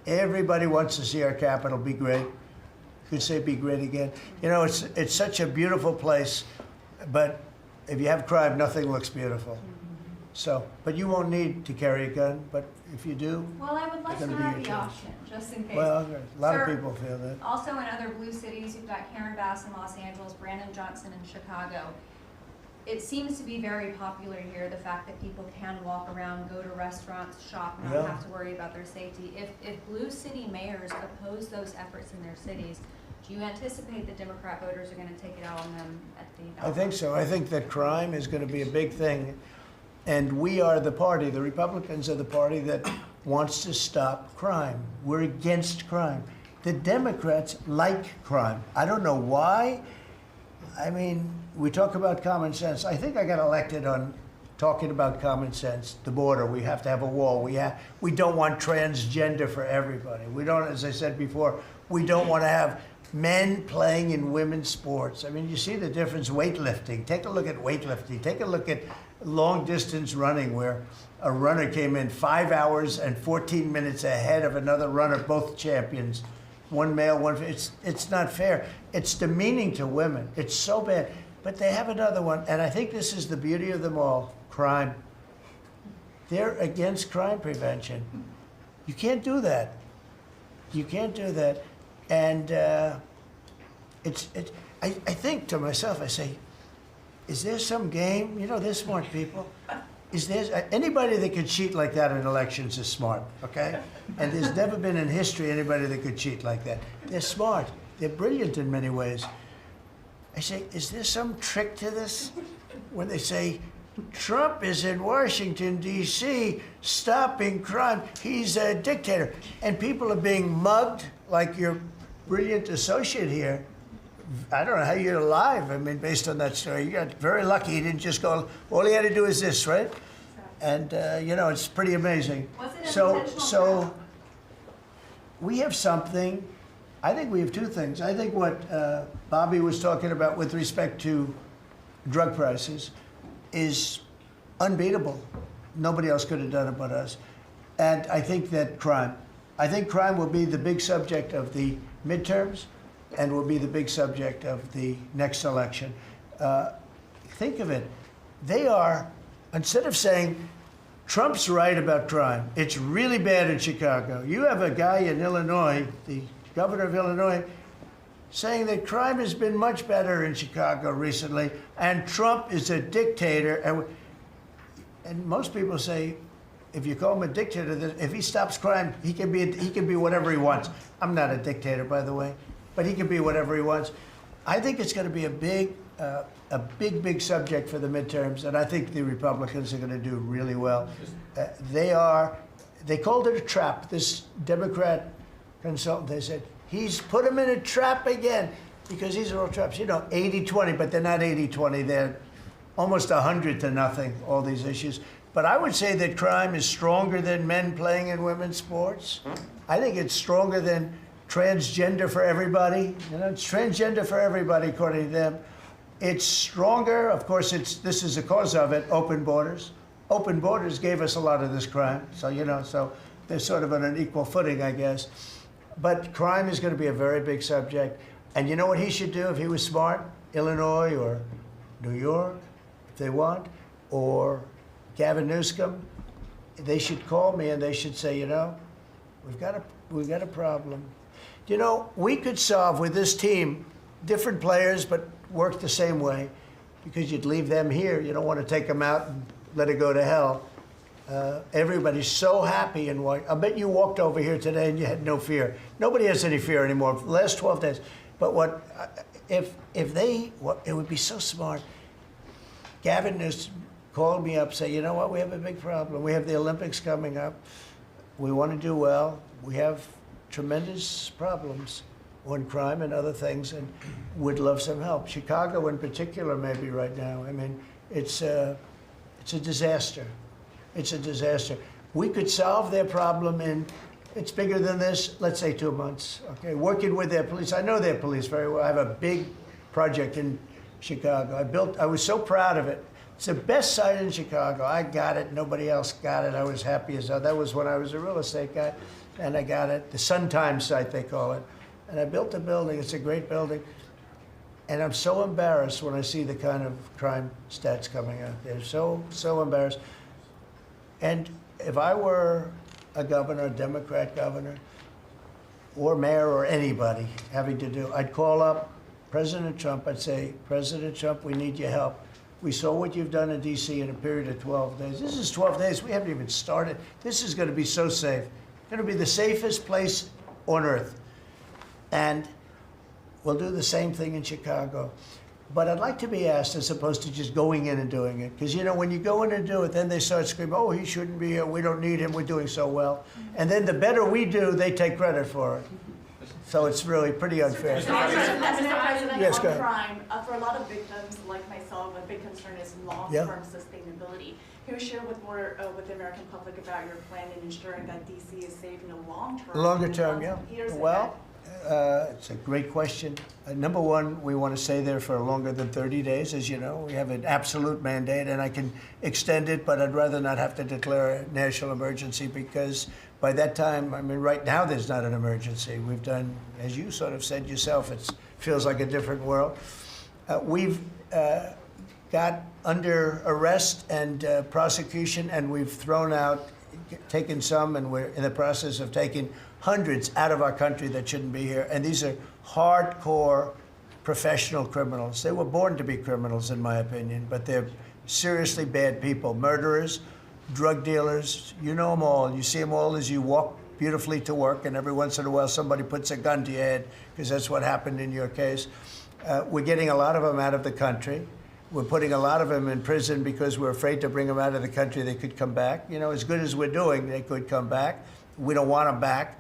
Everybody wants to see our capital be great. Could say be great again. You know, it's such a beautiful place, but if you have crime, nothing looks beautiful. So, but you won't need to carry a gun, but if you do, Well, I would like it's to gonna be have your the choice. option, just in case. Well, a lot of Sir, people feel that. Also in other blue cities, you've got Karen Bass in Los Angeles, Brandon Johnson in Chicago. It seems to be very popular here, the fact that people can walk around, go to restaurants, shop, and not Yeah. have to worry about their safety. If blue city mayors oppose those efforts in their cities, do you anticipate that Democrat voters are going to take it out on them at the ballot? I think so. I think that crime is going to be a big thing. And we are the party, the Republicans are the party that wants to stop crime. We're against crime. The Democrats like crime. I don't know why. I mean, we talk about common sense. I think I got elected on talking about common sense. The border, we have to have a wall. We don't want transgender for everybody. We don't, as I said before, we don't want to have men playing in women's sports. I mean, you see the difference. Weightlifting. Take a look at weightlifting. Take a look at long distance running, where a runner came in 5 hours and 14 minutes ahead of another runner, both champions. One male, one female. It's not fair. It's demeaning to women. It's so bad. But they have another one, and I think this is the beauty of them all, crime. They're against crime prevention. You can't do that. You can't do that. And I think to myself, I say, is there some game? You know, they're smart people. is there anybody that could cheat like that in elections is smart, okay? And there's never been in history anybody that could cheat like that. They're smart. They're brilliant in many ways. I say, is there some trick to this? When they say, Trump is in Washington, D.C., stopping crime. He's a dictator. And people are being mugged like your brilliant associate here. I don't know how you're alive. I mean, based on that story, you got very lucky. He didn't just go, all he had to do is this, right? And, you know, it's pretty amazing. So we have something. I think we have two things. I think what Bobby was talking about with respect to drug prices is unbeatable. Nobody else could have done it but us. And I think that crime. I think crime will be the big subject of the midterms and will be the big subject of the next election. Think of it. They are, instead of saying, Trump's right about crime, it's really bad in Chicago. You have a guy in Illinois, the governor of Illinois, saying that crime has been much better in Chicago recently, and Trump is a dictator. And most people say, if you call him a dictator, if he stops crime, he can be whatever he wants. I'm not a dictator, by the way, but he can be whatever he wants. I think it's going to be a big subject for the midterms, and I think the Republicans are going to do really well. They called it a trap. This Democrat consultant, they said, he's put him in a trap again, because these are all traps. You know, 80-20, but they're not 80-20. They're almost 100-0, all these issues. But I would say that crime is stronger than men playing in women's sports. I think it's stronger than transgender for everybody. You know, it's transgender for everybody, according to them. It's stronger, of course, this is the cause of it, open borders. Open borders gave us a lot of this crime. So, you know, so they're sort of on an equal footing, I guess. But crime is going to be a very big subject. And you know what he should do if he was smart? Illinois or New York, if they want, or Gavin Newsom, they should call me and they should say, you know, we've got a problem. You know, we could solve with this team, different players, but work the same way, because you'd leave them here. You don't want to take them out and let it go to hell. Everybody's so happy and I bet you walked over here today and you had no fear. Nobody has any fear anymore for the last 12 days. But it would be so smart. Gavin Newsom called me up, say, you know what, we have a big problem. We have the Olympics coming up. We want to do well. We have tremendous problems on crime and other things, and would love some help. Chicago in particular, maybe right now. I mean, it's a disaster. It's a disaster. We could solve their problem in, it's bigger than this, let's say 2 months, okay? Working with their police. I know their police very well. I have a big project in Chicago. I was so proud of it. It's the best site in Chicago. I got it, nobody else got it. I was happy as hell. That was when I was a real estate guy, and I got it. The Sun Times site, they call it. And I built the building. It's a great building. And I'm so embarrassed when I see the kind of crime stats coming out. They're so embarrassed. And if I were a governor, a Democrat governor, or mayor, or anybody having to do, I'd call up President Trump. I'd say, President Trump, we need your help. We saw what you've done in D.C. in a period of 12 days. This is 12 days. We haven't even started. This is going to be so safe. It's going to be the safest place on earth. And we'll do the same thing in Chicago. But I'd like to be asked, as opposed to just going in and doing it. Because, you know, when you go in and do it, then they start screaming, oh, he shouldn't be here. We don't need him. We're doing so well. And then the better we do, they take credit for it. So it's really pretty unfair. Mr. President, Yes, on go ahead. crime, for a lot of victims like myself, a big concern is long-term sustainability. Can you share with the American public about your plan in ensuring that DC is safe in the long term? Longer term, yeah. Well, it's a great question. Number one, we want to stay there for longer than 30 days, as you know. We have an absolute mandate, and I can extend it, but I'd rather not have to declare a national emergency, because by that time, I mean, right now there's not an emergency. We've done, as you sort of said yourself, it feels like a different world. We've got under arrest and prosecution, and we've thrown out, taken some, and we're in the process of taking hundreds out of our country that shouldn't be here. And these are hardcore professional criminals. They were born to be criminals, in my opinion, but they're seriously bad people, murderers, drug dealers, you know them all. You see them all as you walk beautifully to work, and every once in a while somebody puts a gun to your head, because that's what happened in your case. We're getting a lot of them out of the country. We're putting a lot of them in prison because we're afraid to bring them out of the country. They could come back. You know, as good as we're doing, they could come back. We don't want them back.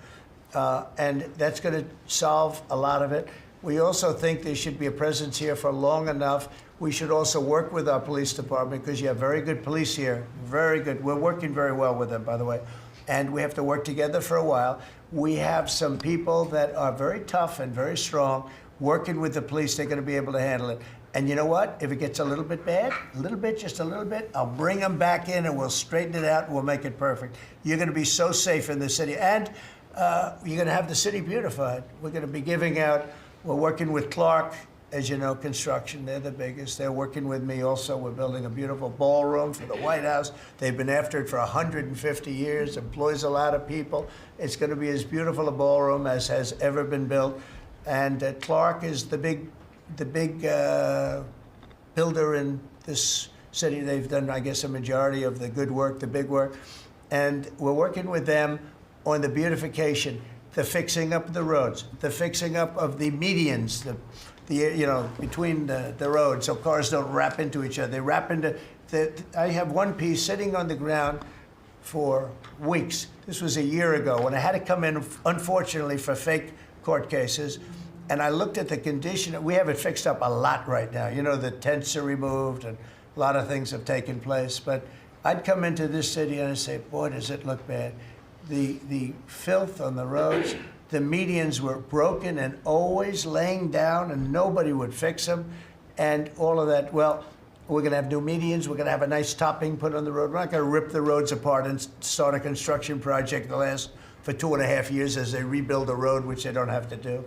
And that's going to solve a lot of it. We also think there should be a presence here for long enough. We should also work with our police department, because you have very good police here, very good. We're working very well with them, by the way. And we have to work together for a while. We have some people that are very tough and very strong working with the police. They're going to be able to handle it. And you know what? If it gets a little bit bad, a little bit, just a little bit, I'll bring them back in and we'll straighten it out and we'll make it perfect. You're going to be so safe in the city. And you're going to have the city beautified. We're going to be giving out, we're working with Clark, as you know, construction. They're the biggest. They're working with me also. We're building a beautiful ballroom for the White House. They've been after it for 150 years, employs a lot of people. It's going to be as beautiful a ballroom as has ever been built. And Clark is the big builder in this city. They've done, I guess, a majority of the good work, the big work. And we're working with them on the beautification, the fixing up of the roads, the fixing up of the medians, you know, between the roads, so cars don't wrap into each other. They wrap into, I have one piece sitting on the ground for weeks. This was a year ago when I had to come in, unfortunately, for fake court cases. And I looked at the condition. We have it fixed up a lot right now. You know, the tents are removed and a lot of things have taken place. But I'd come into this city and I'd say, boy, does it look bad. The filth on the roads, the medians were broken and always laying down and nobody would fix them and all of that. Well, we're going to have new medians. We're going to have a nice topping put on the road. We're not going to rip the roads apart and start a construction project that lasts for 2.5 years as they rebuild the road, which they don't have to do.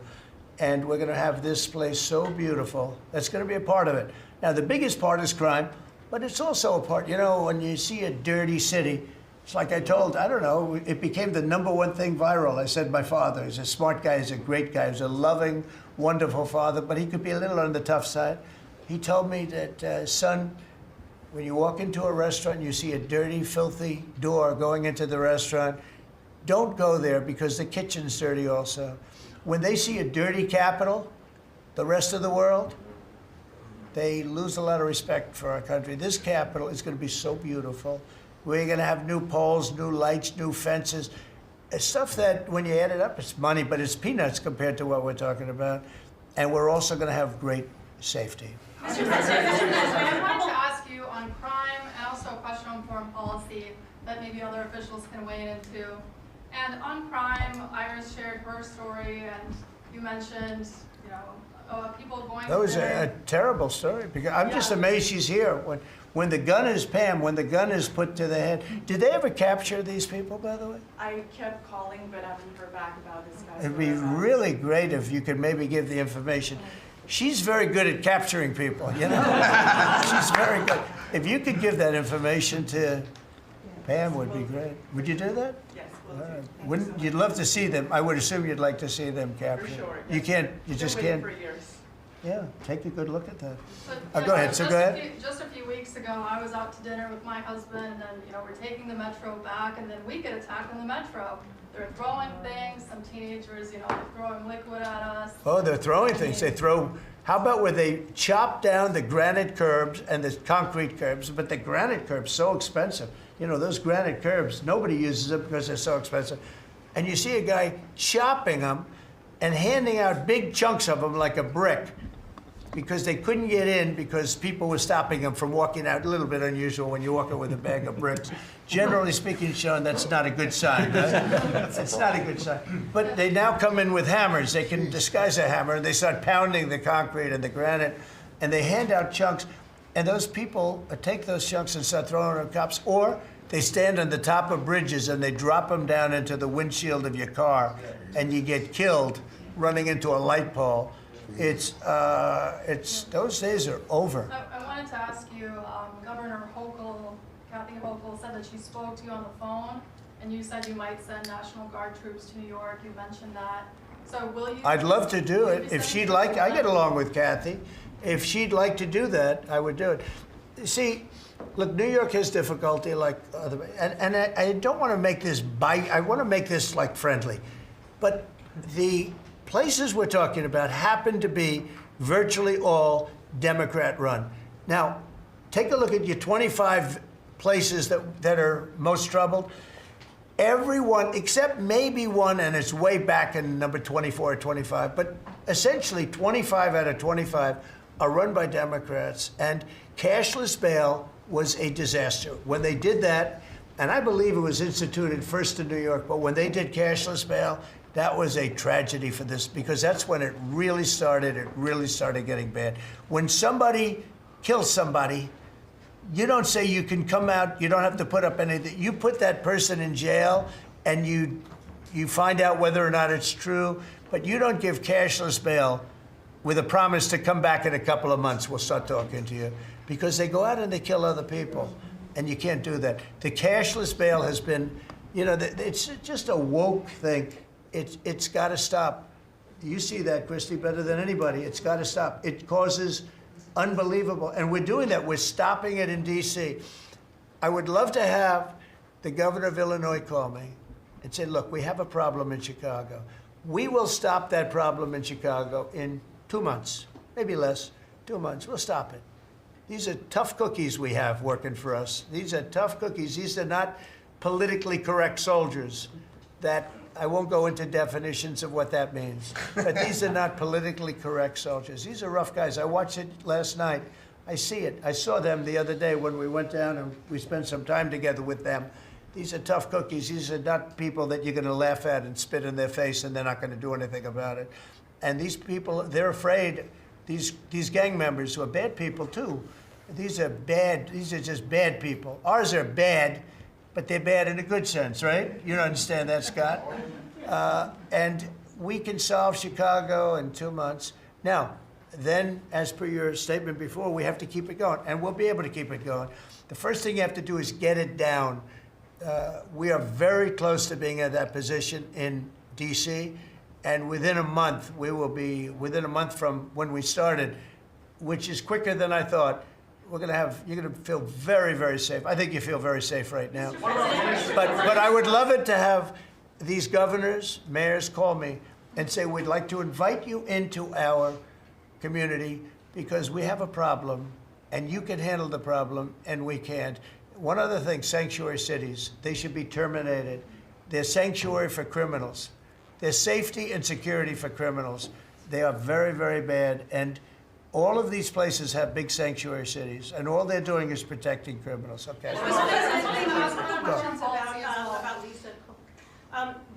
And we're going to have this place so beautiful. That's going to be a part of it. Now, the biggest part is crime, but it's also a part, you know, when you see a dirty city, it's like I told, I don't know, it became the #1 thing viral. I said my father, he's a smart guy, he's a great guy, he's a loving, wonderful father, but he could be a little on the tough side. He told me that, son, when you walk into a restaurant and you see a dirty, filthy door going into the restaurant, don't go there because the kitchen's dirty also. When they see a dirty capital, the rest of the world, they lose a lot of respect for our country. This capital is going to be so beautiful. We're going to have new poles, new lights, new fences. It's stuff that, when you add it up, it's money, but it's peanuts compared to what we're talking about. And we're also going to have great safety. Mr. President, I wanted to ask you on crime and also a question on foreign policy that maybe other officials can weigh into. And on crime, Iris shared her story, and you mentioned, you know, people going. That was a terrible story, because I'm just amazed she's here. When the gun is, Pam, when the gun is put to the head, did they ever capture these people, by the way? I kept calling, but I haven't heard back about this guy. It'd be really great if you could maybe give the information. She's very good at capturing people, you know? She's very good. If you could give that information to Pam, would be great. Would you do that? Yes, All right. Wouldn't you'd love to see them? I would assume you'd like to see them captured. For sure. You can't. You just can't. For years. Yeah, take a good look at that. So, go ahead. So go ahead. Just a few weeks ago, I was out to dinner with my husband, and you know, we're taking the metro back, and then we get attacked on the metro. They're throwing things. Some teenagers, you know, they're throwing liquid at us. Oh, they're throwing things. They throw. How about where they chop down the granite curbs and the concrete curbs? But the granite curbs so expensive. You know, those granite curbs, nobody uses them because they're so expensive. And you see a guy chopping them and handing out big chunks of them like a brick, because they couldn't get in because people were stopping them from walking out. A little bit unusual when you're walking with a bag of bricks. Generally speaking, Sean, that's not a good sign. Right? It's not a good sign. But they now come in with hammers. They can disguise a hammer, and they start pounding the concrete and the granite, and they hand out chunks. And those people take those chunks and start throwing them at cops, or they stand on the top of bridges and they drop them down into the windshield of your car, and you get killed running into a light pole. It's those days are over. I wanted to ask you, Governor Hochul, Kathy Hochul, said that she spoke to you on the phone, and you said you might send National Guard troops to New York. You mentioned that. So will you? I'd love to do it if she'd like. I get along with Kathy. If she'd like to do that, I would do it. see, look, New York has difficulty like other, and I don't want to make this I want to make this like friendly, but the places we're talking about happen to be virtually all Democrat run. Now, take a look at your 25 places that are most troubled. Everyone, except maybe one, and it's way back in number 24 or 25, but essentially 25 out of 25 are run by Democrats, and cashless bail was a disaster. When they did that, and I believe it was instituted first in New York, but when they did cashless bail, that was a tragedy for this, because that's when it really started getting bad. When somebody kills somebody, you don't say you can come out, you don't have to put up anything. You put that person in jail and you find out whether or not it's true, but you don't give cashless bail with a promise to come back in a couple of months, we'll start talking to you. Because they go out and they kill other people, and you can't do that. The cashless bail has been, it's just a woke thing. It's got to stop. You see that, Christy, better than anybody. It's got to stop. It causes unbelievable, and we're doing that. We're stopping it in D.C. I would love to have the governor of Illinois call me and say, look, we have a problem in Chicago. We will stop that problem in Chicago in 2 months, maybe less, 2 months. We'll stop it. These are tough cookies we have working for us. These are tough cookies. These are not politically correct soldiers that I won't go into definitions of what that means, but these are not politically correct soldiers. These are rough guys. I watched it last night. I see it. I saw them the other day when we went down and we spent some time together with them. These are tough cookies. These are not people that you're going to laugh at and spit in their face and they're not going to do anything about it. And these people, they're afraid, these gang members who are bad people too. These are bad, these are just bad people. Ours are bad, but they're bad in a good sense, right? You don't understand that, Scott? And we can solve Chicago in 2 months. Now, then, as per your statement before, we have to keep it going, and we'll be able to keep it going. The first thing you have to do is get it down. We are very close to being at that position in D.C., and within a month, we will be, within a month from when we started, which is quicker than I thought, you're gonna feel very, very safe. I think you feel very safe right now. But I would love it to have these governors, mayors call me and say, we'd like to invite you into our community because we have a problem and you can handle the problem and we can't. One other thing, sanctuary cities, they should be terminated. They're sanctuary for criminals. They're safety and security for criminals. They are very, very bad. And all of these places have big sanctuary cities, and all they're doing is protecting criminals. Okay. About Lisa.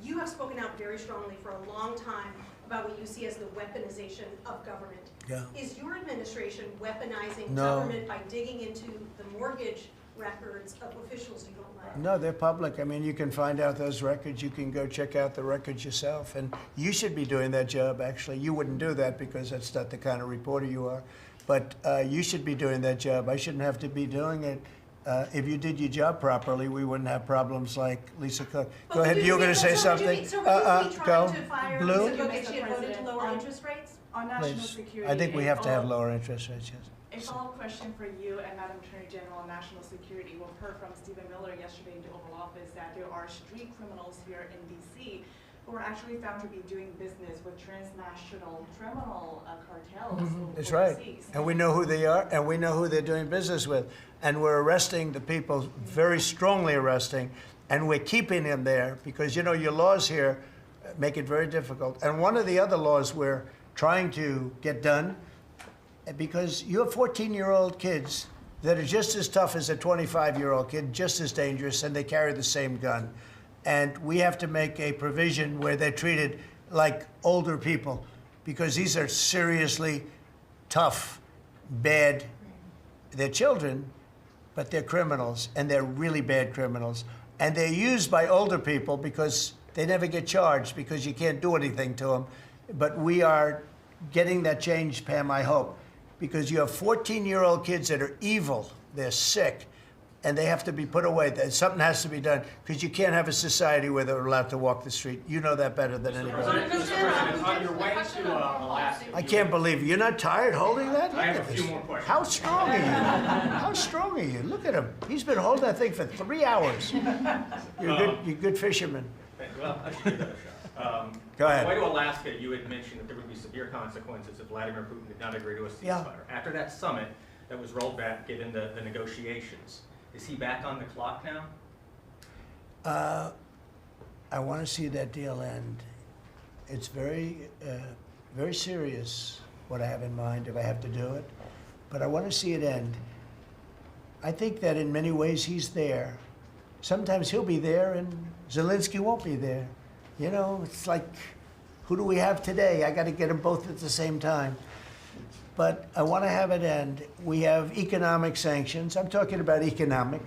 You have spoken out very strongly for a long time about what you see as the weaponization of government. Yeah. Is your administration weaponizing No. government by digging into the mortgage records of officials you don't like? No, they're public. I mean, you can find out those records. You can go check out the records yourself. And you should be doing that job, actually. You wouldn't do that because that's not the kind of reporter you are. But you should be doing that job. I shouldn't have to be doing it. If you did your job properly, we wouldn't have problems like Lisa Cook. Go ahead. You were going to say something? So would you be trying to fire Blue? Lisa Cook if she had voted to lower interest rates? On national Please. security. I think we have to have lower interest rates, yes. A follow-up question for you and Madam Attorney General on national security. We've heard from Stephen Miller yesterday in the Oval Office that there are street criminals here in D.C. who are actually found to be doing business with transnational criminal cartels. That's right. overseas. And we know who they are, and we know who they're doing business with. And we're arresting the people, very strongly arresting, and we're keeping them there because, your laws here make it very difficult. And one of the other laws we're trying to get done, because you have 14-year-old kids that are just as tough as a 25-year-old kid, just as dangerous, and they carry the same gun. And we have to make a provision where they're treated like older people, because these are seriously tough, bad. They're children, but they're criminals, and they're really bad criminals. And they're used by older people because they never get charged because you can't do anything to them. But we are getting that change, Pam, I hope, because you have 14-year-old kids that are evil, they're sick, and they have to be put away. Something has to be done, because you can't have a society where they're allowed to walk the street. You know that better than anybody. Mr. President, on your way to Alaska. I can't believe it. You're not tired holding that? Look I have at a this. few more questions. How strong are you? How strong are you? Look at him. He's been holding that thing for 3 hours. You're a good fisherman. Well, I should give that a shot. Go ahead. On the way to Alaska, you had mentioned that there would be severe consequences if Vladimir Putin did not agree to a ceasefire. Yeah. After that summit that was rolled back, given the negotiations, is he back on the clock now? I want to see that deal end. It's very, very serious what I have in mind if I have to do it, but I want to see it end. I think that in many ways he's there. Sometimes he'll be there and Zelensky won't be there. You know, it's like, who do we have today? I got to get them both at the same time. But I want to have it end. We have economic sanctions. I'm talking about economic,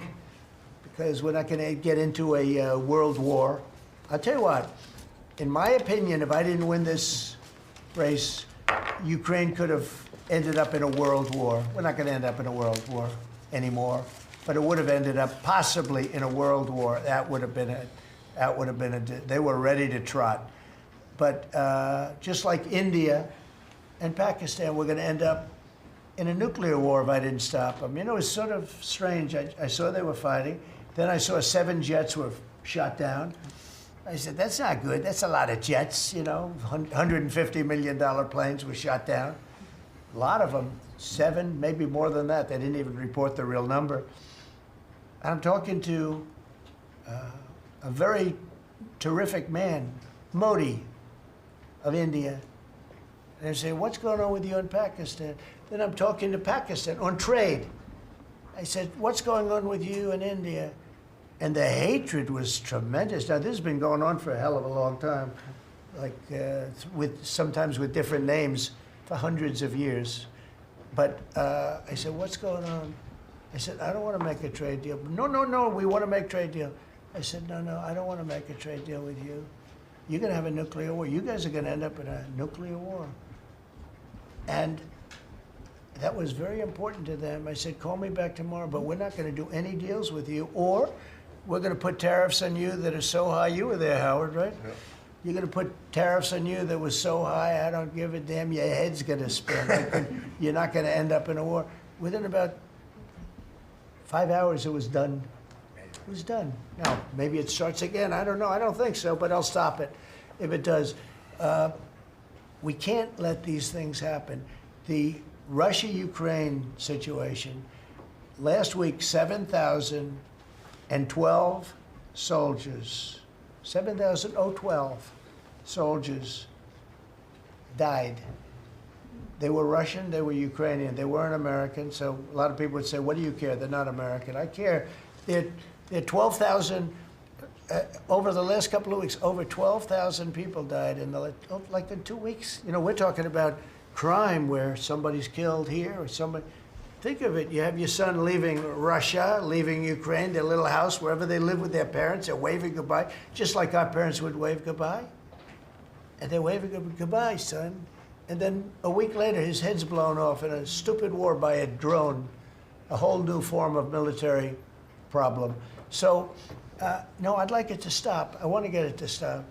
because we're not going to get into a world war. I'll tell you what, in my opinion, if I didn't win this race, Ukraine could have ended up in a world war. We're not going to end up in a world war anymore, but it would have ended up possibly in a world war. That would have been they were ready to trot. But just like India and Pakistan, we're going to end up in a nuclear war if I didn't stop them. You know, it's sort of strange. I saw they were fighting. Then I saw 7 jets were shot down. I said, that's not good. That's a lot of jets, you know. $150 million planes were shot down. A lot of them, 7, maybe more than that. They didn't even report the real number. And I'm talking to a very terrific man, Modi of India. And I say, what's going on with you in Pakistan? Then I'm talking to Pakistan on trade. I said, what's going on with you in India? And the hatred was tremendous. Now, this has been going on for a hell of a long time, like sometimes with different names for hundreds of years. But I said, what's going on? I said, I don't want to make a trade deal. No, we want to make a trade deal. I said, no, I don't want to make a trade deal with you. You're going to have a nuclear war. You guys are going to end up in a nuclear war. And that was very important to them. I said, call me back tomorrow, but we're not going to do any deals with you, or we're going to put tariffs on you that are so high. You were there, Howard, right? Yeah. You're going to put tariffs on you that was so high, I don't give a damn, your head's going to spin. You're not going to end up in a war. Within about 5 hours, it was done. It was done. Now, maybe it starts again. I don't know. I don't think so, but I'll stop it if it does. We can't let these things happen. The Russia-Ukraine situation, last week, 7,012 soldiers, 7,012 soldiers died. They were Russian, they were Ukrainian, they weren't American, so a lot of people would say, what do you care? They're not American. I care. They're 12,000, over the last couple of weeks, over 12,000 people died in like in 2 weeks. You know, we're talking about crime where somebody's killed here or somebody. Think of it, you have your son leaving Russia, leaving Ukraine, their little house, wherever they live with their parents, they're waving goodbye, just like our parents would wave goodbye. And they're waving goodbye, son. And then a week later, his head's blown off in a stupid war by a drone, a whole new form of military problem. So, no, I'd like it to stop. I want to get it to stop.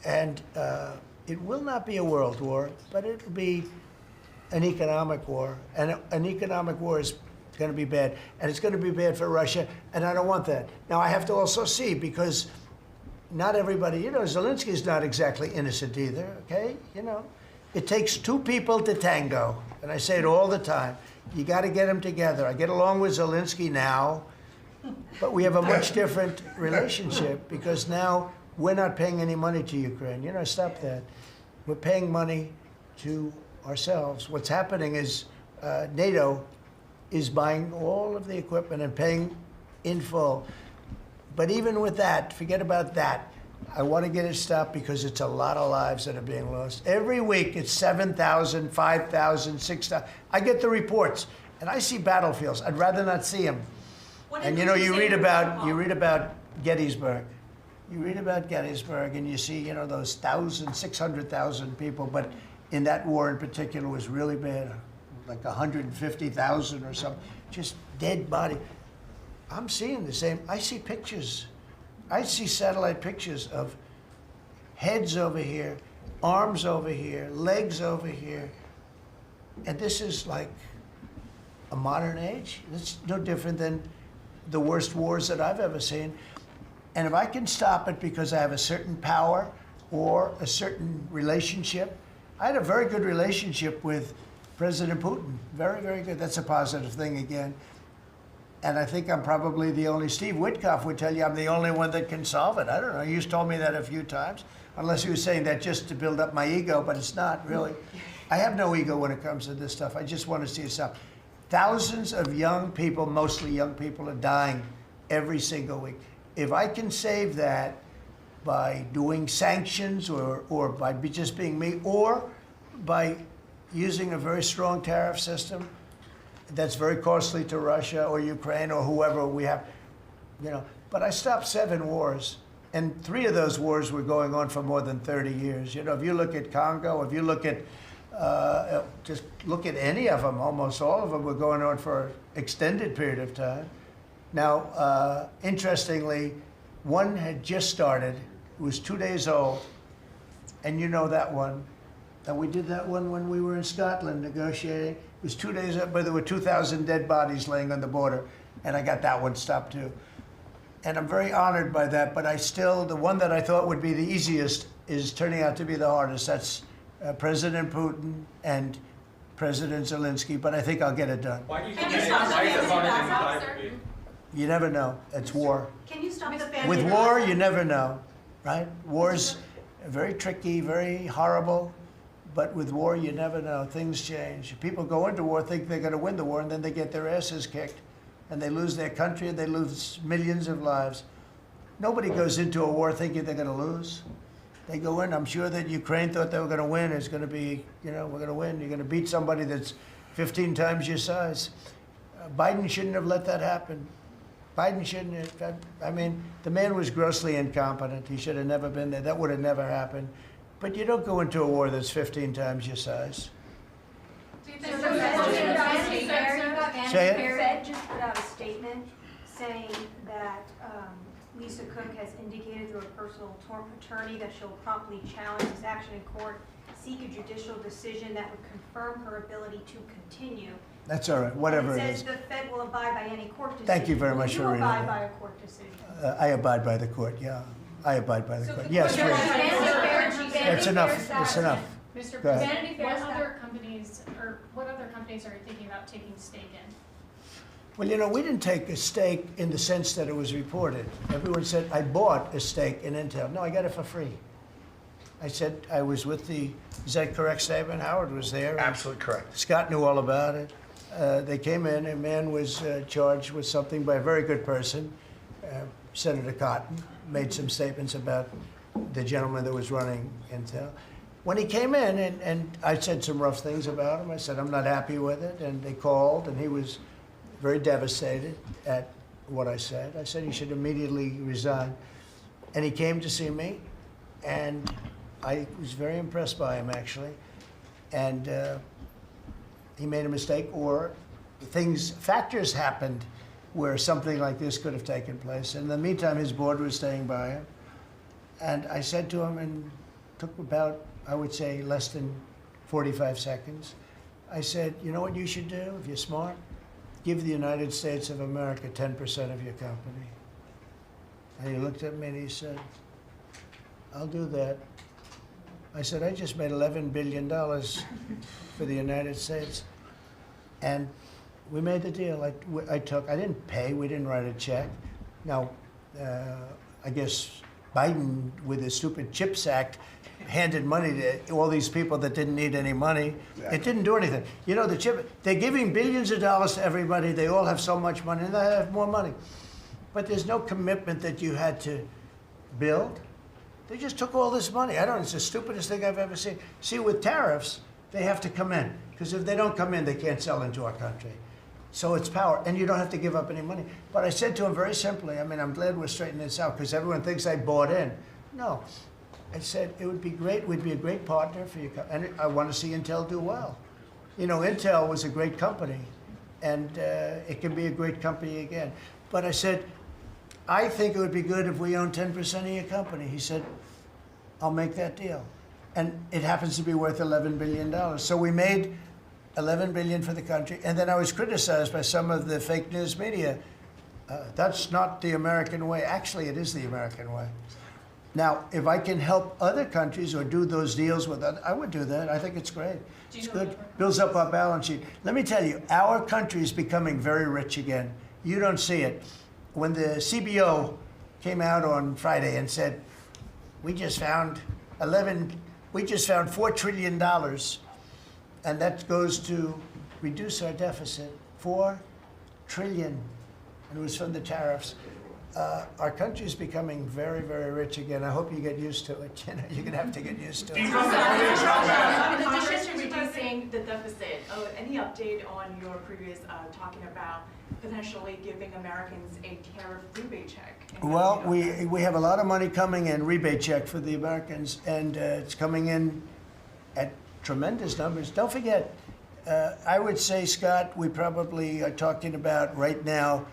And it will not be a world war, but it'll be an economic war. And an economic war is going to be bad. And it's going to be bad for Russia, and I don't want that. Now, I have to also see, because not everybody, you know, Zelensky's not exactly innocent either, okay? You know, it takes 2 people to tango. And I say it all the time. You got to get them together. I get along with Zelensky now, but we have a much different relationship, because now we're not paying any money to Ukraine. You know, stop that. We're paying money to ourselves. What's happening is NATO is buying all of the equipment and paying in full. But even with that, forget about that. I want to get it stopped, because it's a lot of lives that are being lost. Every week it's 7,000, 5,000, 6,000. I get the reports, and I see battlefields. I'd rather not see them. And you know, you read about Gettysburg. You read about Gettysburg, and you see, you know, those 600,000 people. But in that war in particular was really bad, like 150,000 or something, just dead body. I'm seeing the same. I see pictures. I see satellite pictures of heads over here, arms over here, legs over here. And this is like a modern age. It's no different than the worst wars that I've ever seen. And if I can stop it because I have a certain power or a certain relationship, I had a very good relationship with President Putin. Very, very good. That's a positive thing again. And I think I'm probably the only, Steve Witkoff would tell you I'm the only one that can solve it. I don't know, he's told me that a few times, unless he was saying that just to build up my ego, but it's not really. I have no ego when it comes to this stuff. I just want to see it stop. Thousands of young people, mostly young people, are dying every single week. If I can save that by doing sanctions or by just being me, or by using a very strong tariff system that's very costly to Russia or Ukraine or whoever we have, you know. But I stopped 7 wars, and 3 of those wars were going on for more than 30 years. You know, if you look at Congo, if you look at, just look at any of them, almost all of them were going on for an extended period of time. Now, interestingly, one had just started. It was 2 days old, and you know that one. And we did that one when we were in Scotland negotiating. It was 2 days up, but there were 2,000 dead bodies laying on the border, and I got that one stopped too. And I'm very honored by that, but I still, the one that I thought would be the easiest is turning out to be the hardest. That's President Putin and President Zelensky, but I think I'll get it done. Why do you think that? You never know. It's war. Can you stop the family? With war, you never know, right? War's very tricky, very horrible, but with war, you never know. Things change. People go into war, think they're going to win the war, and then they get their asses kicked, and they lose their country, and they lose millions of lives. Nobody goes into a war thinking they're going to lose. They go in. I'm sure that Ukraine thought they were going to win. It's going to be, you know, we're going to win. You're going to beat somebody that's 15 times your size. Biden shouldn't have let that happen. Biden shouldn't have. I mean, the man was grossly incompetent. He should have never been there. That would have never happened. But you don't go into a war that's 15 times your size. The Fed just put out a statement saying that Lisa Cook has indicated through a personal attorney that she'll promptly challenge this action in court, seek a judicial decision that would confirm her ability to continue. That's all right, whatever it it says is. the Fed will abide by any court decision. Thank you very much for reading You abide that. by a court decision. I abide by the court, yeah. I abide by the court. Yes, please. That's enough. That's enough. Mr. Go ahead. President, what other companies are you thinking about taking stake in? Well, you know, we didn't take a stake in the sense that it was reported. Everyone said, I bought a stake in Intel. No, I got it for free. I said I was with the, is that correct statement? Howard was there. Absolutely correct. Scott knew all about it. They came in, a man was charged with something by a very good person, Senator Cotton, made some statements about the gentleman that was running Intel. When he came in, and I said some rough things about him, I said, I'm not happy with it, and they called, and he was very devastated at what I said. I said he should immediately resign. And he came to see me, and I was very impressed by him, actually. And he made a mistake, or factors happened where something like this could have taken place. In the meantime, his board was staying by him. And I said to him, and took about, I would say, less than 45 seconds. I said, you know what you should do if you're smart? Give the United States of America 10% of your company. And he looked at me and he said, I'll do that. I said, I just made $11 billion for the United States. And we made the deal. I didn't pay, we didn't write a check. Now, I guess Biden, with his stupid CHIPS Act, handed money to all these people that didn't need any money. Exactly. It didn't do anything. You know, they're giving billions of dollars to everybody. They all have so much money, and they have more money. But there's no commitment that you had to build. They just took all this money. It's the stupidest thing I've ever seen. See, with tariffs, they have to come in. Because if they don't come in, they can't sell into our country. So it's power, and you don't have to give up any money. But I said to him very simply, I mean, I'm glad we're straightening this out, because everyone thinks I bought in. No. I said, it would be great, we'd be a great partner for you, and I want to see Intel do well. You know, Intel was a great company, and it can be a great company again. But I said, I think it would be good if we own 10% of your company. He said, I'll make that deal. And it happens to be worth $11 billion. So we made $11 billion for the country. And then I was criticized by some of the fake news media. That's not the American way. Actually, it is the American way. Now, if I can help other countries or do those deals with others, I would do that. I think it's great. It's good. Builds up our balance sheet. Let me tell you, our country is becoming very rich again. You don't see it. When the CBO came out on Friday and said, we just found $4 trillion, and that goes to reduce our deficit, $4 trillion, and it was from the tariffs. Our country is becoming very, very rich again. I hope you get used to it. You know, you're gonna have to get used to it. In addition to reducing the deficit, any update on your previous talking about potentially giving Americans a tariff rebate check? Well, we have a lot of money coming in, rebate check for the Americans, and it's coming in at tremendous numbers. Don't forget, I would say, Scott, we probably are talking about right now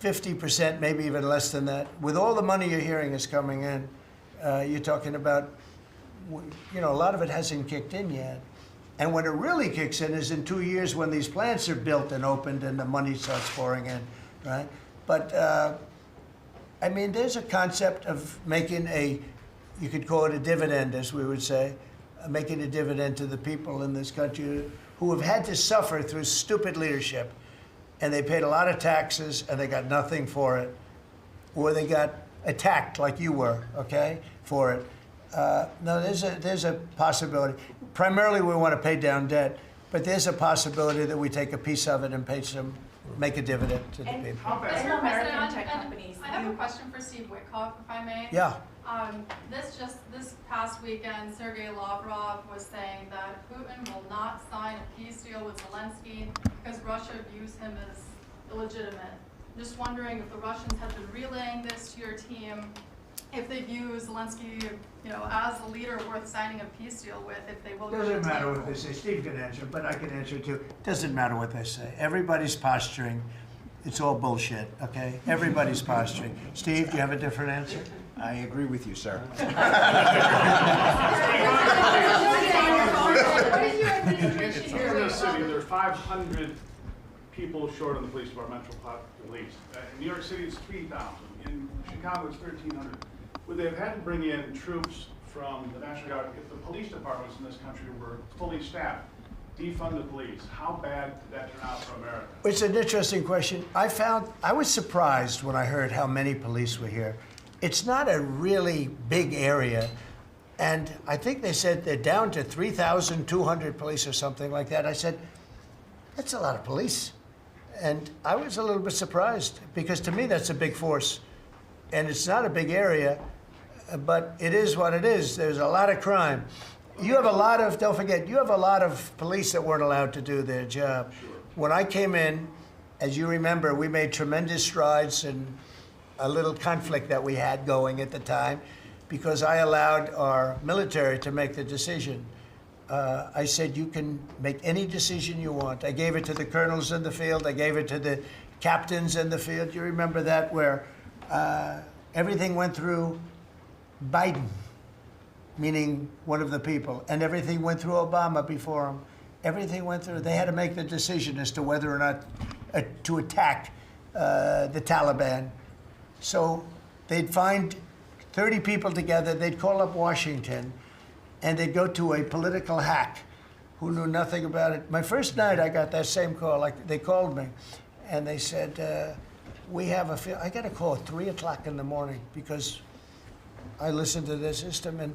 50%, maybe even less than that. With all the money you're hearing is coming in, you're talking about, you know, a lot of it hasn't kicked in yet. And when it really kicks in is in 2 years when these plants are built and opened and the money starts pouring in, right? But, I mean, there's a concept of making you could call it a dividend, as we would say, making a dividend to the people in this country who have had to suffer through stupid leadership. And they paid a lot of taxes and they got nothing for it. Or they got attacked like you were, okay, for it. No, there's a possibility. Primarily we want to pay down debt, but there's a possibility that we take a piece of it and make a dividend to the people. Mr. President, I have a question for Steve Witkoff, if I may. Yeah. This past weekend, Sergei Lavrov was saying that Putin will not sign a peace deal with Zelensky because Russia views him as illegitimate. I'm just wondering if the Russians have been relaying this to your team, if they view Zelensky, you know, as a leader worth signing a peace deal with, if they will. Doesn't matter what they say. Steve can answer, but I can answer too. Doesn't matter what they say. Everybody's posturing. It's all bullshit, okay? Everybody's posturing. Steve, do you have a different answer? I agree with you, sir. In New City, there are 500 people short on the police department, police. In New York City, it's 3,000. In Chicago, it's 1,300. Would they have had to bring in troops from the National Guard if the police departments in this country were fully staffed? Defund the police. How bad did that turn out for America? It's an interesting question. I was surprised when I heard how many police were here. It's not a really big area, and I think they said they're down to 3,200 police or something like that. I said, that's a lot of police. And I was a little bit surprised, because to me that's a big force. And it's not a big area, but it is what it is. There's a lot of crime. You have a lot of, don't forget, you have a lot of police that weren't allowed to do their job. When I came in, as you remember, we made tremendous strides in a little conflict that we had going at the time, because I allowed our military to make the decision. I said, you can make any decision you want. I gave it to the colonels in the field. I gave it to the captains in the field. You remember that, where everything went through Biden, meaning one of the people, and everything went through Obama before him. Everything went through. They had to make the decision as to whether or not to attack the Taliban. So they'd find 30 people together, they'd call up Washington, and they'd go to a political hack who knew nothing about it. My first night, I got that same call. Like, they called me, and they said, I got a call at 3 o'clock in the morning, because I listened to their system, and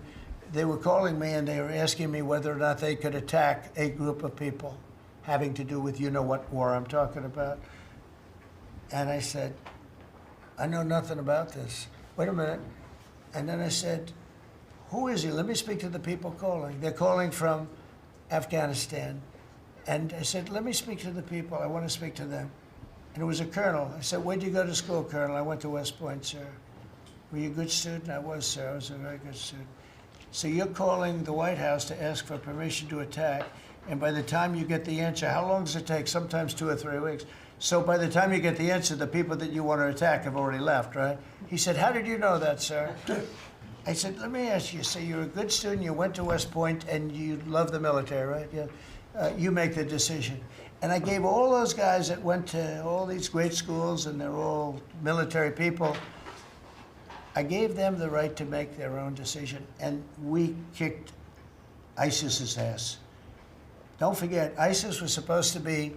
they were calling me, and they were asking me whether or not they could attack a group of people having to do with you-know-what war I'm talking about. And I said, I know nothing about this. Wait a minute. And then I said, who is he? Let me speak to the people calling. They're calling from Afghanistan. And I said, let me speak to the people. I want to speak to them. And it was a colonel. I said, where'd you go to school, Colonel? I went to West Point, sir. Were you a good student? I was, sir. I was a very good student. So you're calling the White House to ask for permission to attack, and by the time you get the answer, how long does it take? Sometimes 2 or 3 weeks. So by the time you get the answer, the people that you want to attack have already left, right? He said, how did you know that, sir? I said, let me ask you, so you're a good student, you went to West Point, and you love the military, right? Yeah. You make the decision. And I gave all those guys that went to all these great schools, and they're all military people, I gave them the right to make their own decision, and we kicked ISIS's ass. Don't forget, ISIS was supposed to be,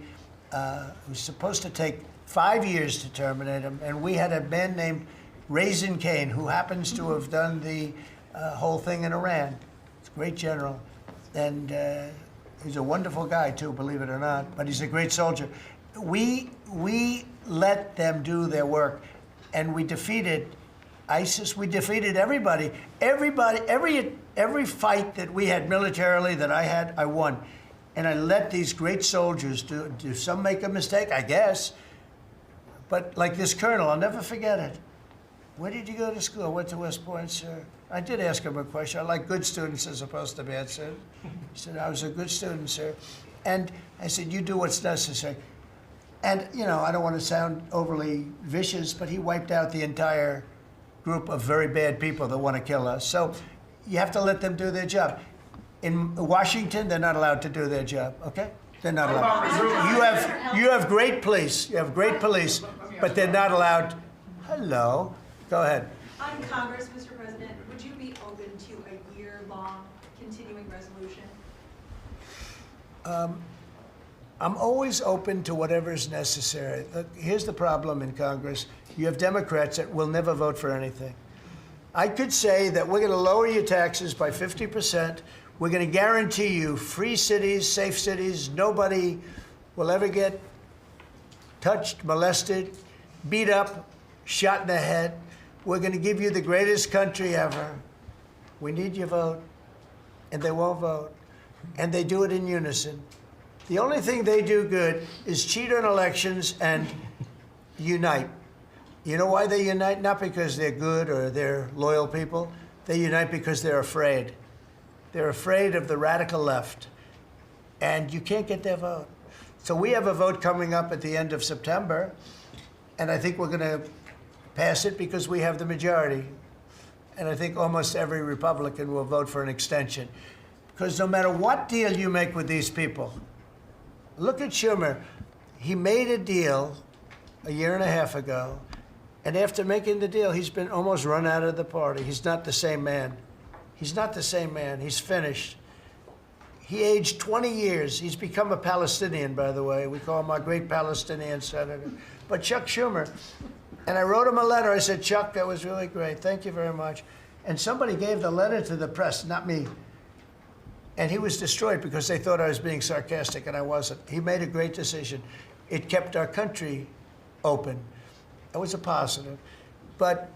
was supposed to take 5 years to terminate him, and we had a man named Raisin Kane, who happens to have done the whole thing in Iran. He's a great general, and he's a wonderful guy too, believe it or not, but he's a great soldier. We let them do their work, and we defeated ISIS. We defeated everybody. Every fight that we had militarily that I had, I won. And I let these great soldiers do some make a mistake, I guess. But like this colonel, I'll never forget it. Where did you go to school? I went to West Point, sir. I did ask him a question. I like good students as opposed to bad students. He said, I was a good student, sir. And I said, you do what's necessary. And, you know, I don't want to sound overly vicious, but he wiped out the entire group of very bad people that want to kill us. So you have to let them do their job. In Washington, they're not allowed to do their job, okay? They're not allowed. You have great police. You have great police, but they're not allowed. Hello. Go ahead. On Congress, Mr. President, would you be open to a year-long continuing resolution? I'm always open to whatever is necessary. Look, here's the problem in Congress. You have Democrats that will never vote for anything. I could say that we're going to lower your taxes by 50%. We're going to guarantee you free cities, safe cities. Nobody will ever get touched, molested, beat up, shot in the head. We're going to give you the greatest country ever. We need your vote. And they won't vote. And they do it in unison. The only thing they do good is cheat on elections and unite. You know why they unite? Not because they're good or they're loyal people. They unite because they're afraid. They're afraid of the radical left. And you can't get their vote. So we have a vote coming up at the end of September. And I think we're going to pass it because we have the majority. And I think almost every Republican will vote for an extension. Because no matter what deal you make with these people, look at Schumer. He made a deal a year and a half ago, and after making the deal, he's been almost run out of the party. He's not the same man. He's not the same man. He's finished. He aged 20 years. He's become a Palestinian, by the way. We call him our great Palestinian senator. But Chuck Schumer, and I wrote him a letter. I said, Chuck, that was really great. Thank you very much. And somebody gave the letter to the press, not me. And he was destroyed because they thought I was being sarcastic, and I wasn't. He made a great decision. It kept our country open. It was a positive. But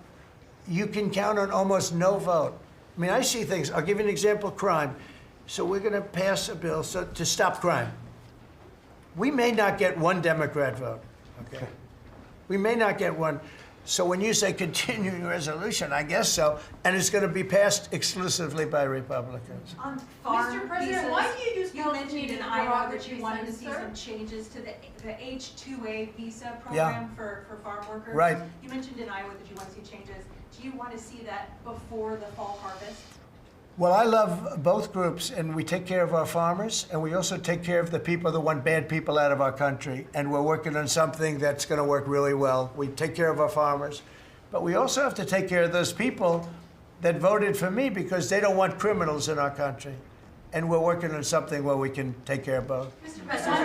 you can count on almost no vote. I mean, I see things. I'll give you an example, crime. So we're going to pass a bill to stop crime. We may not get one Democrat vote, okay? We may not get one. So when you say continuing resolution, I guess so, and it's going to be passed exclusively by Republicans. On farm Mr. President, visas, why do you use you mentioned in Iowa that you wanted to see sir? some changes to the H-2A visa program for farm workers. Right. You mentioned in Iowa that you want to see changes. Do you want to see that before the fall harvest? Well, I love both groups, and we take care of our farmers, and we also take care of the people that want bad people out of our country. And we're working on something that's going to work really well. We take care of our farmers, but we also have to take care of those people that voted for me because they don't want criminals in our country. And we're working on something where we can take care of both. Mr. President,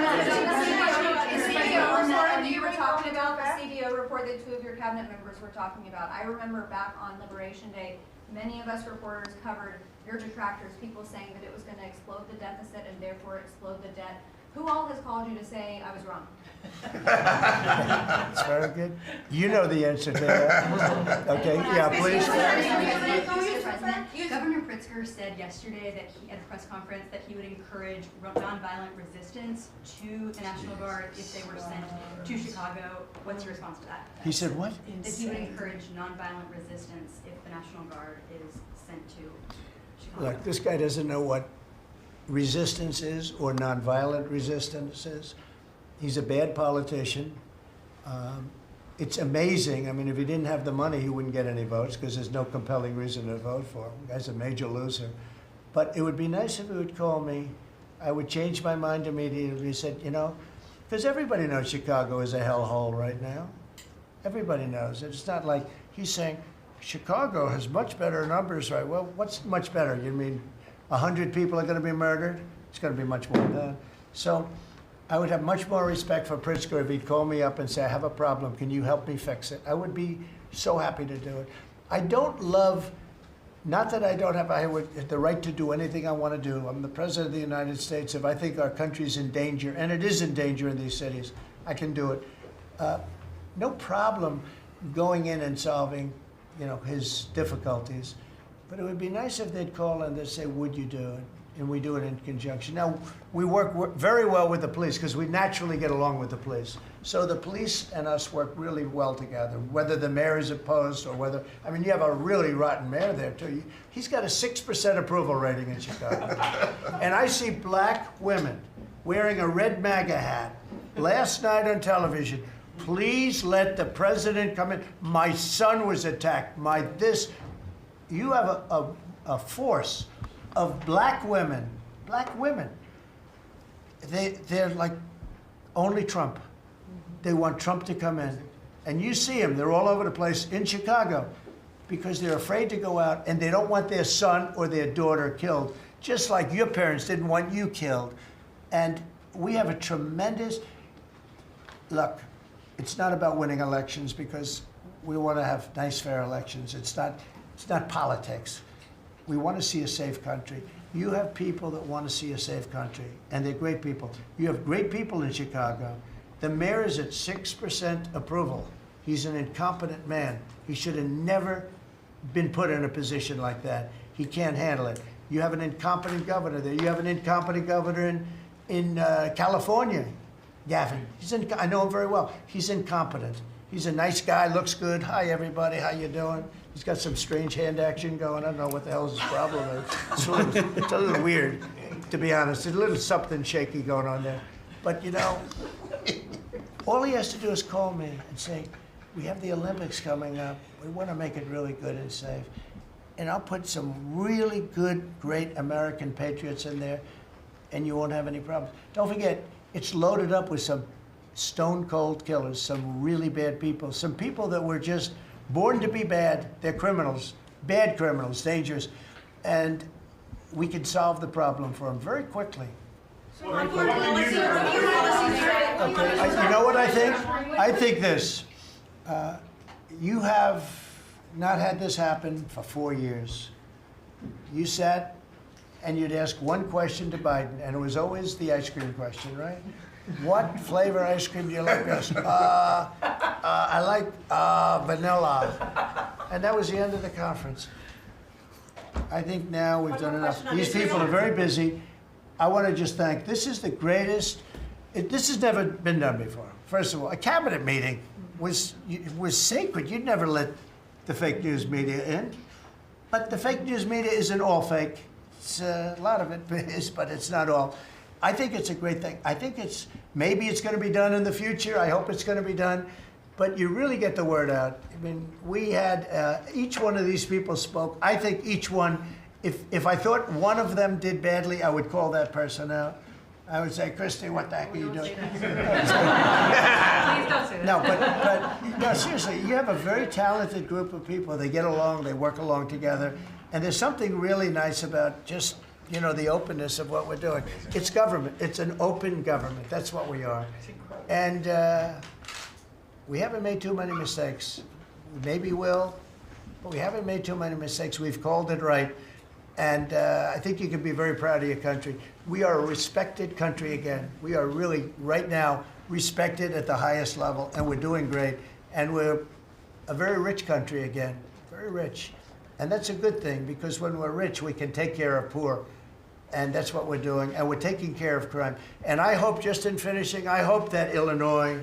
you were talking about the CBO report that two of your cabinet members were talking about. I remember back on Liberation Day, many of us reporters covered your detractors, people saying that it was going to explode the deficit and therefore explode the debt. Who all has called you to say I was wrong? That's very good. You know the answer to that. Okay, yeah, please. Mr. President, Governor Pritzker said yesterday that at a press conference that he would encourage nonviolent resistance to the National Guard if they were sent to Chicago. What's your response to that? He said what? That he would encourage nonviolent resistance if the National Guard is sent to Chicago. Look, this guy doesn't know what resistance is or nonviolent resistance is. He's a bad politician. It's amazing. I mean, if he didn't have the money, he wouldn't get any votes because there's no compelling reason to vote for him. The guy's a major loser. But it would be nice if he would call me. I would change my mind immediately. He said, you know, because everybody knows Chicago is a hellhole right now. Everybody knows. It's not like he's saying, Chicago has much better numbers, right? Well, what's much better? You mean 100 people are going to be murdered? It's going to be much more than that. So I would have much more respect for Pritzker if he'd call me up and say, I have a problem. Can you help me fix it? I would be so happy to do it. I don't love, not that I don't have the right to do anything I want to do. I'm the President of the United States. If I think our country's in danger, and it is in danger in these cities, I can do it. No problem going in and solving, you know, his difficulties. But it would be nice if they'd call and they'd say, would you do it? And we do it in conjunction. Now, we work very well with the police because we naturally get along with the police. So the police and us work really well together, whether the mayor is opposed or whether, I mean, you have a really rotten mayor there too. He's got a 6% approval rating in Chicago. And I see black women wearing a red MAGA hat last night on television. Please let the president come in. My son was attacked. You have a force of black women. They're like only Trump. They want Trump to come in. And you see them, they're all over the place in Chicago because they're afraid to go out and they don't want their son or their daughter killed, just like your parents didn't want you killed. And we have a tremendous, look, it's not about winning elections because we want to have nice, fair elections. It's not politics. We want to see a safe country. You have people that want to see a safe country, and they're great people. You have great people in Chicago. The mayor is at 6% approval. He's an incompetent man. He should have never been put in a position like that. He can't handle it. You have an incompetent governor there. You have an incompetent governor in California, Gavin. I know him very well. He's incompetent. He's a nice guy, looks good. Hi, everybody. How you doing? He's got some strange hand action going. I don't know what the hell his problem is. It's a little weird, to be honest. There's a little something shaky going on there. But, you know, all he has to do is call me and say, we have the Olympics coming up. We want to make it really good and safe. And I'll put some really good, great American patriots in there, and you won't have any problems. Don't forget, it's loaded up with some stone-cold killers, some really bad people, some people that were just born to be bad. They're criminals, bad criminals, dangerous. And we can solve the problem for them very quickly. So Okay, you know what I think? I think this. You have not had this happen for 4 years. You sat and you'd ask one question to Biden, and it was always the ice cream question, right? What flavor ice cream do you like best? I like vanilla. And that was the end of the conference. I think now we've done enough. These people are very busy. I want to just thank, this is the greatest, this has never been done before. First of all, a cabinet meeting was sacred. You'd never let the fake news media in. But the fake news media isn't all fake. It's, a lot of it is, but it's not all. I think it's a great thing. I think maybe it's going to be done in the future. I hope it's going to be done. But you really get the word out. I mean, we had, each one of these people spoke. I think each one, if I thought one of them did badly, I would call that person out. I would say, Christy, what the heck are you doing? Please don't say that. No, but no, seriously, you have a very talented group of people. They get along, they work along together. And there's something really nice about just, you know, the openness of what we're doing. It's government. It's an open government. That's what we are. And we haven't made too many mistakes. We maybe will, but we haven't made too many mistakes. We've called it right. And I think you can be very proud of your country. We are a respected country again. We are really, right now, respected at the highest level, and we're doing great. And we're a very rich country again, very rich. And that's a good thing, because when we're rich, we can take care of poor. And that's what we're doing. And we're taking care of crime. And I hope, just in finishing, I hope that Illinois,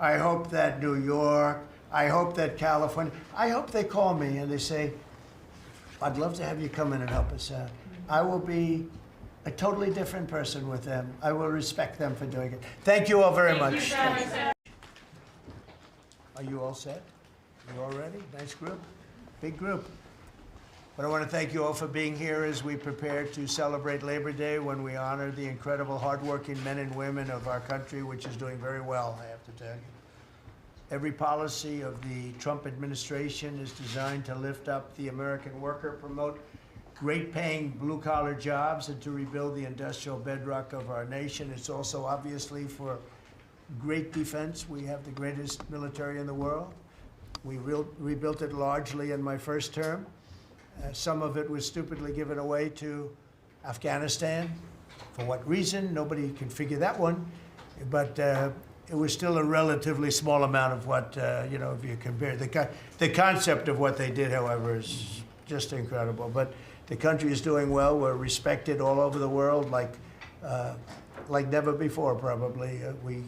I hope that New York, I hope that California, I hope they call me and they say, I'd love to have you come in and help us out. I will be a totally different person with them. I will respect them for doing it. Thank you all very much. Are you all set? You all ready? Nice group, big group. But I want to thank you all for being here as we prepare to celebrate Labor Day, when we honor the incredible hardworking men and women of our country, which is doing very well, I have to tell you. Every policy of the Trump administration is designed to lift up the American worker, promote great paying blue-collar jobs, and to rebuild the industrial bedrock of our nation. It's also obviously for great defense. We have the greatest military in the world. We rebuilt it largely in my first term. Some of it was stupidly given away to Afghanistan. For what reason? Nobody can figure that one. But it was still a relatively small amount of what, if you compare. The concept of what they did, however, is just incredible. But the country is doing well. We're respected all over the world like never before, probably. We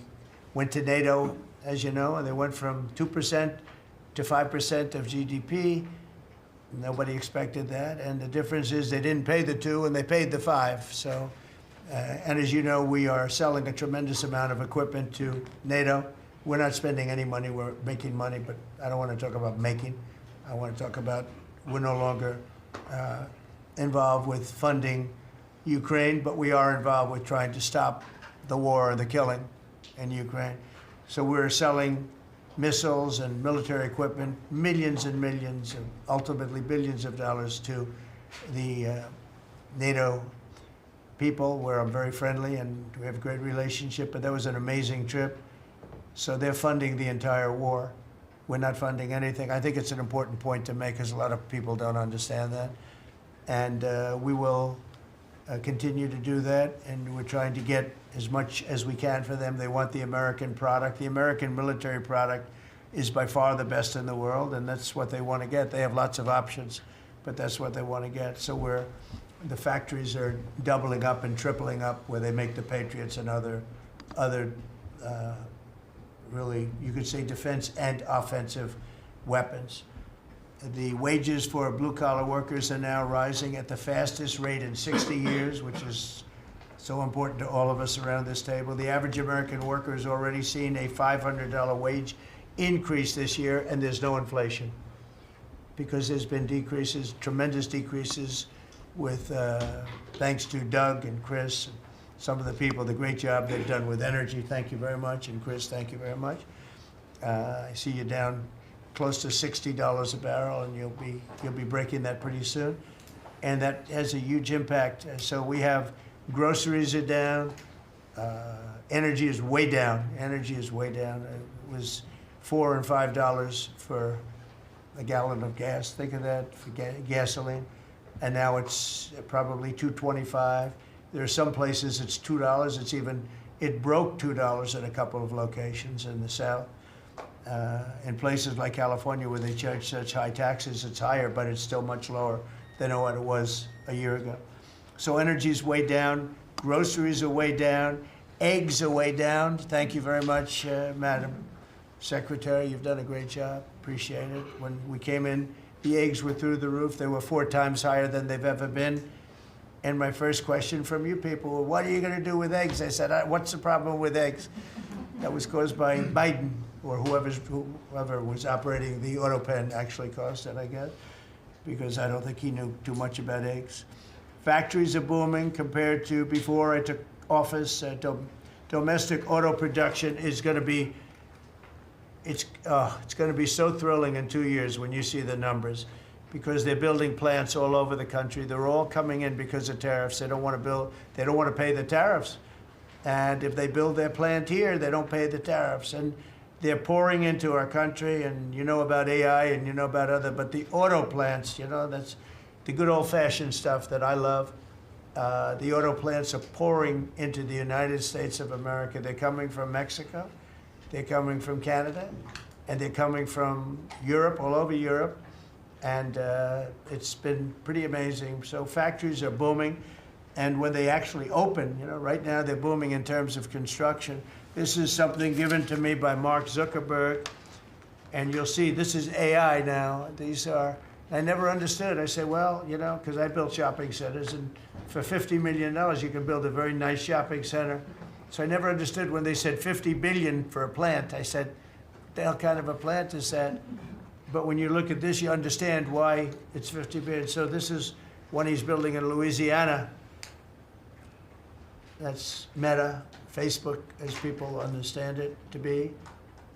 went to NATO, as you know, and they went from 2% to 5% of GDP. Nobody expected that. And the difference is they didn't pay the 2 and they paid the 5. So, and as you know, we are selling a tremendous amount of equipment to NATO. We're not spending any money, we're making money, but I don't want to talk about making. I want to talk about we're no longer involved with funding Ukraine, but we are involved with trying to stop the war and the killing in Ukraine. So we're selling missiles and military equipment, millions and millions, and ultimately billions of dollars to the NATO people, where I'm very friendly and we have a great relationship. But that was an amazing trip. So they're funding the entire war. We're not funding anything. I think it's an important point to make, because a lot of people don't understand that. And we will continue to do that, and we're trying to get as much as we can for them. They want the American product. The American military product is by far the best in the world, and that's what they want to get. They have lots of options, but that's what they want to get. So the factories are doubling up and tripling up, where they make the Patriots and other really, you could say, defense and offensive weapons. The wages for blue-collar workers are now rising at the fastest rate in 60 years, which is so important to all of us around this table. The average American worker has already seen a $500 wage increase this year, and there's no inflation, because there's been decreases, tremendous decreases, with thanks to Doug and Chris, and some of the people, the great job they've done with energy. Thank you very much. And Chris, thank you very much. I see you down close to $60 a barrel, and you'll be breaking that pretty soon. And that has a huge impact. So we have groceries are down, energy is way down. Energy is way down. It was $4 and $5 for a gallon of gas. Think of that, for gasoline. And now it's probably $2.25. There are some places it's $2. It broke $2 at a couple of locations in the South. In places like California, where they charge such high taxes, it's higher, but it's still much lower than what it was a year ago. So energy's way down, groceries are way down, eggs are way down. Thank you very much, Madam Secretary. You've done a great job. Appreciate it. When we came in, the eggs were through the roof. They were 4 times higher than they've ever been. And my first question from you people were, what are you going to do with eggs? I said, what's the problem with eggs? That was caused by Biden, or whoever was operating the auto pen actually caused it, I guess, because I don't think he knew too much about eggs. Factories are booming compared to before I took office. Domestic auto production is going to be, it's going to be so thrilling in 2 years when you see the numbers, because they're building plants all over the country. They're all coming in because of tariffs. They don't want to pay the tariffs. And if they build their plant here, they don't pay the tariffs. And they're pouring into our country, and you know about AI and you know about but the auto plants, that's the good old-fashioned stuff that I love. The auto plants are pouring into the United States of America. They're coming from Mexico, they're coming from Canada, and they're coming from Europe, all over Europe. And it's been pretty amazing. So factories are booming. And when they actually open, right now they're booming in terms of construction. This is something given to me by Mark Zuckerberg. And you'll see, this is AI now. I never understood. I said, well, because I built shopping centers, and for $50 million, you can build a very nice shopping center. So I never understood when they said $50 billion for a plant. I said, the hell kind of a plant is that? But when you look at this, you understand why it's 50 billion. So this is one he's building in Louisiana. That's Meta, Facebook, as people understand it to be.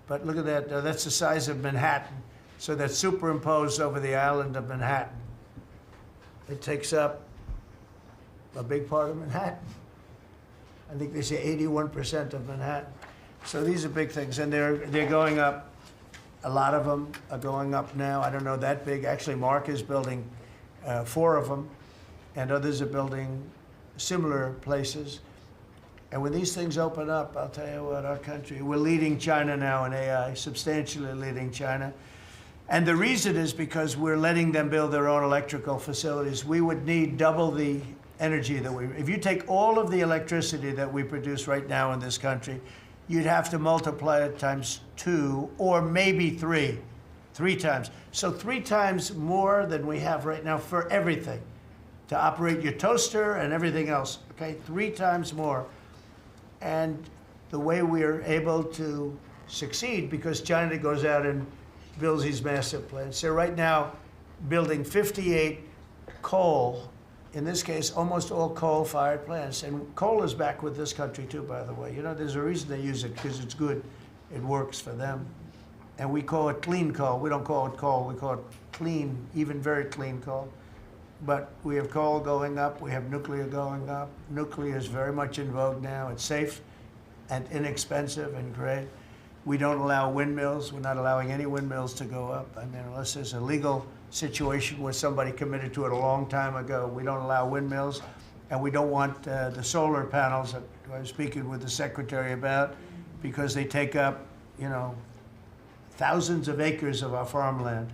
But look at that, that's the size of Manhattan. So that's superimposed over the island of Manhattan. It takes up a big part of Manhattan. I think they say 81% of Manhattan. So these are big things, and they're going up. A lot of them are going up now. I don't know that big. Actually, Mark is building 4 of them, and others are building similar places. And when these things open up, I'll tell you what, our country, we're leading China now in AI, substantially leading China. And the reason is because we're letting them build their own electrical facilities. We would need double the energy that if you take all of the electricity that we produce right now in this country, you'd have to multiply it times 2 or maybe 3 times. So 3 times more than we have right now for everything, to operate your toaster and everything else, okay? 3 times more. And the way we are able to succeed, because China goes out and builds these massive plants. They're right now building 58 coal, in this case, almost all coal-fired plants. And coal is back with this country too, by the way. You know, there's a reason they use it, because it's good. It works for them. And we call it clean coal. We don't call it coal, we call it clean, even very clean coal. But we have coal going up, we have nuclear going up. Nuclear is very much in vogue now. It's safe and inexpensive and great. We don't allow windmills. We're not allowing any windmills to go up. I mean, unless there's a legal situation where somebody committed to it a long time ago, we don't allow windmills. And we don't want the solar panels that I was speaking with the secretary about, because they take up, you know, thousands of acres of our farmland.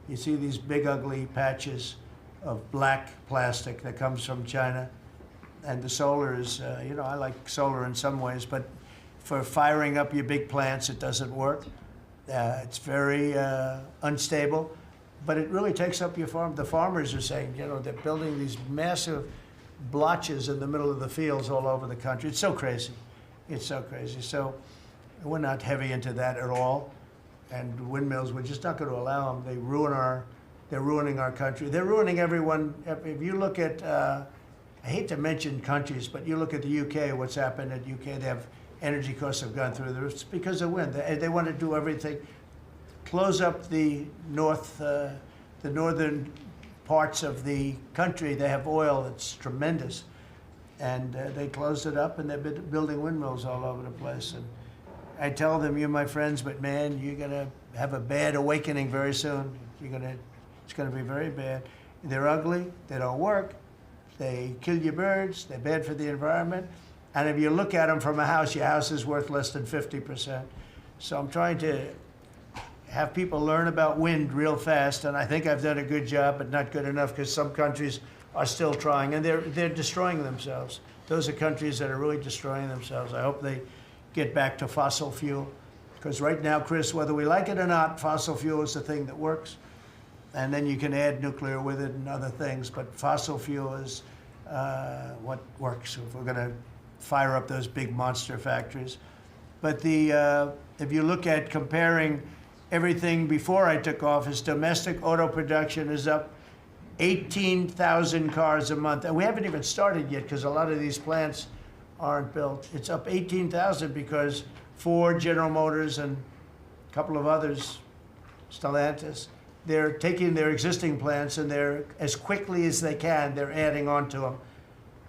You see these big, ugly patches of black plastic that comes from China. And the solar is, you know, I like solar in some ways, but for firing up your big plants, it doesn't work. It's very unstable, but it really takes up your farm. The farmers are saying, you know, they're building these massive blotches in the middle of the fields all over the country. It's so crazy. It's so crazy. So we're not heavy into that at all. And windmills, we're just not going to allow them. They're ruining our country. They're ruining everyone. If you look at, I hate to mention countries, but you look at the UK, what's happened at UK, they have energy costs have gone through the roof. It's because of wind. They want to do everything, close up the northern parts of the country. They have oil that's tremendous. And they closed it up, and they've been building windmills all over the place. And I tell them, you're my friends, but man, you're going to have a bad awakening very soon. It's going to be very bad. They're ugly, they don't work, they kill your birds, they're bad for the environment. And if you look at them from a house, your house is worth less than 50%. So I'm trying to have people learn about wind real fast, and I think I've done a good job, but not good enough, because some countries are still trying, and they're destroying themselves. Those are countries that are really destroying themselves. I hope they get back to fossil fuel, because right now, Chris, whether we like it or not, fossil fuel is the thing that works. And then you can add nuclear with it and other things, but fossil fuel is what works if we're going to fire up those big monster factories. But if you look at comparing everything before I took office, domestic auto production is up 18,000 cars a month. And we haven't even started yet, because a lot of these plants aren't built. It's up 18,000 because Ford, General Motors, and a couple of others, Stellantis, they're taking their existing plants, and they're, as quickly as they can, they're adding on to them.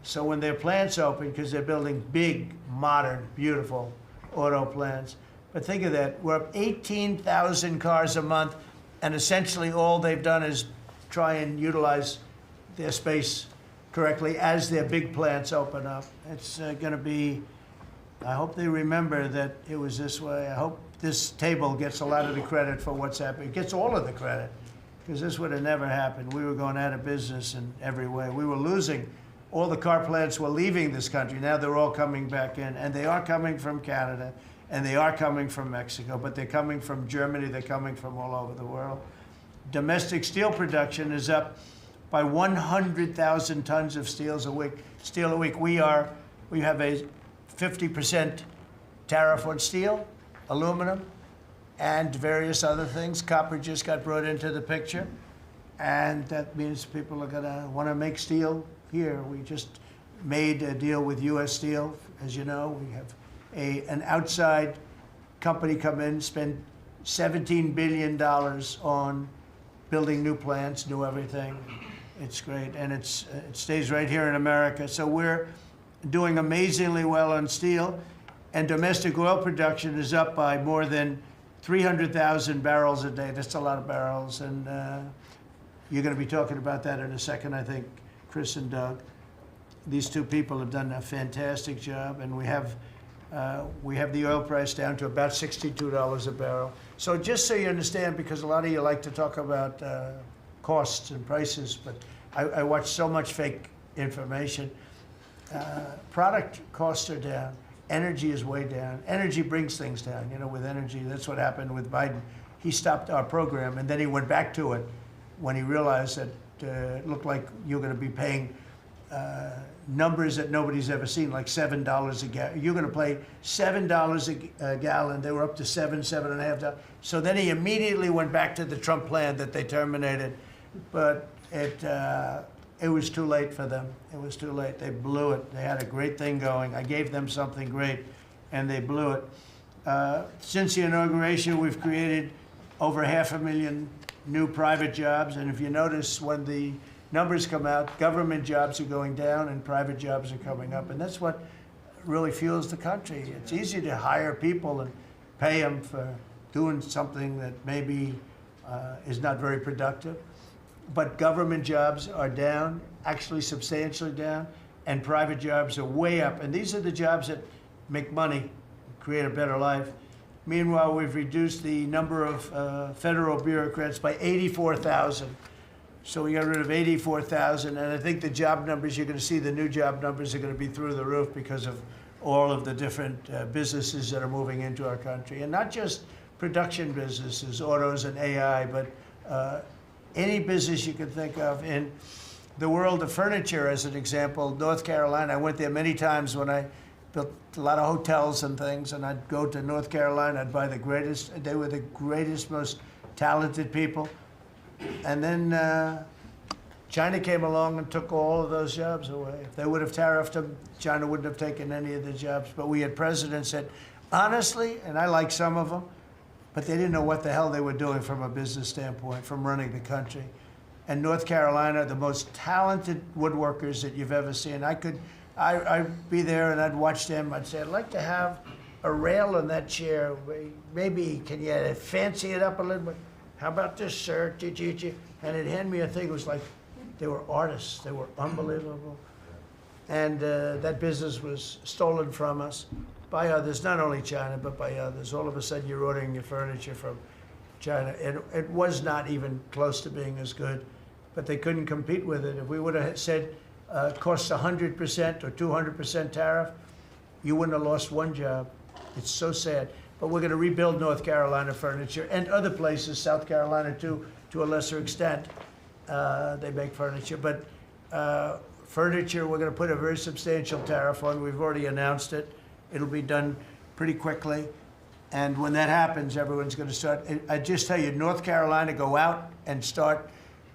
So when their plants open, because they're building big, modern, beautiful auto plants. But think of that, we're up 18,000 cars a month, and essentially all they've done is try and utilize their space correctly as their big plants open up. It's going to be, I hope they remember that it was this way. I hope this table gets a lot of the credit for what's happening. It gets all of the credit, because this would have never happened. We were going out of business in every way. We were losing. All the car plants were leaving this country. Now they're all coming back in, and they are coming from Canada, and they are coming from Mexico, but they're coming from Germany. They're coming from all over the world. Domestic steel production is up by 100,000 tons of steel a week. We have a 50% tariff on steel, aluminum, and various other things. Copper just got brought into the picture, and that means people are gonna wanna make steel here. We just made a deal with US Steel. As you know, we have an outside company come in, spend $17 billion on building new plants, new everything. It's great, and it stays right here in America. So we're doing amazingly well on steel, and domestic oil production is up by more than 300,000 barrels a day. That's a lot of barrels, and you're going to be talking about that in a second, I think, Chris and Doug. These two people have done a fantastic job, and we have the oil price down to about $62 a barrel. So just so you understand, because a lot of you like to talk about costs and prices, but I watch so much fake information. Product costs are down. Energy is way down. Energy brings things down. You know, with energy, that's what happened with Biden. He stopped our program, and then he went back to it when he realized that it looked like you're going to be paying numbers that nobody's ever seen, like $7 a gallon. You're going to pay $7 a gallon. They were up to $7.5. So then he immediately went back to the Trump plan that they terminated, but it was too late for them. It was too late. They blew it. They had a great thing going. I gave them something great, and they blew it. Since the inauguration, we've created over 500,000 new private jobs, and if you notice, when the numbers come out, government jobs are going down and private jobs are coming up, and that's what really fuels the country. It's easy to hire people and pay them for doing something that maybe is not very productive, but government jobs are down, actually substantially down, and private jobs are way up, and these are the jobs that make money, create a better life. Meanwhile, we've reduced the number of federal bureaucrats by 84,000. So we got rid of 84,000, and I think the job numbers, you're going to see the new job numbers are going to be through the roof because of all of the different businesses that are moving into our country. And not just production businesses, autos and AI, but any business you can think of. In the world of furniture, as an example, North Carolina, I went there many times when I built a lot of hotels and things, and I'd go to North Carolina, I'd buy the greatest, they were the greatest, most talented people. And then China came along and took all of those jobs away. If they would have tariffed them, China wouldn't have taken any of the jobs. But we had presidents that, honestly, and I like some of them, but they didn't know what the hell they were doing from a business standpoint, from running the country. And North Carolina, the most talented woodworkers that you've ever seen. I'd be there and I'd watch them. I'd say, I'd like to have a rail in that chair. Maybe, can you fancy it up a little bit? How about this, sir? And he'd hand me a thing. It was like they were artists. They were unbelievable. And that business was stolen from us by others, not only China, but by others. All of a sudden, you're ordering your furniture from China. It was not even close to being as good, but they couldn't compete with it. If we would have said costs 100% or 200% tariff, you wouldn't have lost one job. It's so sad. But we're going to rebuild North Carolina furniture and other places, South Carolina too, to a lesser extent. They make furniture. But furniture, we're going to put a very substantial tariff on. We've already announced it. It'll be done pretty quickly. And when that happens, everyone's going to start. I just tell you, North Carolina, go out and start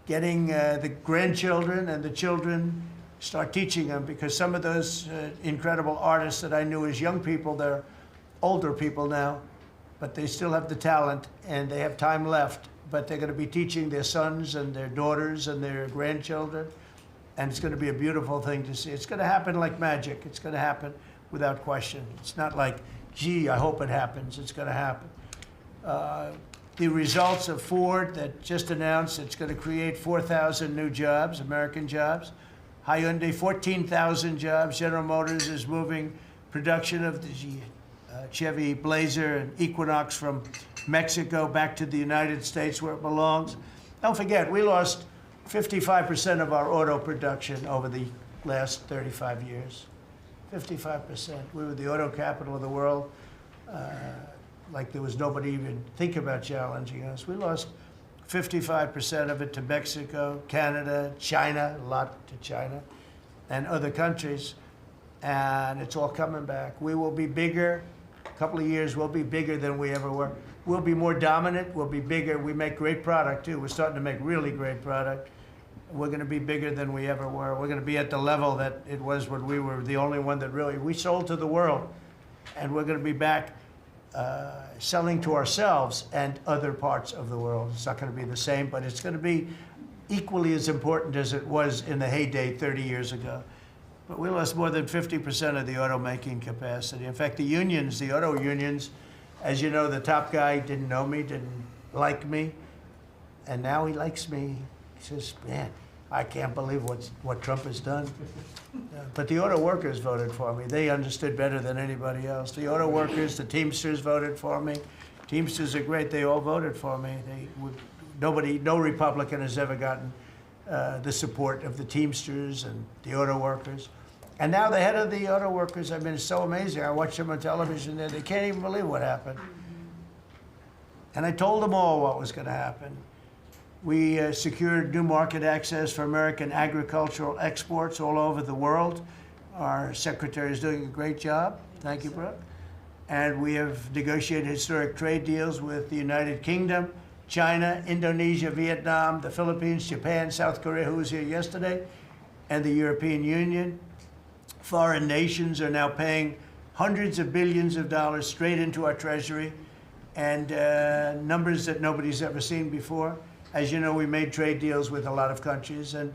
getting the grandchildren and the children, start teaching them, because some of those incredible artists that I knew as young people, they're older people now, but they still have the talent and they have time left, but they're going to be teaching their sons and their daughters and their grandchildren, and it's going to be a beautiful thing to see. It's going to happen like magic. It's going to happen without question. It's not like, gee, I hope it happens. It's going to happen. The results of Ford that just announced it's going to create 4,000 new jobs, American jobs. Hyundai, 14,000 jobs. General Motors is moving production of the Chevy Blazer and Equinox from Mexico back to the United States where it belongs. Don't forget, we lost 55% of our auto production over the last 35 years. 55%. We were the auto capital of the world. Like there was nobody even think about challenging us. We lost 55% of it to Mexico, Canada, China, a lot to China, and other countries. And it's all coming back. We will be bigger. A couple of years, we'll be bigger than we ever were. we'll be more dominant, we'll be bigger. We make great product too. We're starting to make really great product. We're going to be bigger than we ever were. We're going to be at the level that it was when we were the only one that really, we sold to the world. And we're going to be back selling to ourselves and other parts of the world. It's not going to be the same, but it's going to be equally as important as it was in the heyday 30 years ago. But we lost more than 50% of the automaking capacity. In fact, the auto unions, as you know, the top guy didn't know me, didn't like me, and now he likes me. He says, man, I can't believe what Trump has done. But the auto workers voted for me. They understood better than anybody else. The auto workers, the Teamsters voted for me. Teamsters are great. They all voted for me. No Republican has ever gotten the support of the Teamsters and the auto workers. And now the head of the auto workers, I mean, it's so amazing. I watch them on television there. They can't even believe what happened. And I told them all what was going to happen. We secured new market access for American agricultural exports all over the world. Our secretary is doing a great job. Thank you, Brooke. And we have negotiated historic trade deals with the United Kingdom, China, Indonesia, Vietnam, the Philippines, Japan, South Korea, who was here yesterday, and the European Union. Foreign nations are now paying hundreds of billions of dollars straight into our treasury, and numbers that nobody's ever seen before. As you know, we made trade deals with a lot of countries, and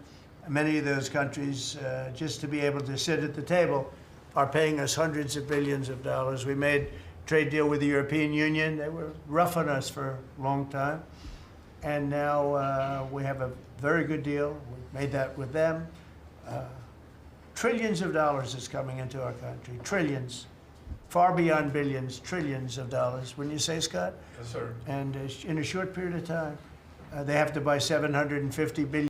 many of those countries, just to be able to sit at the table, are paying us hundreds of billions of dollars. We made a trade deal with the European Union. They were rough on us for a long time. And now we have a very good deal. We made that with them. Trillions of dollars is coming into our country. Trillions. Far beyond billions, trillions of dollars. Wouldn't you say, Scott? Yes, sir. And in a short period of time, they have to buy $750 billion